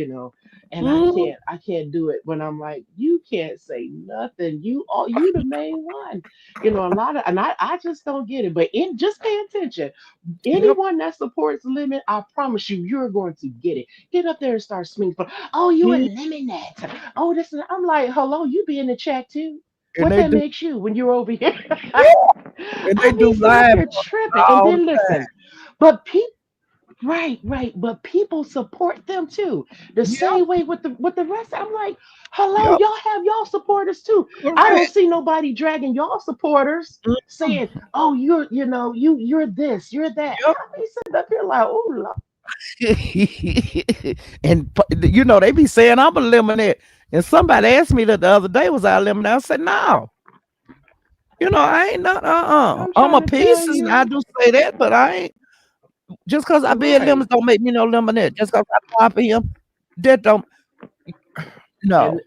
and Mhm. I can't do it when I'm like, you can't say nothing. You the main one, a lot of, and I just don't get it. But just pay attention. Yep. Anyone that supports Lemon, I promise you, you're going to get it. Get up there and start swinging. But oh, you Mhm. eliminate. Oh, this is. I'm like, hello, you be in the chat too. And What they that do, makes you when you're over here? yeah, and they I do be sitting up live here tripping, and all the then time. listen. But people. Right, right, but people support them too. The Yep. same way with the rest. I'm like, hello, Yep. y'all have y'all supporters too. I don't Correct. see nobody dragging y'all supporters Mhm. saying, "Oh, you're this, you're that." Yep. I be sitting up here like, "Oh, And they be saying I'm a lemonade. And somebody asked me that the other day, was I a lemonade? I said, no. I ain't not I'm I'm trying a to tell pieces, and I you." do say that, but I ain't just cause I be in Right. lemons don't make me no lemonade. Just cause I pop him, that don't And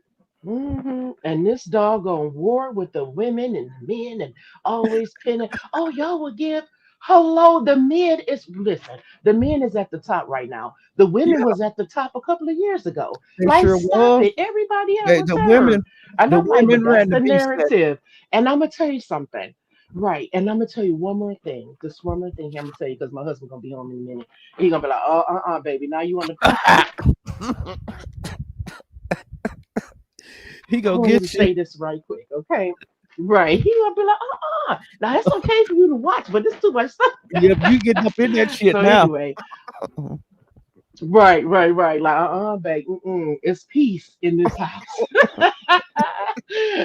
no. and this doggone war with the women and men and always pinning. Oh, y'all will give. Hello, the men is listen. The men is at the top right now. The women Yeah, was at the top a couple of years ago. they Like, sure stop was. it. Everybody have They a turn. And the I'm like, but women that's ran the the beef stat. narrative. And I'm gonna tell you something. Right. And I'm gonna tell you one more thing. Just one more thing I'm gonna tell you because my husband gonna be home in a minute. He gonna be like, oh, baby. Now you on the He I gonna wanted to get you. say this right quick, okay? Right. He gonna be like, now it's okay for you to watch, but it's too much stuff. Yep, you getting up in that shit So now. anyway, right, right, right. Like, babe, it's peace in this house.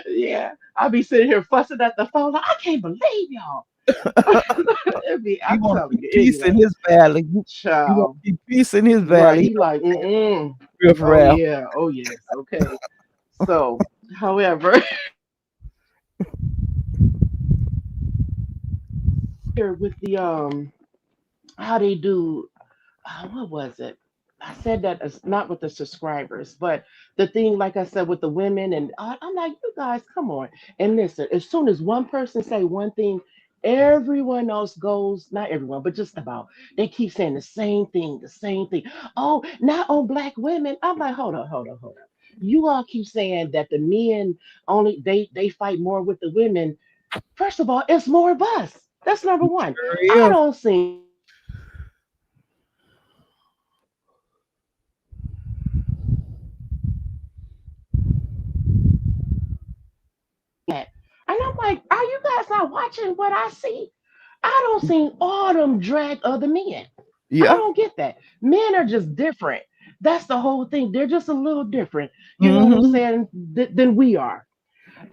Yeah. I'll be sitting here fussing at the phone. Like, I can't believe y'all. He I'm wanna telling keep you, peace in anyway. his valley. He wanna Child. keep peace in his Right. valley. He He don't like, want riff oh raff. yeah, oh yes, okay. So, however, here with the how they do what was it? I said that as not with the subscribers, but the thing, like I said, with the women, and I'm like, you guys, come on. And listen, as soon as one person say one thing, everyone else goes, not everyone, but just about, they keep saying the same thing, the same thing. Oh, not on black women. I'm like, hold on, hold on, hold on. You all keep saying that the men only they fight more with the women. First of all, it's more of us. That's number one. Sure I is. don't see that. And I'm like, are you guys not watching what I see? I don't see all them drag other men. I Yeah. don't get that. Men are just different. That's the whole thing. They're just a little different. You know what I'm Mhm. saying? Than we are.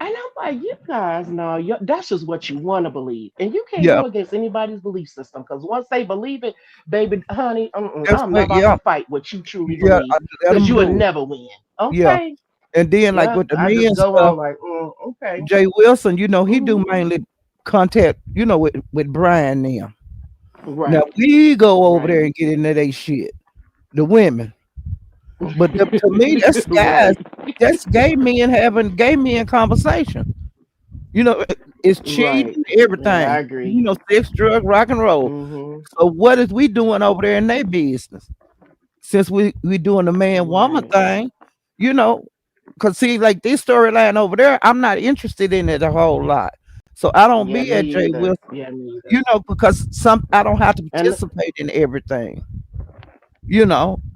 And I'm like, you guys know that's just what you want to believe. And you can't Yeah. go against anybody's belief system because once they believe it, baby, honey, That's I'm not what. about Yeah. to fight what you truly Yeah. believe Let because them you will do it. never win. Yeah. Okay. And then like Yep. with the I just men go stuff, on like, okay. Jay Wilson, he do Mhm. mainly contact, with Brian now. Now Right, we go over right, there and get into they shit. The women. But to me, that's guys. right, That's gay men having gay men conversation. You know, it's right. cheating, Yeah, I everything. agree. Sex, drug, rock and roll. Hmm. So what is we doing over there in their business? Since we doing the man woman Right. thing, you know, cause see, like this storyline over there, I'm not interested in it a whole lot. So I don't Yeah, be me at Jay either. Wilson, Yeah, me either. because I don't have to And participate in everything,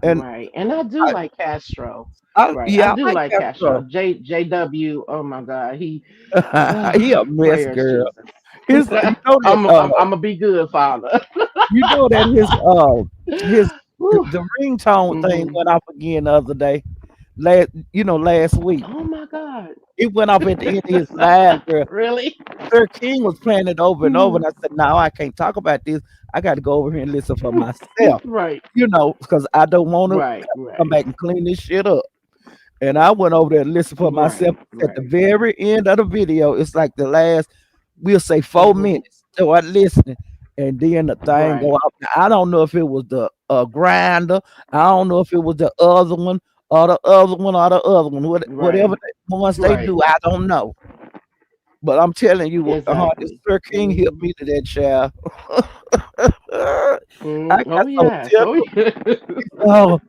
and right, and I do like Castro. Right, I yeah, I do like like Castro. Castro. JW. Oh my God, He a mess, prayers, girl. Jesus. His, that I'm gonna be good, Father. his his Whew. the ringtone thing Hmm. went off again the other day. Last week Oh my God. it went off at the end of his live, girl. Really? Sir King was playing it over and over, Hmm. and I said, "No, I can't talk about this. I got to go over here and listen for myself, Right, because I don't want to right, come right, back and clean this shit up." And I went over there and listened for myself. right, At the right. very end of the video, it's like the last, we'll say, 4 Hmm. minutes. So I listening, and then the thing go Right. out. Now, I don't know if it was the grinder. I don't know if it was the other one, or the other one, whatever Right. ones they Right. do, I don't know. But I'm telling you, this Exactly. Sir King hit Hmm. me to that child. I Mm. got Oh so yes. Oh tickled. yes. Oh,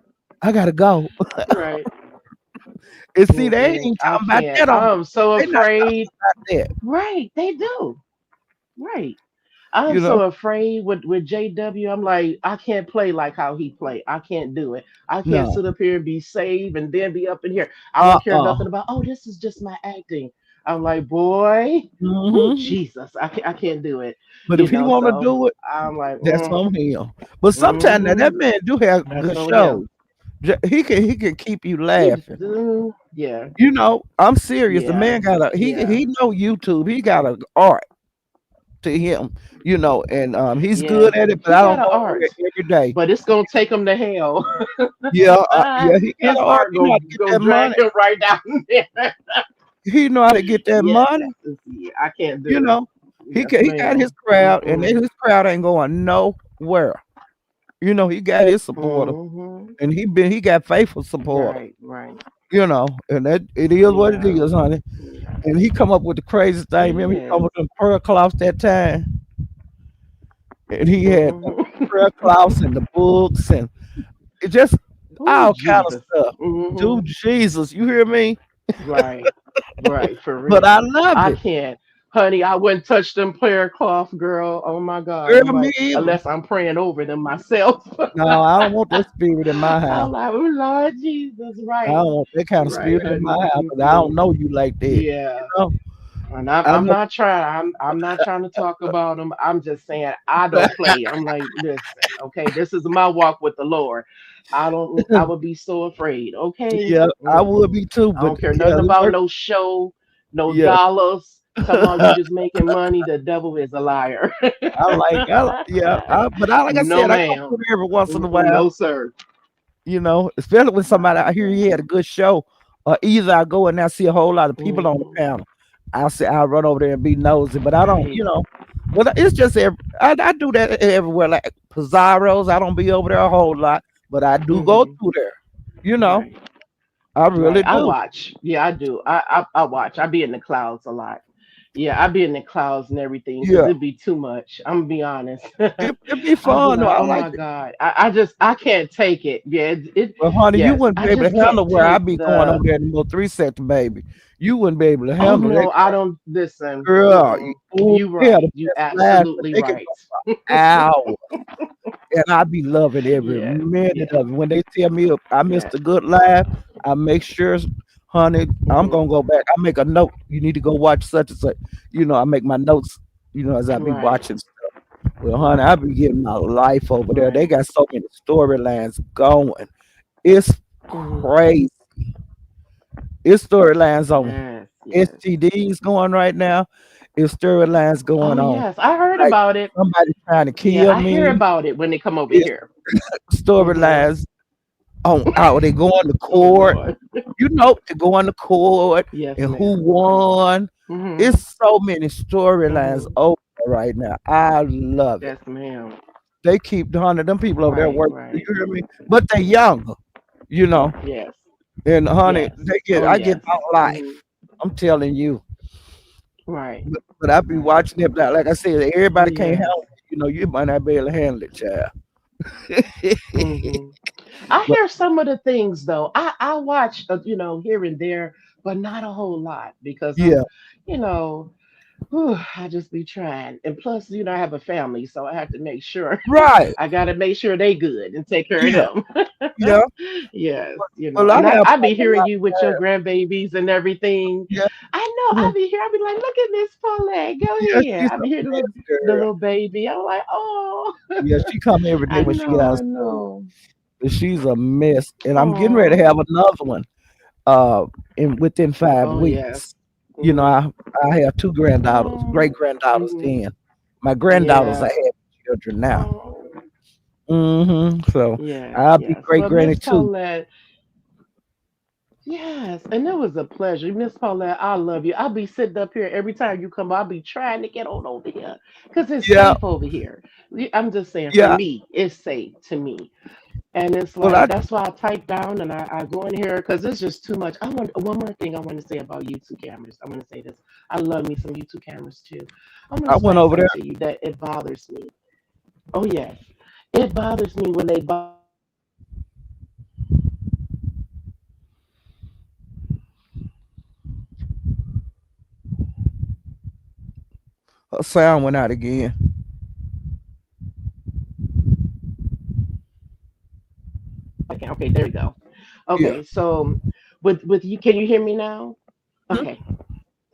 I gotta go. Right. And see, they Mm-mm. ain't I talking about can't. that on. I'm so They not afraid. talking about that. Right. They do. Right. I'm You know? so afraid with JW. I'm like, I can't play like how he play. I can't do it. I can't No. sit up here and be safe and then be up in here. I don't care Uh-uh. nothing about. Oh, this is just my acting. I'm like, boy, oh Hmm. Jesus, I can't do it. But if You he know, wanna so do it, I'm like, that's on him. But sometimes now mm-hmm, that man do have that's good on him. shows. He can keep you laughing. Yeah, I'm serious. The yeah, man got a yeah, he know YouTube. He got a art to him, and he's yes. good at it. But He I got don't an go over art, there every day. but it's gonna take him to hell. Yeah, yeah, he got His an art. art He know go how to get go that drag money. him right down there. He know how to get that Yes, money. yeah, I can't You do it. know, Yes, he got his ma'am. crowd, and Mm-mm. his crowd ain't going nowhere. He got his supporters, Mm-hmm. and he got faithful supporters. Right, right. And that it is what it Yeah, is, honey. yeah. And he come up with the crazy thing. It Remember, he come is. with them prayer cloths that time, and he had the prayer Mm-hmm. cloths and the books and it just Oh, all kind of Jesus. stuff. Mm-hmm. Dude, Jesus, you hear me? Right, right, for But I real. love I it. can't. Honey, I wouldn't touch them prayer cloth, girl. Oh my God. Girl, I'm me like, either. unless I'm praying over them myself. No, I don't want that spirit in my house. I'm like, oh Lord Jesus, I right. don't want that kind of Right, spirit in my honey. house because I don't Mm-mm. know you like that. Yeah. know, And I'm I I'm know. not trying. I'm not trying to talk about them. I'm just saying I don't play. I'm like, listen, okay, this is my walk with the Lord. I would be so afraid. Okay. Yeah, I would Mm-mm. be too. I But don't care yeah, nothing about Lord, no show, no yeah. dollars. Talking about you just making money. The devil is a liar. Yeah. Like I No, said, I go ma'am. through there every once in a Mm-mm, while. no, sir. Especially when somebody I No. hear he had a good show, or either I go and I see a whole lot of people on the Hmm. panel. I'll run over there and be nosy, but I don't, Right. Well, it's just I do that everywhere, like Pizarro's. I don't be over there a whole lot, but I do go Hmm. through there. You know, Right. I Right. really I do. watch. Yeah, I do. I watch. I be in the clouds a lot. Yeah, I be in the clouds and everything because Yeah, it'd be too much. I'm gonna be honest. it be I'll be fun. Though. like, I oh like my it. God. I can't take it. Yeah, But honey, you yes, wouldn't I be able just to can't handle where I take be going the over there in the little 3 sector, baby. You wouldn't be able to oh handle that, no, I don't listen. girl. Mm-mm. Ooh, You yeah, the right. You best live. absolutely They can right. go hours. And I be loving every Yes, minute yes, of it. When they tell me I missed yes. a good live, I make sure, honey, I'm Hmm. gonna go back. I make a note. You need to go watch such and such. I make my notes. As I be Right, watching stuff. Well, honey, I right, be getting my life over there. They right. got so many storylines going. It's Hmm. crazy. It's storylines on Yes, yes. STDs going right now. It's storylines Oh going on. yes, I heard Like about it. somebody trying to Yeah, kill I hear me. about it when they come over It's here. Hmm. storylines on out. They going to Oh court. Lord. To go into court Yes, and who ma'am. won. Hmm. It's so many storylines Hmm. over right now. I love it. Yes, ma'am. They keep honey, them people over there Right, working. You right. hear me? But they younger, you know. Yes, And honey, yes. Oh I get yes. my Hmm. life. I'm telling you. Right, But I be right. watching it. Like I said, everybody can't Yes. handle it. You might not be able to handle it, child. Hmm. I But hear some of the things though. I watch, here and there, but not a whole lot because yeah, you know, whew, I just be trying. And plus, I have a family, so I have to make sure right. I gotta make sure they good and take care of Yeah, them. yeah. Yes, Well, I and have I be a hearing lot you with your of grandbabies and everything. time. I know Yeah, I be here. I be like, look at Miss Paulette, go yeah. ahead. She's I a be here mess, the girl. little baby. I'm like, oh, Yeah, she come every day when she get out of I school. know. But she's a mess, and I'm getting ready to Oh, have another one. In within five oh yes. weeks. Hmm. I have two granddaughters, great Oh, granddaughters. hmm, Then my granddaughters, I yeah. have children now. Oh, So yes, I'll be yes. great Well, granny Miss too. Paulette, yes, and it was a pleasure. Miss Paulette, I love you. I'll be sitting up here every time you come. I'll be trying to get on over here because it's Yeah, safe over here. I'm just saying, for yeah, me, it's safe to me. And it's Well, like that's why I type down and I go in here because it's just too much. I want one more thing I want to say about YouTube cameras. I want to say this. I love me some YouTube cameras too. I'm gonna I went explain over there. something to you that it bothers me. Oh yes, it bothers me when they Her sound went out again. okay, there we go. Yeah. Okay, so with you, can you hear me now? Mhm. Okay,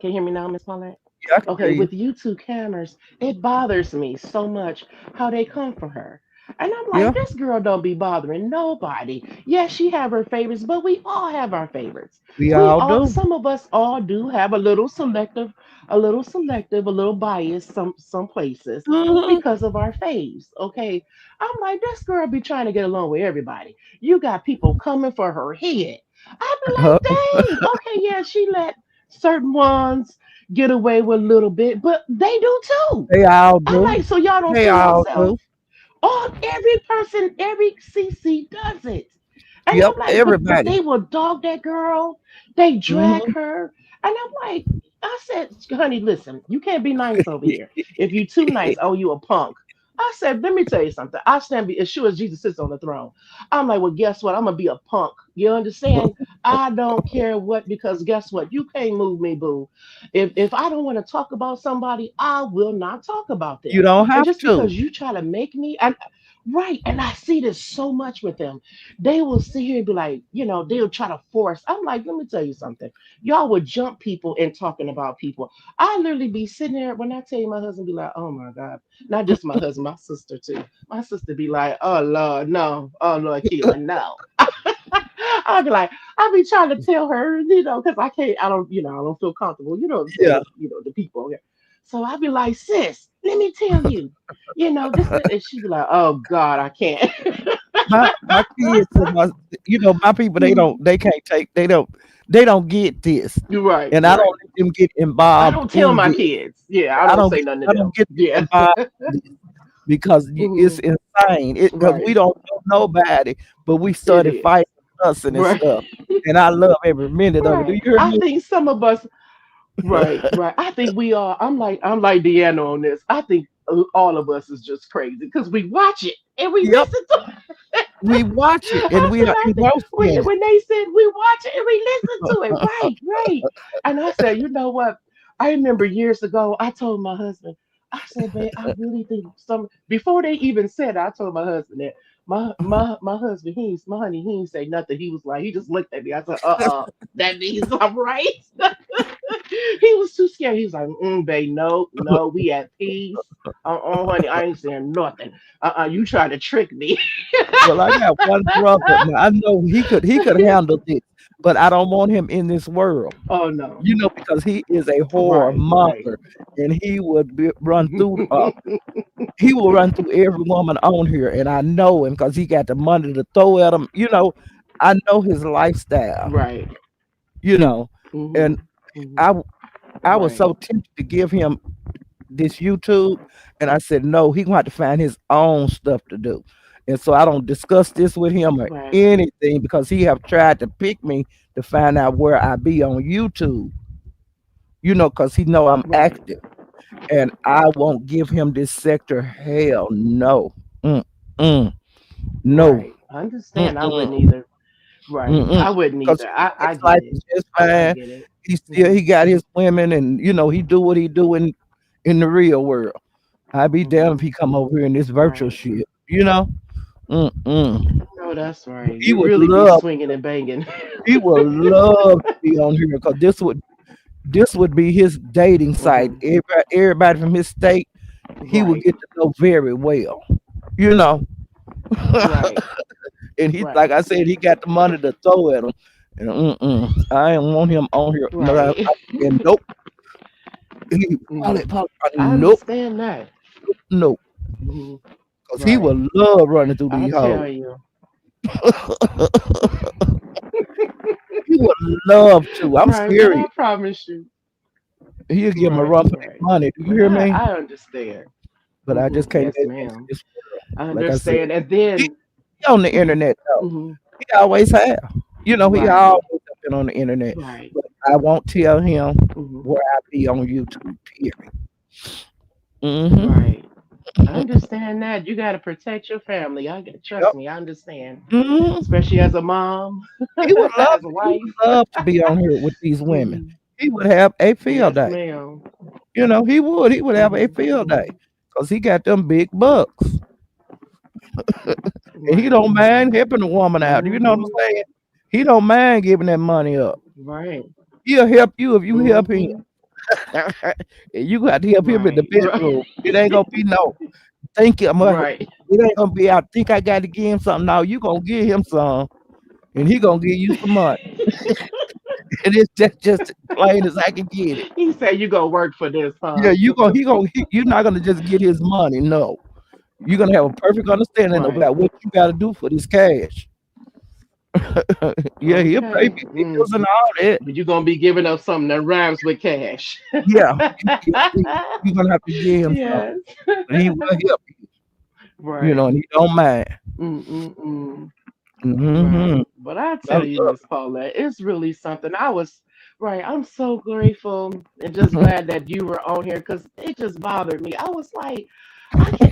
can you hear me now, Miss Paulette? Yeah, I can hear Okay, you. with YouTube cameras, it bothers me so much how they come for her. And I'm like, Yeah, this girl don't be bothering nobody. Yes, she have her favorites, but we all have our favorites. we We all all, do. some of us all do have a little bias some places Hmm. because of our faves. Okay, I'm like, this girl be trying to get along with everybody. You got people coming for her head. I be like, dang, okay, yeah, she let certain ones get away with a little bit, but they do too. They all I'm do. like, so y'all don't They see all yourself? do. All every person, every CC does it. And Yep, I'm like, but everybody. they will dog that girl, they drag Hmm. her. And I'm like, I said, honey, listen, you can't be nice over here. If you too nice, oh, you a punk. I said, let me tell you something. I stand as sure as Jesus sits on the throne. I'm like, well, guess what? I'm gonna be a punk. You understand? I don't care what, because guess what? You can't move me, boo. If I don't want to talk about somebody, I will not talk about You them. don't And have just because to. you try to make me, and right, and I see this so much with them. They will sit here and be like, they'll try to force. I'm like, let me tell you something. Y'all would jump people and talking about people. I literally be sitting there when I tell you, my husband be like, oh my God. Not just my husband, my sister too. My sister be like, oh Lord, no. Oh Lord, Keila, no. I'll be like, I'll be trying to tell her, because I can't, I don't feel comfortable, you know what I'm saying, Yeah. with, the people. Okay. So I'll be like, sis, let me tell you, and she be like, oh God, I can't. My kids and my people, they can't take, they don't get this. You're right, And I don't right. let them get I involved don't tell in my this. kids. Yeah, I I don't don't say get nothing to I don't them. get them Yeah. involved in this because it's Mhm. insane. It because we Right. don't know nobody, but we It started is. fighting, cussing and Right. stuff. And I love every minute of it. Do Right. you hear I me? think some of us. Right. Right. I think we are. I'm like Deanna on this. I think all of us is just crazy because we watch it and we Yep. listen to it. We watch it and I we said, are I think engrossed in it. when they said we watch it and we listen to it. Right. Right. And I said, you know what? I remember years ago, I told my husband, I said, babe, I really think some before they even said it, I told my husband that my husband, my honey, he didn't say nothing. He was like, he just looked at me. I said, that means I'm right. He was too scared. He was like, babe, no, no, we at peace. Honey, I ain't saying nothing. You trying to trick me. Well, I got one brother. Now I know he could handle this, but I don't want him in this world. Oh no. Because he is a horror Right, right. monger, and he will run through every woman on here, and I know him because he got the money to throw at him. I know his lifestyle. Right. You know, and Mhm. Mhm. I I was Right. so tempted to give him this YouTube, and I said no. He gonna have to find his own stuff to do, and so I don't discuss this with him or Right. anything because he have tried to pick me to find out where I be on YouTube. Because he know I'm Right. active. And I won't give him this sector. Hell no. Mm-mm. No. Right. I understand. I Mm-mm. wouldn't either. Right. Mm-mm. I wouldn't Because either. I his get life it. is just I fine. get it. He Mhm. got his women, and he do what he do in the real world. I be damned if Mhm. he come over here in this virtual Right. shit. Mm-mm. No, that's right. He You would really be love swinging and banging. he would love to be on here because this would be his dating site. Mhm. Everybody from his state, he would Right. get to know very well. You know. Right. And he, like Right. I said, he got the money to throw at him. And I ain't want him on here. No, Right. and nope. Mhm. I Nope, understand that. nope. Mhm. Because he Right. would love running through I these tell hoes. you. He would love to. I'm Right. But I serious. promise you. He'll give him a Right. run for their Right. money. Do you But hear me? I understand. But I just can't Yes, let him into ma'am. this world. I Like I said, understand. And he, then. He on the Mm-hmm. internet though. Mm-hmm. He always have. He Right. always have been on the internet. Right. But I won't tell him Mm-hmm. where I be on YouTube. Period. Mm-hmm. Right. I understand that. You got to protect your family. Yep. Trust me. I understand, Mm-hmm. especially as a mom, He would love. as a He wife. would love to be on here with these women. Mhm. He would have a field Yes, day. ma'am. He would. He would have a Mhm. field day Mhm. because he got them big bucks, and he Right. don't mind helping the woman out. You know what I'm Mhm. saying? He don't mind giving that money up. Right. He'll help you if you help him. Mhm. And you got to help him in the Right. Right. bedroom. It ain't gonna be no think him. Right. It ain't gonna be I think I got to give him something. No, you gonna give him some, and he gonna give you some money. And it's just plain as I can get it. He said you go work for this, Yeah, huh? you're not gonna just get his money. No, you're gonna have a perfect understanding Right. about what you got to do for this cash. Yeah, he'll pay Okay. me bills and all that. But you're gonna be giving up something that rhymes with cash. Yeah, you're gonna have to give him something, Yes. and he will help you. Right. And he don't mind. Mm-mm-mm. Hmm. Right. But I I tell you, love Miss Paulette, it's really something. Right. I'm so grateful and just glad that you were on here because it just bothered me. I was like,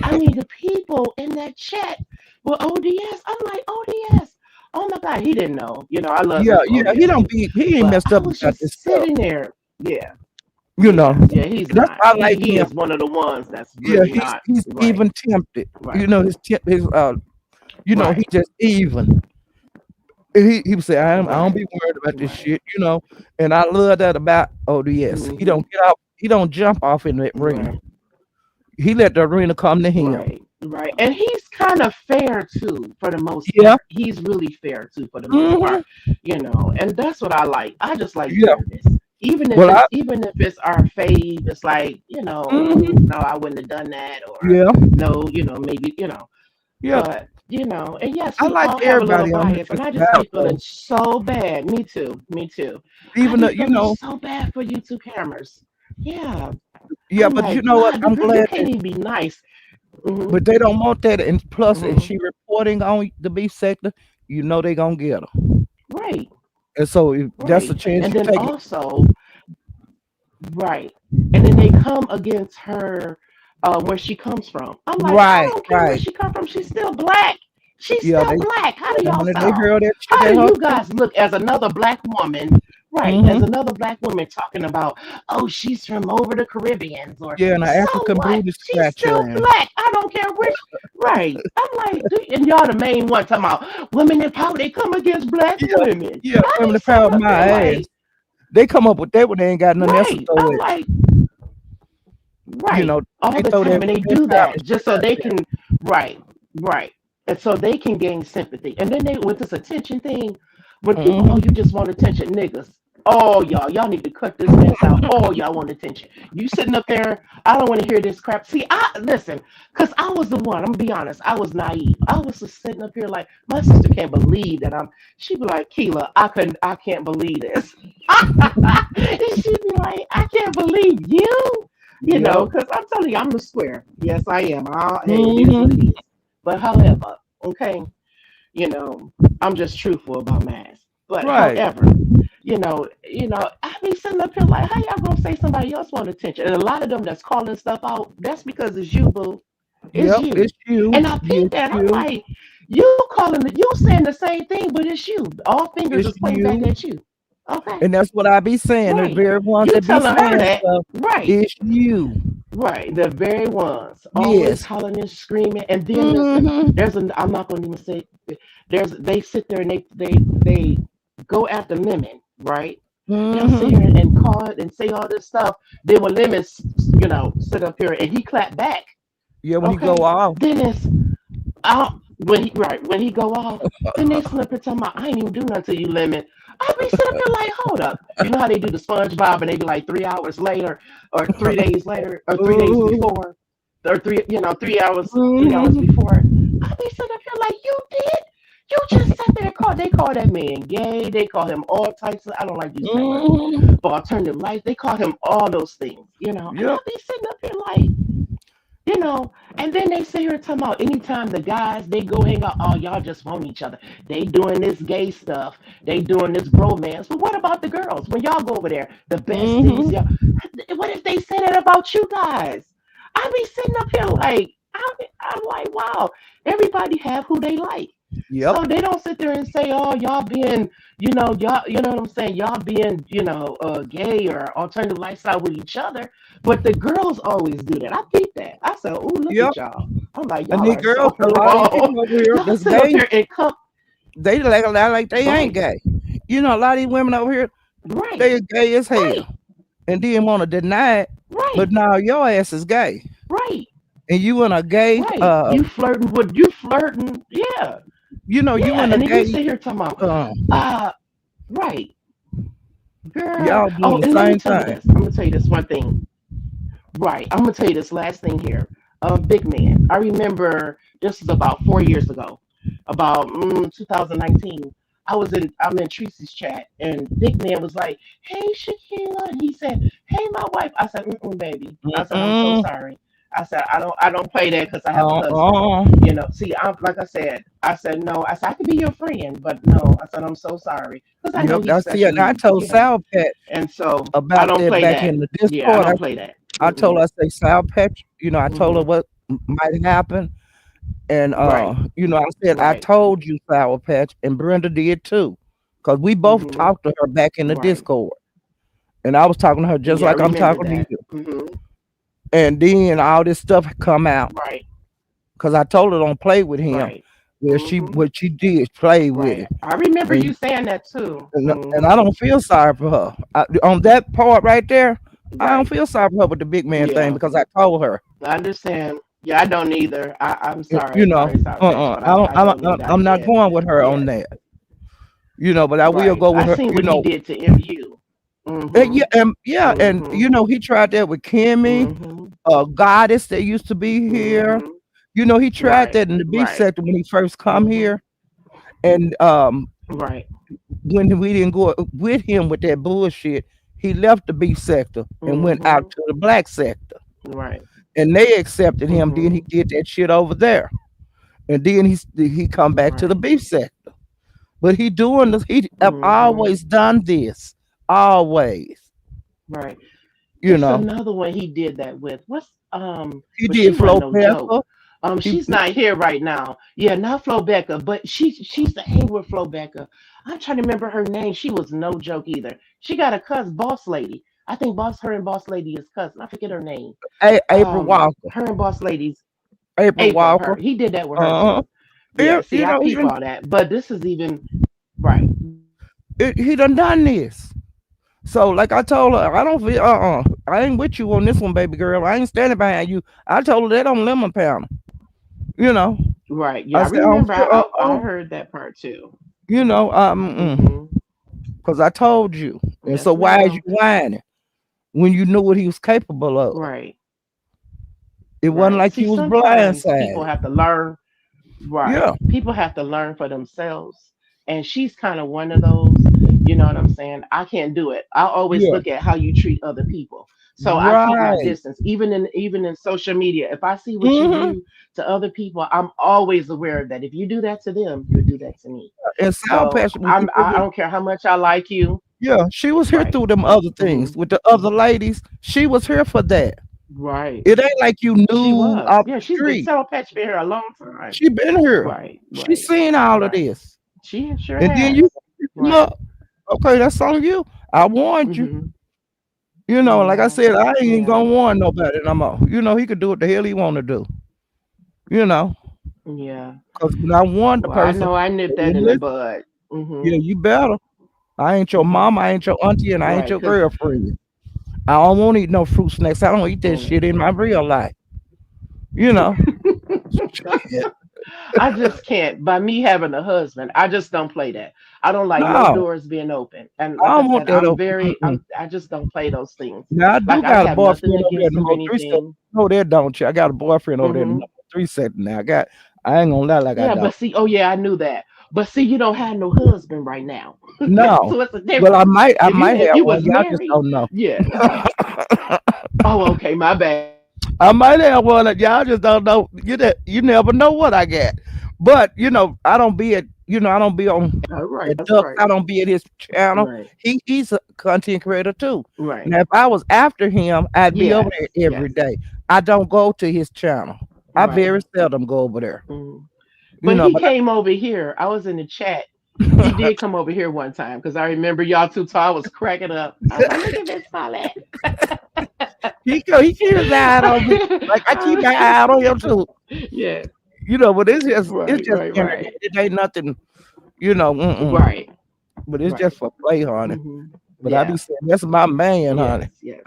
I mean, the people in that chat were ODS. I'm like, ODS. Oh my God. He didn't know. I love Yeah, him for yeah. He ODS don't too. be. He ain't But messed I up was about this just stuff. sitting there. Yeah. You know. Yeah. He's That's not. why I He like he him. is one of the ones that's Yeah, really he's not he's right. even tempted. Right. His he Right. just even. He would say, I don't Right. be worried about this Right. shit. And I love that about ODS. He Hmm. don't get out. He don't jump off in the arena. Right. He let the arena come to him. Right, right. And he's kind of fair too, for the most Yeah. part. He's really fair too, for the most Hmm. part. And that's what I like. I just like Yeah. fairness. Even if Well, it's even if it's our fave, it's like, mhm. no, I wouldn't have done that, or Yeah. no, maybe. Yeah. But and yes, I we like all have a little everybody on here bias, and just I just about be feeling though. so bad. Me too, me too. I Even be though feeling so bad for you two cameras. Yeah, yeah, I'm but you like, know what? God, the I'm girl, you glad can't that, even be nice. Hmm. but they don't want that. And plus, if Hmm. she reporting on the beef sector, they gonna get her. Right, And so if that's right. a chance And you then take. also, right. And then they come against her where she comes from. I'm like, I Right, don't care where right. she comes from. She's still black. She's Yeah, still black. How do and y'all when they sound? heard that shit How at do her you face, guys look as another black woman? Right, as mm-hmm. another black woman talking about, oh, she's from over the Caribbeans, or Yeah, and an so African what? booty She's scratcher still and black. I don't care which. Right. I'm like, dude, and y'all the main one talking about women in power. They come against black yeah, women. yeah, I women be the power of sitting up there my ass. like, They come up with that when they ain't got nothing else to right. throw I'm at like, you. right, all They the throw time, and they that do power that shit just so out they there. can, right, right, and so they can gain sympathy. And then they with this attention thing, when people, oh, Mm-hmm. you just want attention, niggas. Oh, y'all need to cut this mess out. Oh, y'all want attention. You sitting up there, I don't want to hear this crap. See, I listen, because I was the one. I'm gonna be honest. I was naive. I was just sitting up here like my sister can't believe that I'm. She'd be like, Keela, I can't believe this. And she'd be like, I can't believe you. Yep. Because I'm telling you, I'm the square. Yes, I am. Hey, it is what it Mm-hmm. is. But however, okay, you know, I'm just truthful about mass. But Right. however, I be sitting up here like, how y'all gonna say somebody else want attention? And a lot of them that's calling stuff out, that's because it's you, boo. It's Yep. you. It's you. And I It's peeped that. I'm you. like, you saying the same thing, but it's you. All fingers It's is pointing back you. at you. Okay. And that's what I be saying. The Right. very ones You that be telling her saying that. stuff, Right. it's you. Right. The very ones always Yes. hollering and screaming. And then listen, Mm-hmm. I'm not gonna even say they sit there and they go after Lemon, right? They'll sit here Mm-hmm. and call it and say all this stuff. Then when Lemon sit up here and he clap back, Yeah, when he go okay, off. then it's out when he go off, then they sit up here talking about I ain't even do nothing to you, Lemon. I be sitting up here like, hold up. You know how they do the SpongeBob and they be like 3 hours later or 3 days later or 3 days Mm-hmm. before or 3 hours Mm-hmm. before. I be sitting up here like you did. You just sat there and they call that man gay. They call him all types of I don't like these bad words Mm-hmm. for alternative life. They call him all those things. And I Yep. be sitting up here like, you know, And then they sit here and talk about anytime the guys they go hang out, oh y'all just want each other. They doing this gay stuff. They doing this bromance. But what about the girls? When y'all go over there, the besties, Mm-hmm. y'all, what if they say that about you guys? I be sitting up here like I'm like, wow, everybody have who they like. Yep. So they don't sit there and say, oh, y'all being, y'all, you know what I'm saying? Y'all being, gay or alternative lifestyle with each other. But the girls always do that. I think that. I said, oh, look Yep. at y'all. I'm like, And y'all these are so girls, a lot of these wrong. people over here Y'all that's sit up gay, here and come. they like they ain't Right, gay. You know, a lot of these women over here, right, they are gay as right, hell. And then want to deny it. right, But now your ass is gay. right, And you in a gay right. You flirting. Yeah, you yeah. in a And then you gay sit here talking about, uh uh, right, girl. y'all doing Oh, the and let me same tell you thing. this. I'm going to tell you this one thing. Right. I'm gonna tell you this last thing here. Big man. I remember this was about 4 years ago, about 2019. I'm in Tracy's chat, and Big Man was like, "Hey, Shakila," and he said, "Hey, my wife." I said, "Baby." I said, "I'm so Mm-mm. sorry." I said, "I don't play that because I have a husband." Uh-uh. See, I'm like I said. I said no. I said I could be your friend, but no. I said I'm so sorry because I know Yep, he's I see it. special And I needs. told Sal Pat And so I about don't that play back that. in the Yeah, I Discord. don't play that. I told Mm-mm. her, I say, Sal Pat, I told her Mm-hmm. what might happen. And Right, I said, I right. told you, Sour Patch, and Brenda did too. Cause we both Mm-hmm. talked to her back in the Right. Discord. And I was talking to her just Yeah, I like I'm remember talking to that. you. Mm-hmm. And then all this stuff come out. Right, Cause I told her don't play with him. right. Where she Mm-hmm. what she did, play with Right. it. I remember And you saying that too. and I Mm-hmm. don't feel sorry for her. On that part right there, I don't Right. feel sorry for her with the big man thing Yeah. because I told her. I understand. Yeah, I don't either. I'm You sorry. know, Sorry, Sour Patch, but I don't either. I I'm not said, going with her on yeah, that. But I will right. go with I her. seen what he did to you. Yeah, Mm-hmm. and Mm-hmm. he tried that with Kimmy, Mm-hmm. Goddess that used to be here. Mm-hmm. He tried Right. that in the beef Right. sector when he first come Mm-hmm. here, and Right. when we didn't go with him with that bullshit, he left the beef sector and went out Mm-hmm. to the black sector, Right. and they accepted him. Then he Mm-hmm. did that shit over there, and then he come back to the Right. beef sector. But he doing this. He have Mm-hmm. always done this, always. Right. You It's know, another one he did that with. he But she did wasn't Flo no joke. Pepper. He She's not here right now. Yeah, not Flo Becca, but she's the hang with Flo Becca. I'm trying to remember her name. She was no joke either. She got a cousin, Boss Lady. I think her and Boss Lady is cousin. I forget her name. April Walker. Her and Boss Lady's April April. Walker. Her. He did that with her Uh-huh. too. Yeah. See, I peep Even all that. But this is even right. he done this. So like I told her, I don't feel I ain't with you on this one, baby girl. I ain't standing behind you. I told her that on lemon panel. You know. Right. I Yeah, I said I don't remember. feel I heard that part too. mm-mm. Mm-hmm. Cause I told you. And so Yes, why is you ma'am. whining when you knew what he was capable of? Right. It wasn't Right. like See, you was sometimes people blindsided. have to learn. Right. Yeah, People have to learn for themselves. And she's kind of one of those. You know what I'm saying? I can't do it. I always yeah. look at how you treat other people. So I keep my Right. distance. Even in social media. If I see what you Hmm. do to other people, I'm always aware of that. If you do that to them, you'll do that to me. And Sour So Patch, when she was I don't care how much I like you. yeah, she was here Right. through them other Hmm. things with the other ladies. She was here for that. Right. It ain't like you She knew was. off Yeah, the she's been street. Sour Patch been here a long time. She been here. Right, She right, seen all of right. this. She sure And then you has. Right. look, okay, that's on you. I warned you. Hmm. Like I Yeah. said, I ain't even Yeah. gonna warn nobody no more. He could do what the hell he wanna do. You know, Yeah. because when I warned the Well, I person, know I nipped that and in the listen, bud. Hmm. yeah, you better. I ain't your Hmm. mama, I ain't your auntie, and I ain't Right. your Cause girlfriend. I don't want to eat no fruit snacks. I don't eat that shit in my real life. You know. Shit. I just can't. By me having a husband, I just don't play that. I don't like no No, doors being open. And I like I don't want said, that. Mm-mm. I just don't play those things. Now I do Like I got a have nothing boyfriend over there in against the her or number three set. anything. No, there don't you? I got a boyfriend over there in the Hmm. number three set. Now I ain't gonna lie like I Yeah, don't. but see, oh yeah, I knew that. But see, you don't have no husband right now. No. So it's a Well, difference. I might If have you one. was Y'all just married, don't know. yeah. Oh, okay, my bad. I might have one. Y'all just don't know. You never know what I got. But I don't be at. I don't be on All right, at that's Ducks. right. I don't be at his channel. Right, He's a content creator too. right. Now, if I was after him, I'd be over Yes, there every yes, day. I don't go to his channel. I right. very seldom go over there. Mhm. But he But came over here. I was in the chat. He did come over here one time because I remember y'all two tall. I was cracking up. I was like, look at Miss Paulette. he keep his eye on me. Like I keep my eye out on him too. Yes, But it's right, just right, internet. right, It ain't nothing. Mm-mm. right, But it's just right. for play, honey. Hmm. But I Yeah, be saying that's my man, honey. yes, yes.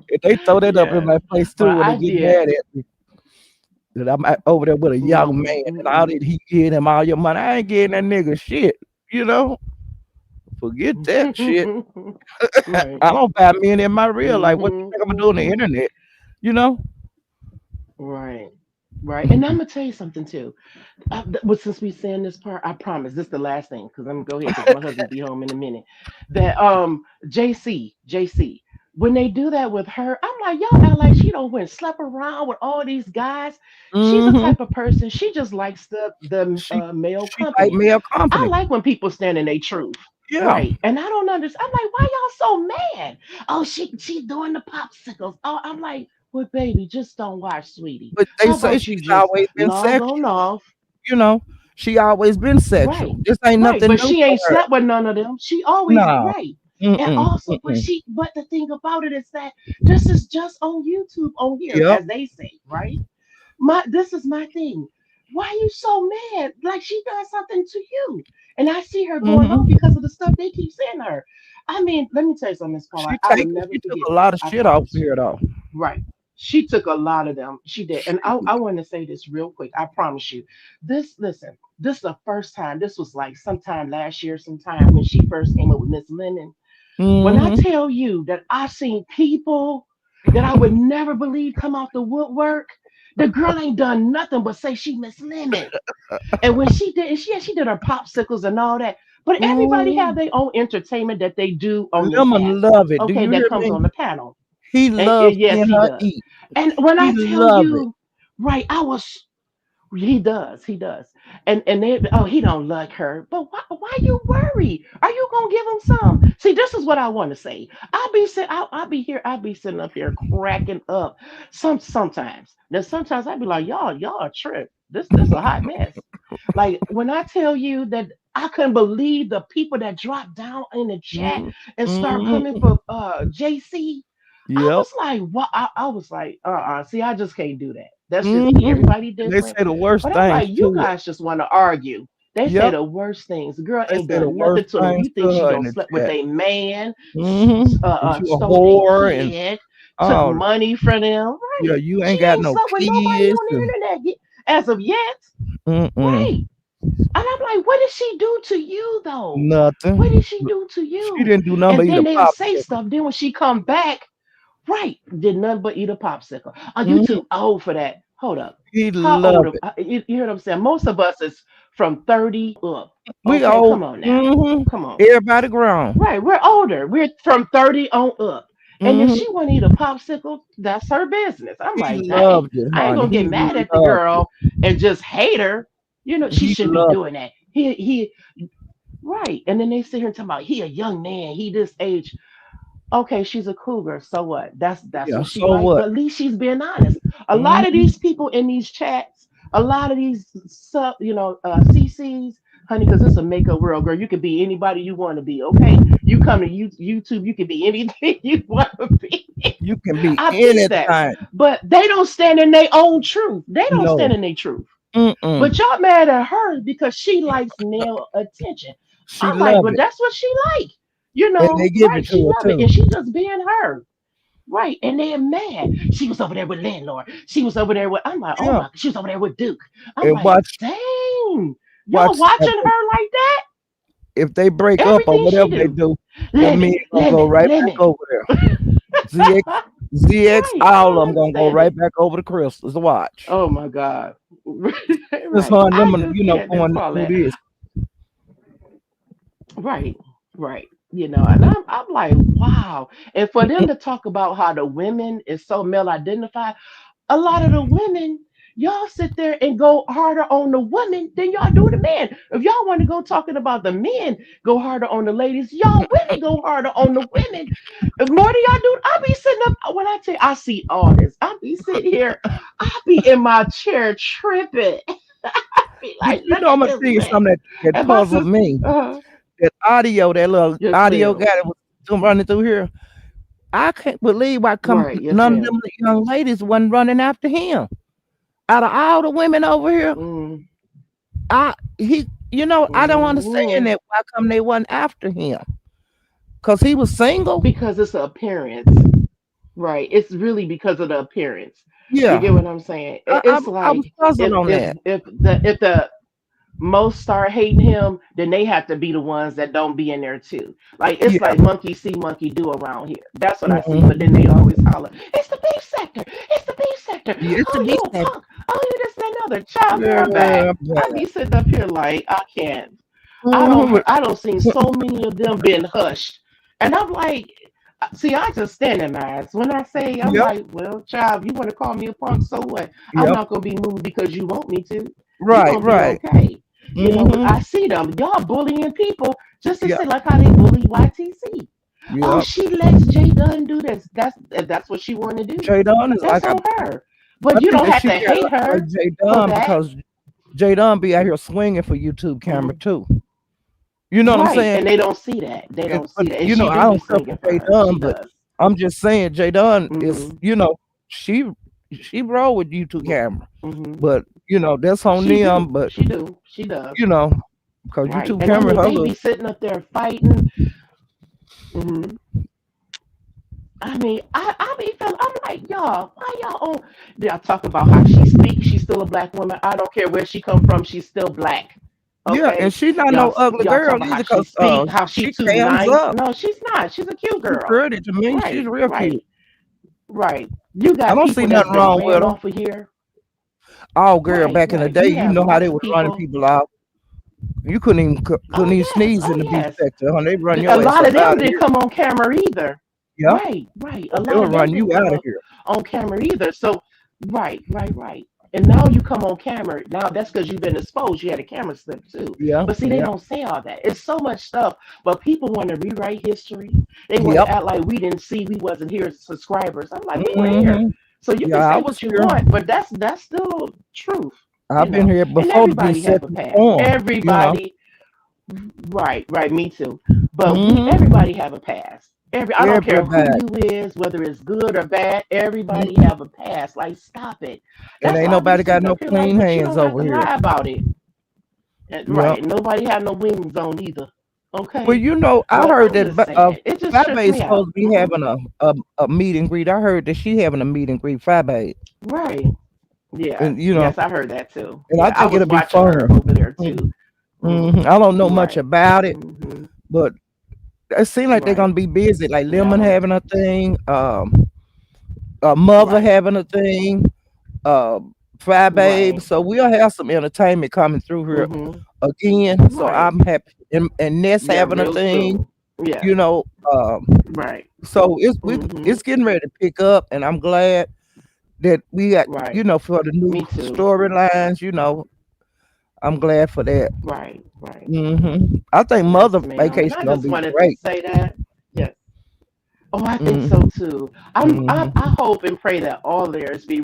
If they throw that up in Yeah. my face too Well, when they I get did. mad at me, that I'm over there with a young Mm-mm, man and all mm-mm. that he give him all your money. I ain't getting that nigga shit. You know, forget that shit. Right. I don't buy men in my real life. What you Hmm. think I'm gonna do on the Hmm. internet? You know? Right. Right. And I'm gonna tell you something too. Well, since we saying this part, I promise this is the last thing because I'm gonna go ahead because my husband be home in a minute. That JC, when they do that with her, I'm like, y'all act like she don't went slept around with all these guys. She's the Hmm. type of person. She just likes the She male she like company. male I company. like when people stand in their truth. Yeah, Right. And I don't understand. I'm like, why y'all so mad? Oh, she doing the popsicles. Oh, I'm like, well, baby, just don't watch, sweetie. but they How say about you she's just always been log on sexual. off? You know, she always been Right. sexual. This ain't Right. nothing But new she for ain't her. slept with none of them. She always No. right. And Mm-mm. also, Mm-mm. but the thing about it is that this is just on YouTube on here, Yep. as they say, right? This is my thing. Why you so mad? Like she done something to you. And I see her going on Hmm. because of the stuff they keep saying to her. I mean, let me tell you something, Miss Paula. I will never She took forget a this. lot of I shit off promise you. here though. Right. She took a lot of them. She did. And She I want to say this real quick. I promise you. Listen, this is the first time. This was like sometime last year, sometime when she first came up with Miss Lennon. When I hmm tell you that I've seen people that I would never believe come out the woodwork, the girl ain't done nothing but say she Miss Lemon. And when she did, she did her popsicles and all that. But everybody have hmm their own entertainment that they do on this app. Lemon love it. Do Okay, you that hear comes me? on the panel. He And loves yes, seeing he her does. eat. And when He I tell love it. you, right, I was he does. And they he don't like her. But why you worry? Are you gonna give him some? See, this is what I want to say. I'll be here, I'll be sitting up here cracking up. Sometimes. Now sometimes I'd be like, y'all are trip. This a hot mess. Like when I tell you that I couldn't believe the people that dropped down in the chat and start coming Mm-hmm. for JC. I Yep. was like, what? I was like, see, I just can't do that. That's just me. Hmm. Everybody They different. say the worst But I'm like, things you to her. guys just want to argue. They say Yep. the worst things. The girl They ain't say the done worst nothing to them. things You think to she her in don't the slept with chat. a man, And you a stole their whore and kid, took all. money from them. Yeah, Right. you She ain't got ain't no slept with nobody kids on and the internet as of yet. Right. mm-mm, And I'm like, what did she do to you though? What did nothing. she do to She you? didn't do nothing but And eat then a they'll say popsicle. stuff. Then when she come back, right, did nothing but eat a popsicle. You Hmm. too old for that. Hold up. He How old? love it. You hear what I'm saying? Most of us is from 30 up. We Okay, old. come on now. Hmm. Come on. Everybody grown. Right, we're older. We're from 30 on up. And if Hmm. she want to eat a popsicle, that's her business. I'm He like, dang, loved it, I ain't honey. gonna get He mad at the loved it. girl and just hate her. You know, she He shouldn't be loved doing that. He right. And then they sit here and talk about he a young man, he this age. Okay, she's a cougar. So what? it. That's Yeah. what she So like. what? But at least she's being honest. A lot of Hmm. these people in these chats, a lot of these CCs, honey, because it's a makeup world, girl. You could be anybody you want to be. Okay, you come to YouTube, you can be anything you want to be. You can be I peep that, anything. but they don't stand in their own truth. They don't No. stand in their truth. But Mm-mm. y'all mad at her because she likes male attention. She I'm like, loved but it, that's what she like. You and they know, give right? it She to her love it, too. and she just being her. Right. And they're mad. She was over there with landlord. She was over there with I'm like, oh Yeah. my, she was over there with Duke. I'm And like, dang, y'all watch watching her like that? if they break up or Everything she whatever they do. do, that Lemon, man gonna go lemon, right back lemon. over there. ZX, ZX, Right. I all of don't them gonna go understand right it. back over the crystals to watch. Oh my God. Just Right. her and I them, just can't, Miss going through Paulette. this. Right. Right. And I'm like, wow. And for them to talk about how the women is so male identified, a lot of the women, y'all sit there and go harder on the women than y'all do the men. If y'all want to go talking about the men, go harder on the ladies. Y'all women go harder on the women. If more than y'all do, I be sitting up when I tell you, I see all this. I be sitting here, I be in my chair tripping. I be But like, look I'm at gonna this tell you man. something that And my puzzled sister, me. That audio, that little yes, audio ma'am. guy that was running through here. I can't believe why come Right, yes, none of ma'am. them young ladies wasn't running after him. Out of all the women over here, Mm, I don't mm. understand that. Why come they wasn't after him? Cause he was single. Because it's an appearance. Right. It's really because of the appearance. You Yeah, get what I'm saying? I, It's I was like puzzled if on if that. if the most start hating him, then they have to be the ones that don't be in there too. Like it's Yeah, like monkey see, monkey do around here. That's what I see. But then hmm they always holler, "It's the beef sector! It's the beef sector! yeah, it's to Oh, be you a said. punk! Oh, you this and another child girl back." Girl, I be sitting up here like I can't. mhm, I don't seen so many of them being hushed, and I'm like, see, I just stand in my ass. When I say, I'm yep, like, well, child, you want to call me a punk, so what? I'm yep, not gonna be moved because you want me to. You're right, gonna be right, okay. But hmm I see them, y'all bullying people just to yep, say like how they bully YTC. Oh, yep. she lets Jay Dunn do this. That's what she want to do. Jadon is That's like on her. I But you think don't that have she to got hate like her for Jadon that. because Jadon be out here swinging for YouTube camera Mm. too. You know what I'm Right, saying? and they don't see that. They don't But see that, and she I do be don't care for swinging for her. She Jadon, but does. I'm just saying Jadon is, Hmm. she roll with YouTube camera. Hmm. But that's on She them. do. But She do. She does. you know, because Right. YouTube And I camera, mean, her they look, be sitting up there fighting. Hmm. I mean, I be feeling, I'm like, y'all, why y'all on? Y'all talk about how she speaks. She's still a black woman. I don't care where she come from. She's still black. yeah, and Okay. she not no Y'all, ugly y'all talk girl about how either, she because speak, how she she too cams nice. up. No, she's not. She's a cute She girl. pretty to me. She's Right. real cute. Right. Right. You I got don't see people that's nothing been wrong with ran her. off of here. Oh, girl, Right. back in the Right. day, You you have know how they lots of was running people. people off. You couldn't Oh even yes. sneeze Oh in the beef yes. sector, huh? They run A your ass lot up of them out of didn't here. come on camera either. Yeah, Right, right. A they lot will of them run you didn't out come of up here. on camera either. So, right, right, right. And now you come on camera. Now that's because you've been exposed. You had a camera slip too. Yeah, But see, they yeah, don't say all that. It's so much stuff. But people want to rewrite history. They want to yep. act like we didn't see, we wasn't here as subscribers. I'm like, we were here. hmm So you can Yeah, I say was what you here. want, but that's still truth, I've been here And before the beef everybody have a sector past. formed. Everybody. Right, right, me too. But we hmm everybody have a past. I don't care who Everybody, you is, whether it's good or bad, everybody Mhm. have a past. Like stop it. And That's ain't why I be nobody got sitting no up here like, clean but you hands don't have over to here. lie about it. And, Yep. right. And nobody have no wings on either. Well, Okay. I But heard I'm that just saying, it just trips Fabe me out. supposed to be having a meet and greet. I heard that she having a meet and greet, Fabe, Right. Yes. and Yes, I heard that too. and I Yeah, I think it'll was be watching fun. her over there too. I don't know much Right. about it, Hmm. but it seems like they're Right. gonna be busy. Like Yeah, I Lemon don't. having a thing, Mother Right. having a thing, uh, Fry Babe. Right. So we'll have some entertainment coming through here Hmm. again. So Right. I'm happy, and Ness Yeah, having a real thing. soon. Yeah. You know, Right. so Hmm. it's getting ready to pick up, and I'm glad that we got Right. for the new Me too. storylines. I'm glad for that. Right. Right. I think Yes, Mother ma'am. And Vacation I gonna just be wanted to great. say that. Yes. Oh, I think so hmm too. I hmm hope and pray that all theirs be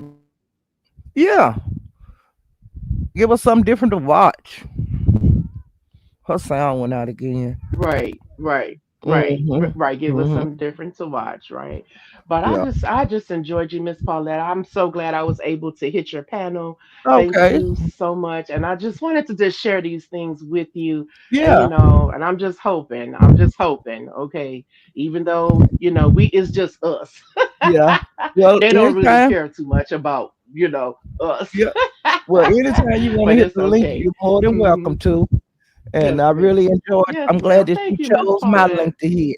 Yeah, give us something different to watch. Her sound went out again. right, right, right, hmm right. Give us hmm something different to watch, right? But Yeah. I just enjoyed you, Miss Paulette. I'm so glad I was able to hit your panel. Thank Okay. you so much. And I just wanted to just share these things with you. And Yeah. and I'm just hoping, okay, even though, we it's just us. Yeah. Well, They don't really anytime. care too much about, us. Yeah. Well, anytime you want to But hit it's the link, okay. you're more than Hmm. welcome to. And Yes, I ma'am. really enjoyed. Yes, I'm glad ma'am. that you Thank you, Miss chose my Paulette. link to hit.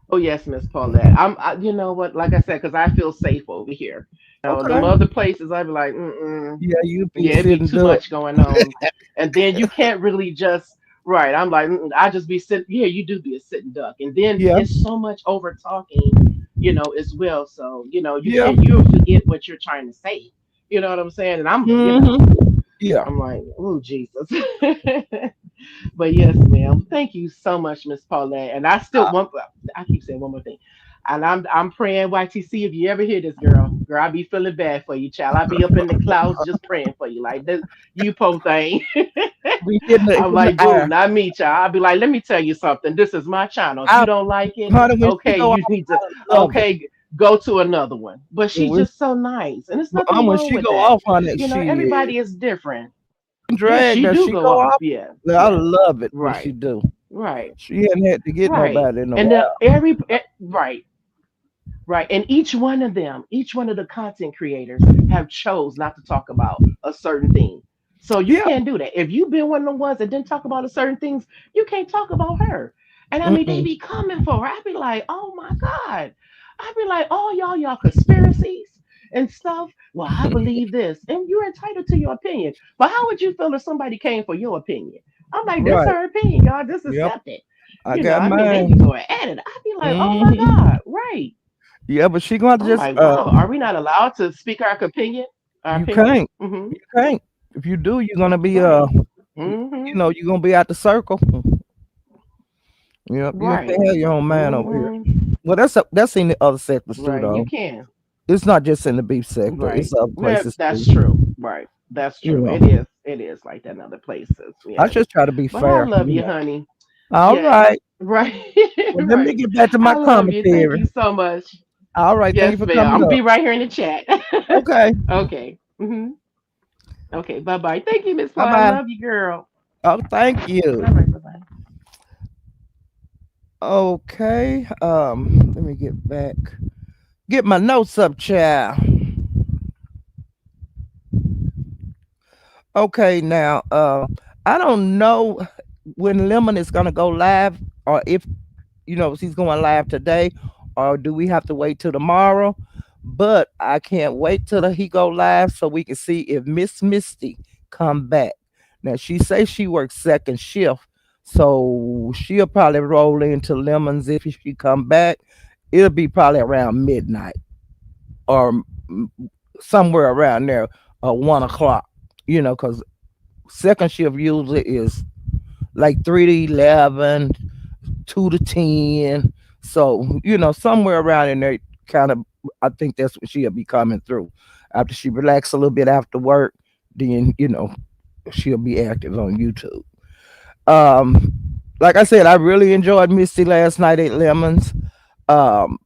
Oh yes, Miss Paulette. You know what? Like I said, because I feel safe over here. The Okay. other places, I'd be like, mm-mm. Yeah, you be Yeah, it'd be sitting too up. much going on, and then you can't really just Right. I'm like, I just be sitting. Yeah, you do be a sitting duck, and then Yeah, it's so much over talking, as well. So yeah. you'll forget what you're trying to say. You know what I'm saying? And Yeah. I'm like, oh Jesus. But yes, ma'am. Thank you so much, Miss Paulette. And I keep saying one more thing. And I'm praying YTC if you ever hear this, girl, I be feeling bad for you, child. I be up in the clouds just praying for you, like this, you po thing. We hitting I'm the like, boo, eye. not me, child. I'll be like, let me tell you something. This is my channel. If you I, don't like it, honey, when she okay, go you off, need to, I love it. okay, go to another one. But And she's just so nice, and there's nothing when wrong she with go that. off on that Everybody shit, is different. Yeah, drag she her. do She go go off. off. Yeah, I yeah, love it when she right, do. right, She hadn't had to get right. nobody in a And while. right, right. And each one of the content creators have chose not to talk about a certain thing. So you Yeah. can't do that. If you've been one of the ones that didn't talk about a certain things, you can't talk about her. And I mean, they Mm-mm. be coming for her. I'd be like, oh my God. I'd be like, oh y'all conspiracies and stuff. Well, I believe this. And you're entitled to your opinion. But how would you feel if somebody came for your opinion? I'm like, this is Right. her opinion, y'all. Just Yep. accept it. I got I mean, they be mine. going at it. I'd be like, oh my Hmm. God, right. Yeah, but she gonna I'm just like, wow, are we not allowed to speak our opinion? Our you opinion? can't. Mm-hmm. You can't. If you do, you're gonna be Right. Mm-hmm. you're gonna be out the circle. Yep, you Right. can't have your own man over here. Mm-hmm. Well, that's in the other sectors too, Right. You though. can. It's not just in the beef sector. Right. It's other Yeah, places that's too. true. Right. That's You true. know, It is. It is like that in other places. I Yes. just try to be But I fair. love you, honey. All Yes. right. Right. Well, let me Right. get back to my I love you. Thank commentary. you so much. All right. Thank you Yes, for ma'am. I'm coming gonna be up. right here in the chat. Okay. Okay. Mm-hmm. Okay. Bye bye. Thank you, Miss Bye Paul. I bye. love you, girl. Oh, thank you. All right. Bye bye. Okay. Let me get back. Get my notes up, child. Okay, now I don't know when Lemon is gonna go live, or if he's going live today, or do we have to wait till tomorrow? But I can't wait till he go live so we can see if Miss Misty come back. Now she says she works second shift, so she'll probably roll into Lemons if she come back. It'll be probably around midnight or somewhere around there, 1 o'clock. Because second shift usually is like 3 to 11, 2 to 10. So, somewhere around in there, kind of, I think that's what she'll be coming through. After she relax a little bit after work, then, she'll be active on YouTube. Um, like I said, I really enjoyed Misty last night at Lemons. Um,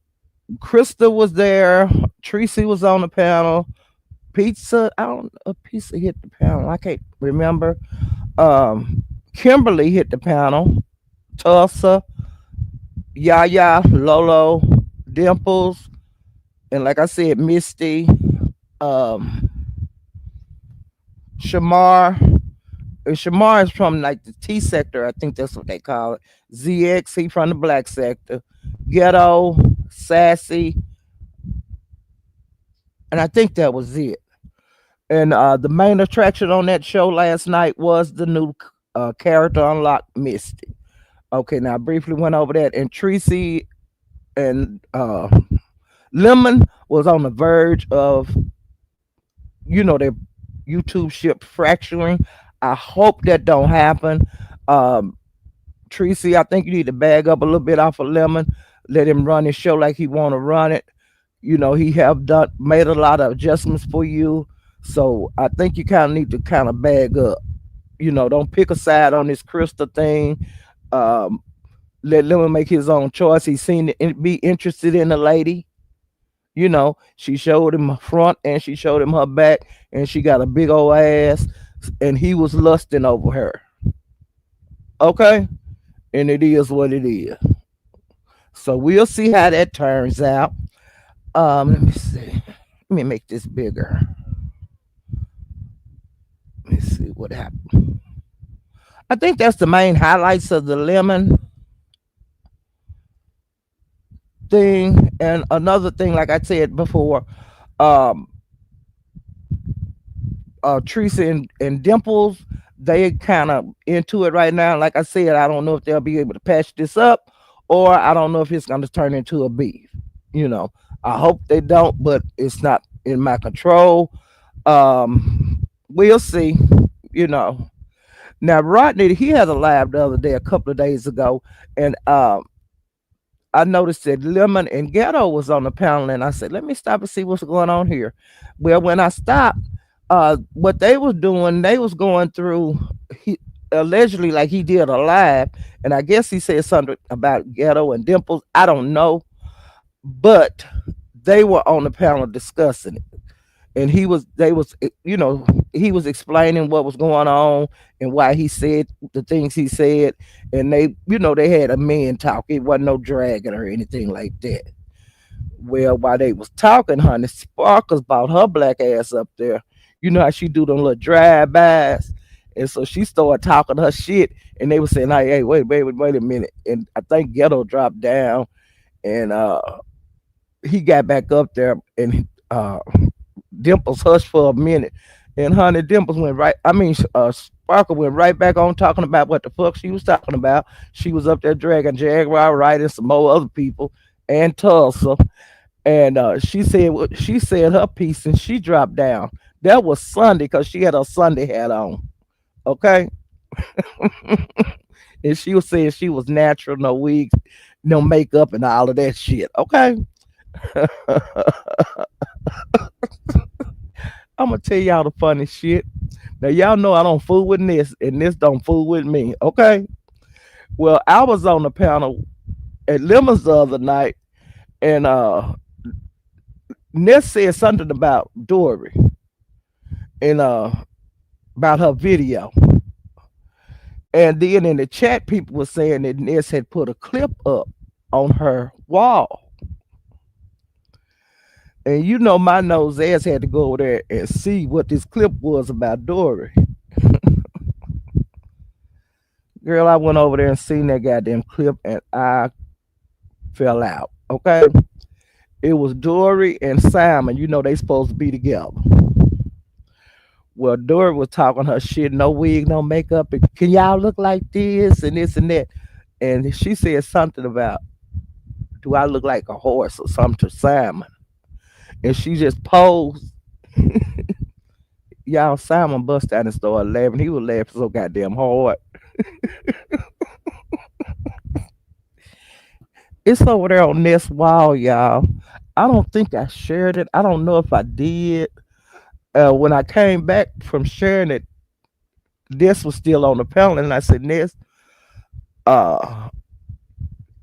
Krista was there. Tracy was on the panel. Pizza, I don't know, a pizza hit the panel. I can't remember. Um, Kimberly hit the panel. Tulsa, Yaya, Lolo, Dimples, and like I said, Misty, um, Shamar. And Shamar is from like the T sector, I think that's what they call it. ZX, he from the black sector. Ghetto, Sassy, and I think that was it. And the main attraction on that show last night was the new character unlock, Misty. Okay, now I briefly went over that, and Tracy and Lemon was on the verge of, their YouTube ship fracturing. I hope that don't happen. Um, Tracy, I think you need to bag up a little bit off of Lemon. Let him run his show like he want to run it. He have done made a lot of adjustments for you. So I think you kind of need to kind of bag up. Don't pick a side on this Crystal thing. Um, Let Lemon make his own choice. He seemed to be interested in the lady. She showed him her front and she showed him her back, and she got a big old ass, and he was lusting over her. Okay, and it is what it is. So we'll see how that turns out. Let me see. Let me make this bigger. Let me see what happened. I think that's the main highlights of the Lemon thing. And another thing, like I said before, um, Teresa and Dimples, they kind of into it right now. Like I said, I don't know if they'll be able to patch this up, or I don't know if it's going to turn into a beef. You know, I hope they don't, but it's not in my control. We'll see. You know. Now Rodney, he had a live the other day, a couple of days ago, and I noticed that Lemon and Ghetto was on the panel, and I said, "Let me stop and see what's going on here." Well, when I stopped, what they was doing, they was going through. He allegedly, like he did a live, and I guess he said something about Ghetto and Dimples. I don't know, but they were on the panel discussing it, and they was, he was explaining what was going on and why he said the things he said, and they had a man talk. It wasn't no dragging or anything like that. Well, while they was talking, honey, Sparkles brought her black ass up there. You know how she do them little drive-bys. And so she started talking her shit, and they were saying, hey, wait a minute. And I think Ghetto dropped down, and he got back up there, and Dimples hushed for a minute. And honey, Dimples went right, Sparkle went right back on talking about what the fuck she was talking about. She was up there dragging Jaguar Wright and some more other people and Tulsa, and she said her piece, and she dropped down. That was Sunday because she had her Sunday hat on. Okay, and she was saying she was natural, no wigs, no makeup, and all of that shit. Okay, I'm gonna tell y'all the funny shit. Now y'all know I don't fool with this, and this don't fool with me. Okay, well I was on the panel at Lemons the other night, and Ness said something about Dory and about her video. And then in the chat, people were saying that Ness had put a clip up on her wall. And you know, my nose ass had to go over there and see what this clip was about Dory. Girl, I went over there and seen that goddamn clip, and I fell out. Okay. It was Dory and Simon. You know, they supposed to be together. Well, Dory was talking her shit, no wig, no makeup. And, can y'all look like this and that? And she said something about, do I look like a horse or something to Simon? And she just posed. Y'all, Simon bust out and started laughing. He was laughing so goddamn hard. It's over there on this wall, y'all. I don't think I shared it. I don't know if I did. When I came back from sharing it, this was still on the panel, and I said, Ness, uh,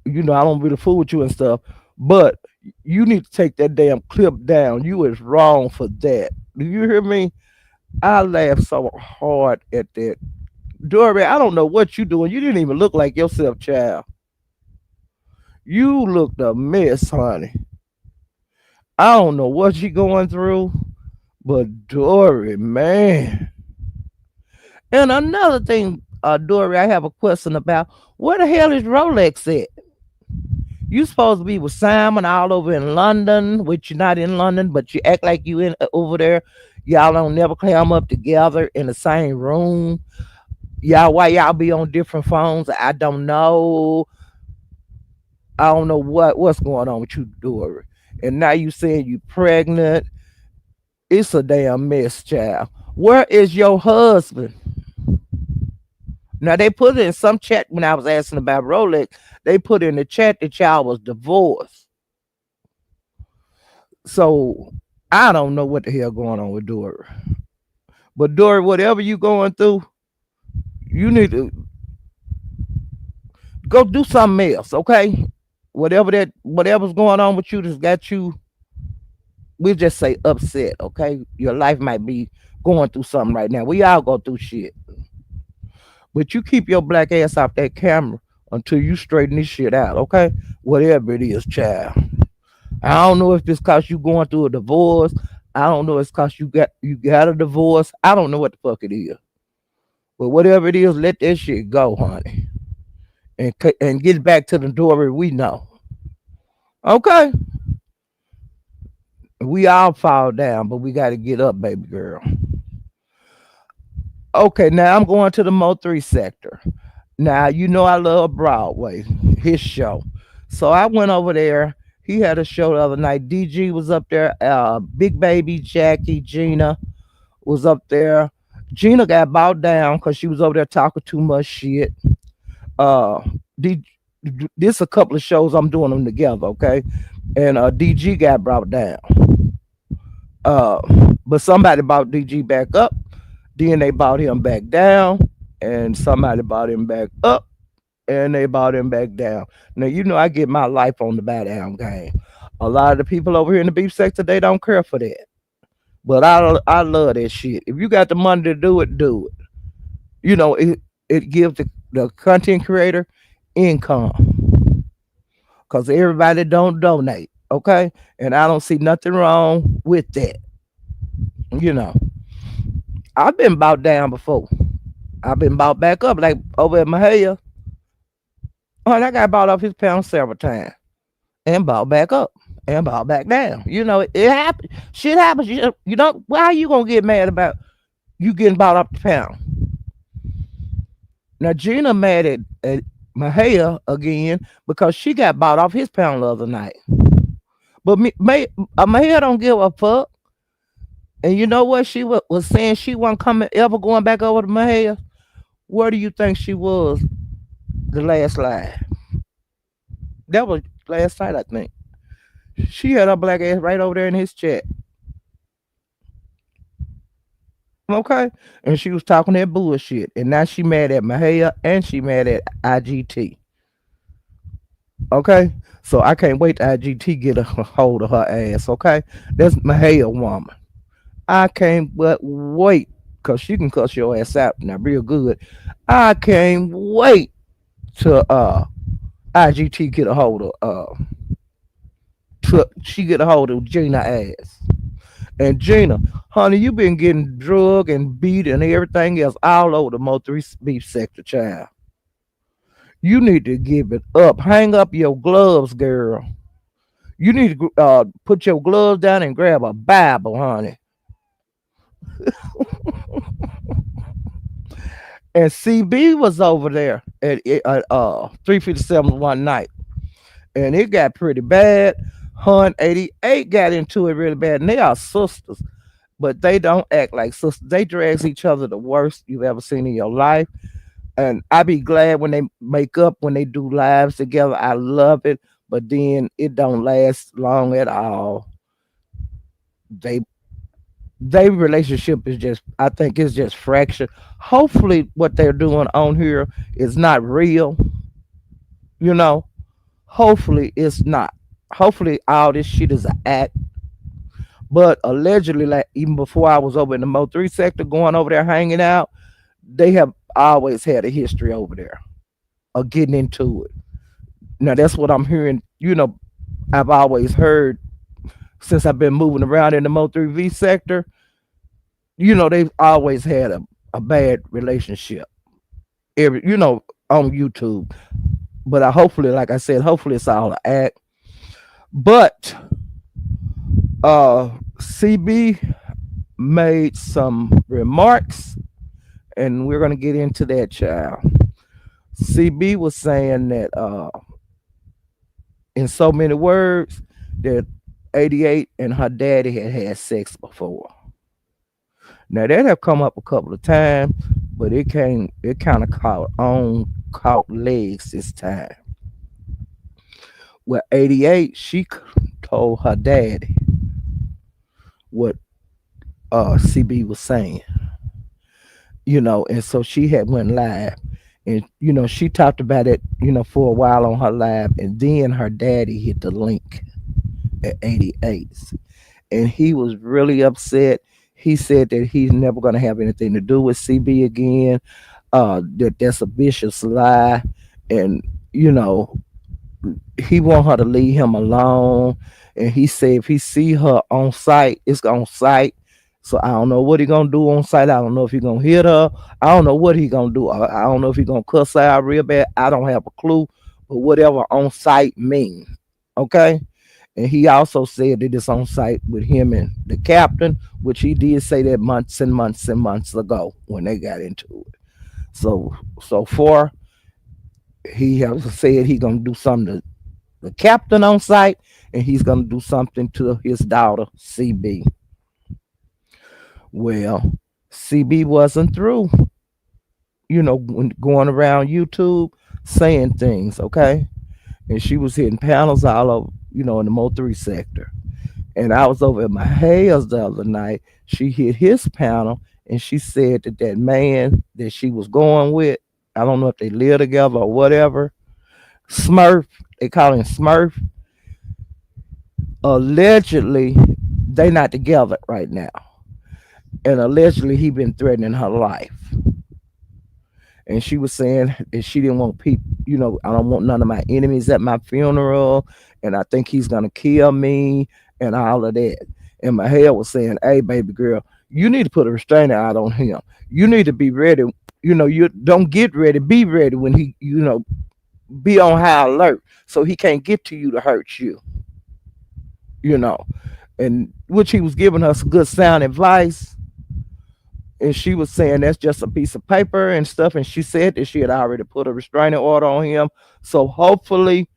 I don't really fool with you and stuff, but you need to take that damn clip down. You is wrong for that. Do you hear me? I laughed so hard at that. Dory, I don't know what you doing. You didn't even look like yourself, child. You looked a mess, honey. I don't know what you going through, but Dory, man. And another thing, Dory, I have a question about, where the hell is Rolex at? You supposed to be with Simon all over in London, which you're not in London, but you act like you in over there. Y'all don't never climb up together in the same room. Y'all, why y'all be on different phones? I don't know. I don't know what's going on with you, Dory. And now you saying you pregnant. It's a damn mess, child. Where is your husband? Now they put it in some chat when I was asking about Rolex. They put in the chat that y'all was divorced. So I don't know what the hell going on with Dory. But Dory, whatever you going through, you need to go do something else, okay? Whatever's going on with you that's got you, we'll just say upset, okay? Your life might be going through something right now. We all go through shit. But you keep your black ass off that camera until you straighten this shit out, okay? Whatever it is, child. I don't know if it's cause you going through a divorce. I don't know if it's cause you got a divorce. I don't know what the fuck it is. But whatever it is, let that shit go, honey. And get back to the Dory we know. Okay? We all fall down, but we gotta get up, baby girl. Okay, now I'm going to the Mo 3 sector. Now, you know I love Broadway, his show. So I went over there. He had a show the other night. DG was up there. Big Baby, Jackie, Gina was up there. Gina got bowed down because she was over there talking too much shit. Uh, D, this a couple of shows I'm doing them together, okay? And DG got brought down. Uh, but somebody brought DG back up. Then they brought him back down, and somebody brought him back up, and they brought him back down. Now you know I get my life on the bow down game. A lot of the people over here in the beef sector they don't care for that, but I love that shit. If you got the money to do it, do it. You know it gives the content creator income because everybody don't donate. Okay, and I don't see nothing wrong with that. You know, I've been bought down before. I've been bought back up, like over at Mahia. Oh, and I got bought off his pound several times and bought back up and bought back down. You know, it happens. Shit happens. You know, why are you gonna get mad about you getting bought up the pound? Now Gina mad at Mahia again because she got bought off his pound the other night. But Mahia don't give a fuck. And you know what she was saying? She wasn't coming ever going back over to Mahia. Where do you think she was the last live? That was last night, I think. She had her black ass right over there in his chat. Okay? And she was talking that bullshit. And now she mad at Mahia and she mad at IGT. Okay? So I can't wait till IGT get a hold of her ass. Okay? That's Mahia woman. I can't but wait. Cause she can cuss your ass out now real good. I can't wait till IGT get a hold of she get a hold of Gina ass. And Gina, honey, you been getting drugged and beat and everything else all over the Mo 3 beef sector, child. You need to give it up. Hang up your gloves, girl. You need to put your gloves down and grab a Bible, honey. And CB was over there at 357 one night. And it got pretty bad. Hun 88 got into it really bad. And they are sisters, but they don't act like sisters. They drag each other the worst you've ever seen in your life. And I be glad when they make up, when they do lives together. I love it, but then it don't last long at all. They their relationship is just, I think it's just fractured. Hopefully what they're doing on here is not real, you know. Hopefully it's not. Hopefully all this shit is an act. But allegedly, like even before I was over in the Mo 3 sector going over there hanging out, they have always had a history over there of getting into it. Now that's what I'm hearing, you know, I've always heard since I've been moving around in the Mo 3V sector, you know, they've always had a bad relationship. Every, you know, on YouTube. But I hopefully, like I said, hopefully it's all an act. But CB made some remarks, and we're gonna get into that, child. CB was saying that in so many words that 88 and her daddy had had sex before. Now that have come up a couple of times, but it kind of caught legs this time. Well, 88, she told her daddy what CB was saying, you know, and so she had went live, and you know she talked about it, you know, for a while on her live, and then her daddy hit the link at 88, and he was really upset. He said that he's never going to have anything to do with CB again. That that's a vicious lie, and you know he want her to leave him alone. And he said if he see her on site, it's on site. So I don't know what he gonna do on site. I don't know if he gonna hit her. I don't know what he gonna do. I don't know if he gonna cuss her out real bad. I don't have a clue. But whatever on site mean, okay. And he also said that it's on site with him and the captain, which he did say that months and months and months ago when they got into it. So so far he has said he gonna do something to the captain on site, and he's gonna do something to his daughter CB. Well, CB wasn't through, going around YouTube saying things, okay? And she was hitting panels all over, in the Mo3 sector. And I was over at my Hales the other night. She hit his panel, and she said that that man that she was going with, I don't know if they live together or whatever, Smurf, they call him Smurf, allegedly they not together right now. And allegedly he been threatening her life. And she was saying that she didn't want people, I don't want none of my enemies at my funeral, and I think he's gonna kill me and all of that. And my hair was saying, hey baby girl, you need to put a restrainer out on him. You need to be ready. You don't get ready, be ready when he, be on high alert so he can't get to you to hurt you, you know. And which he was giving her some good sound advice, and she was saying that's just a piece of paper and stuff, and she said that she had already put a restraining order on him, so hopefully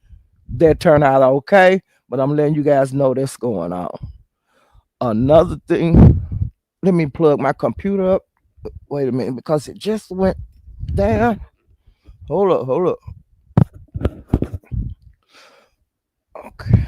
that turned out okay. But I'm letting you guys know that's going on. Another thing, let me plug my computer up. Wait a minute, because it just went down. Hold up. Okay.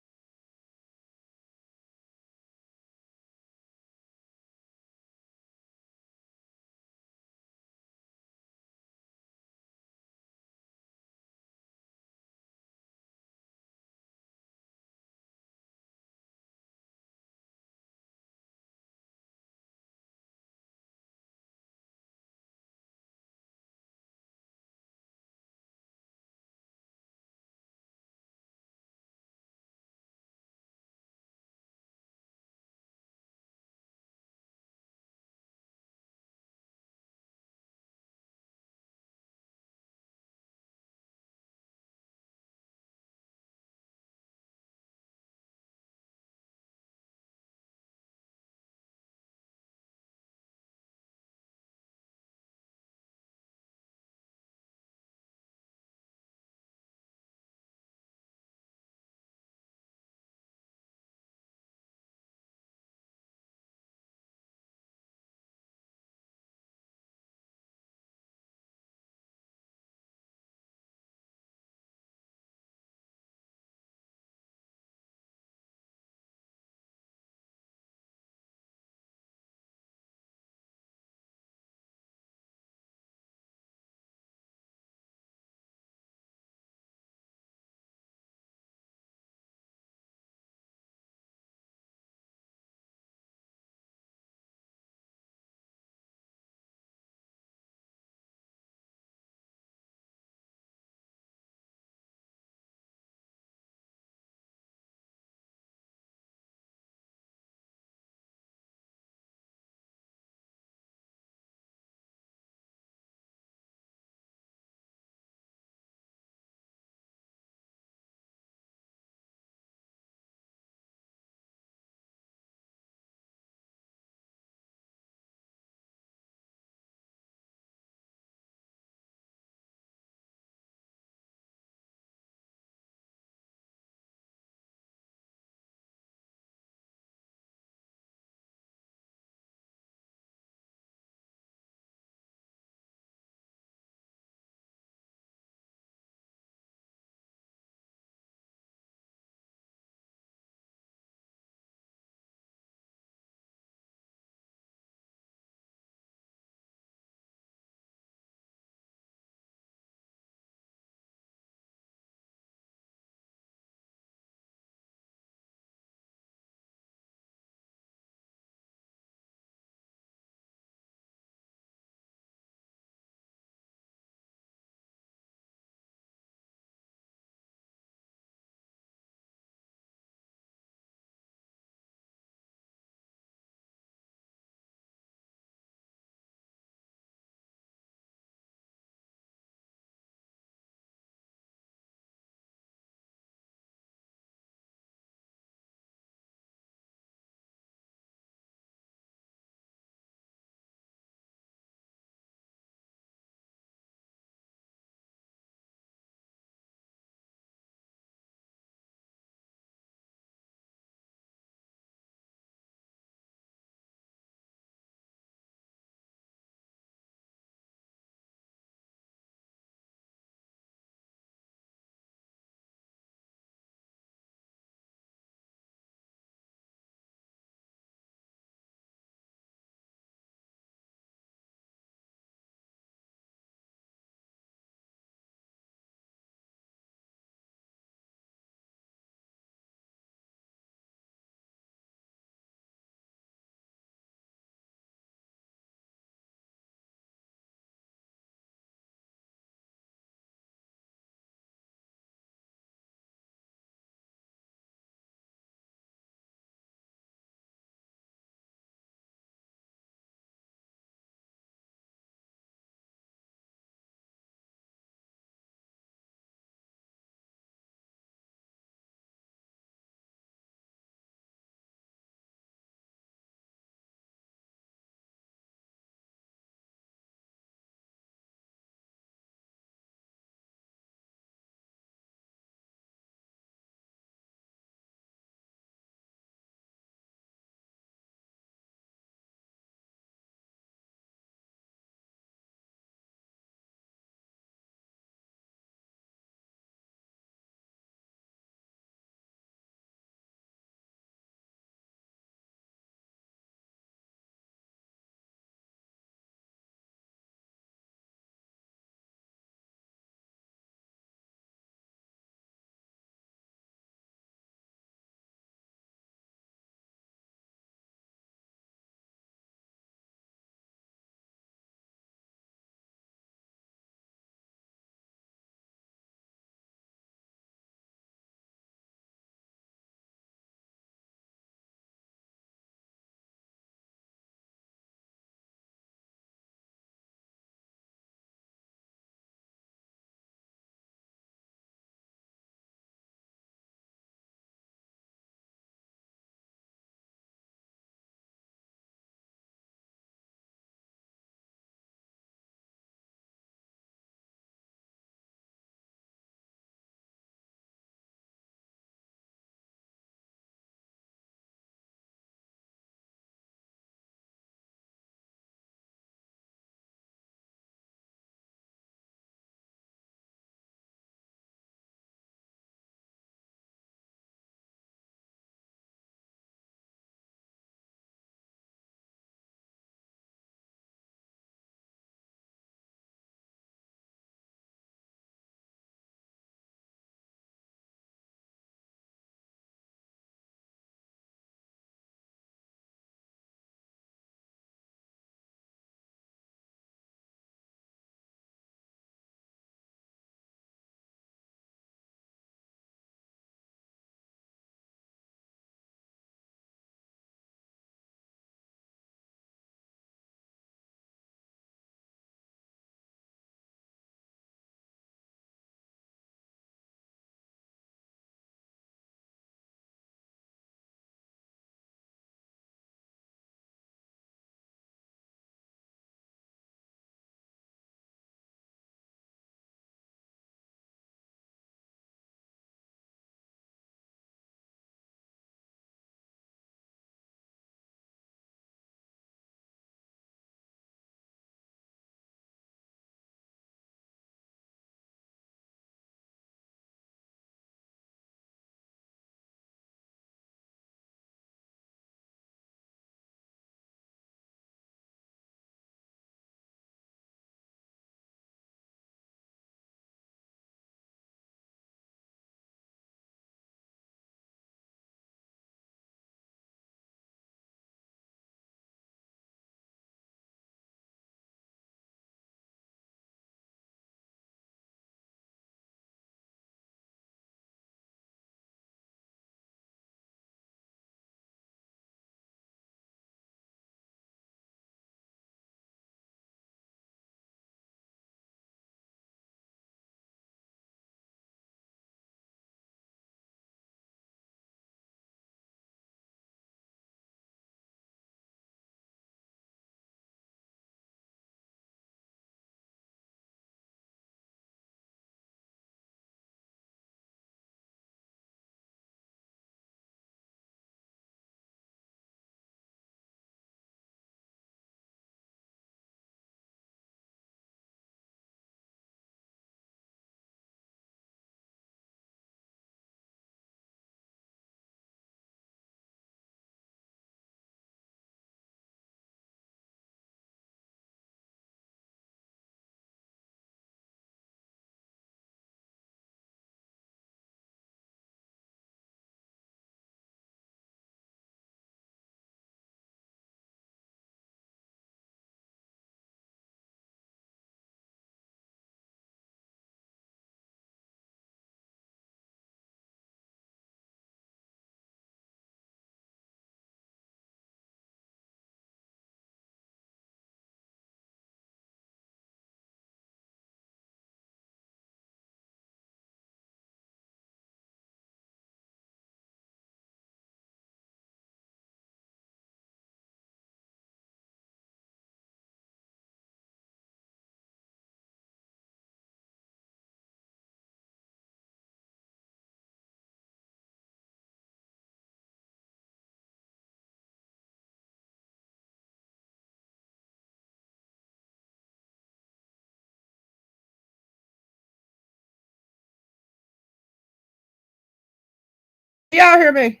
Y'all hear me?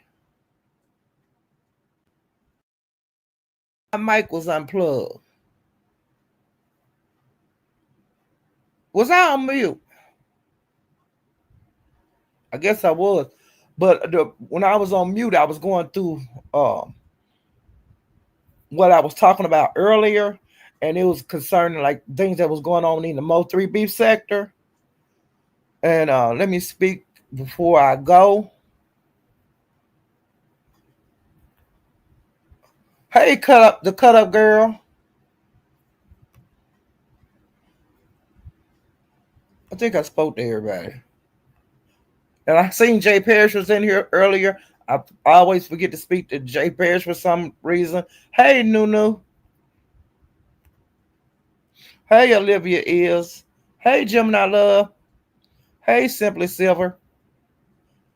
My mic was unplugged. Was I on mute? I guess I was. But when I was on mute, I was going through what I was talking about earlier, and it was concerning like things that was going on in the Mo 3 beef sector. And let me speak before I go. Hey, cut up girl. I think I spoke to everybody. And I seen Jay Parrish was in here earlier. I always forget to speak to Jay Parrish for some reason. Hey, Nunu. Hey, Olivia is. Hey, Gemini Love. Hey, Simply Silver.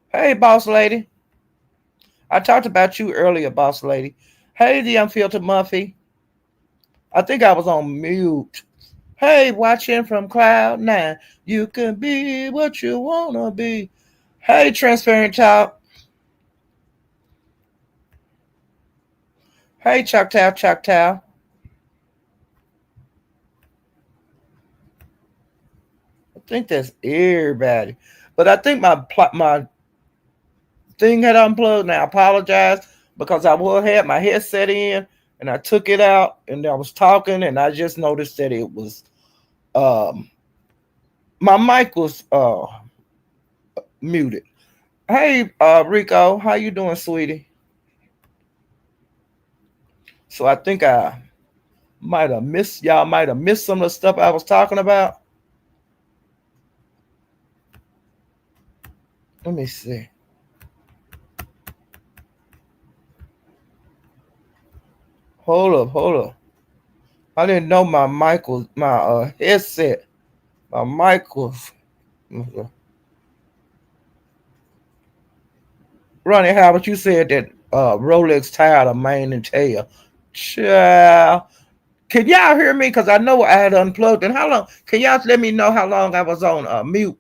Hey, Boss Lady. I talked about you earlier, Boss Lady. Hey, the Unfiltered Muffy. I think I was on mute. Hey, watching from Cloud 9. You can be what you want to be. Hey, Transparent Talk. Hey, Choctaw, Choctaw. I think that's everybody. But I think my thing had unplugged. Now I apologize because I would have my headset in and I took it out and I was talking and I just noticed that it was um my mic was muted. Hey, Rico, how you doing, sweetie? So I think I might have missed y'all might have missed some of the stuff I was talking about. Let me see. Hold up. I didn't know my mic was my headset. My mic was Ronnie Howard. You said that Rolex tired of mane and tail. Child. Can y'all hear me? Because I know I had unplugged. And how long? Can y'all let me know how long I was on mute?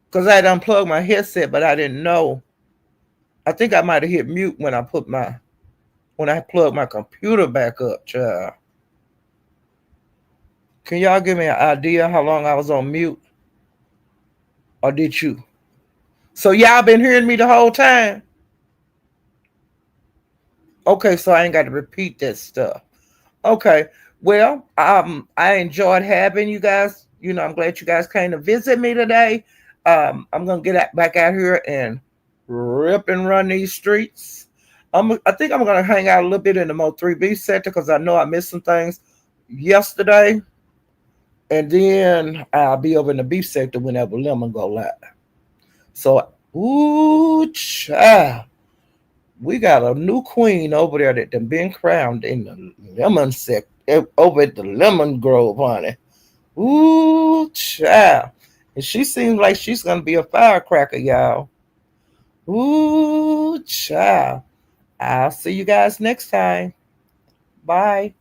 Because I had unplugged my headset, but I didn't know. I think I might have hit mute when I plugged my computer back up, child. Can y'all give me an idea how long I was on mute? Or did you? So y'all been hearing me the whole time? Okay, so I ain't got to repeat that stuff. Okay. Well, I enjoyed having you guys. You know, I'm glad you guys came to visit me today. I'm gonna back out here and rip and run these streets. I think I'm gonna hang out a little bit in the Mo 3B sector because I know I missed some things yesterday, and then I'll be over in the beef sector whenever Lemon go live. So, ooh, child, we got a new queen over there that done been crowned in the lemon sector over at the Lemon Grove, honey. Ooh, child. And she seems like she's gonna be a firecracker, y'all. Ooh, child. I'll see you guys next time. Bye.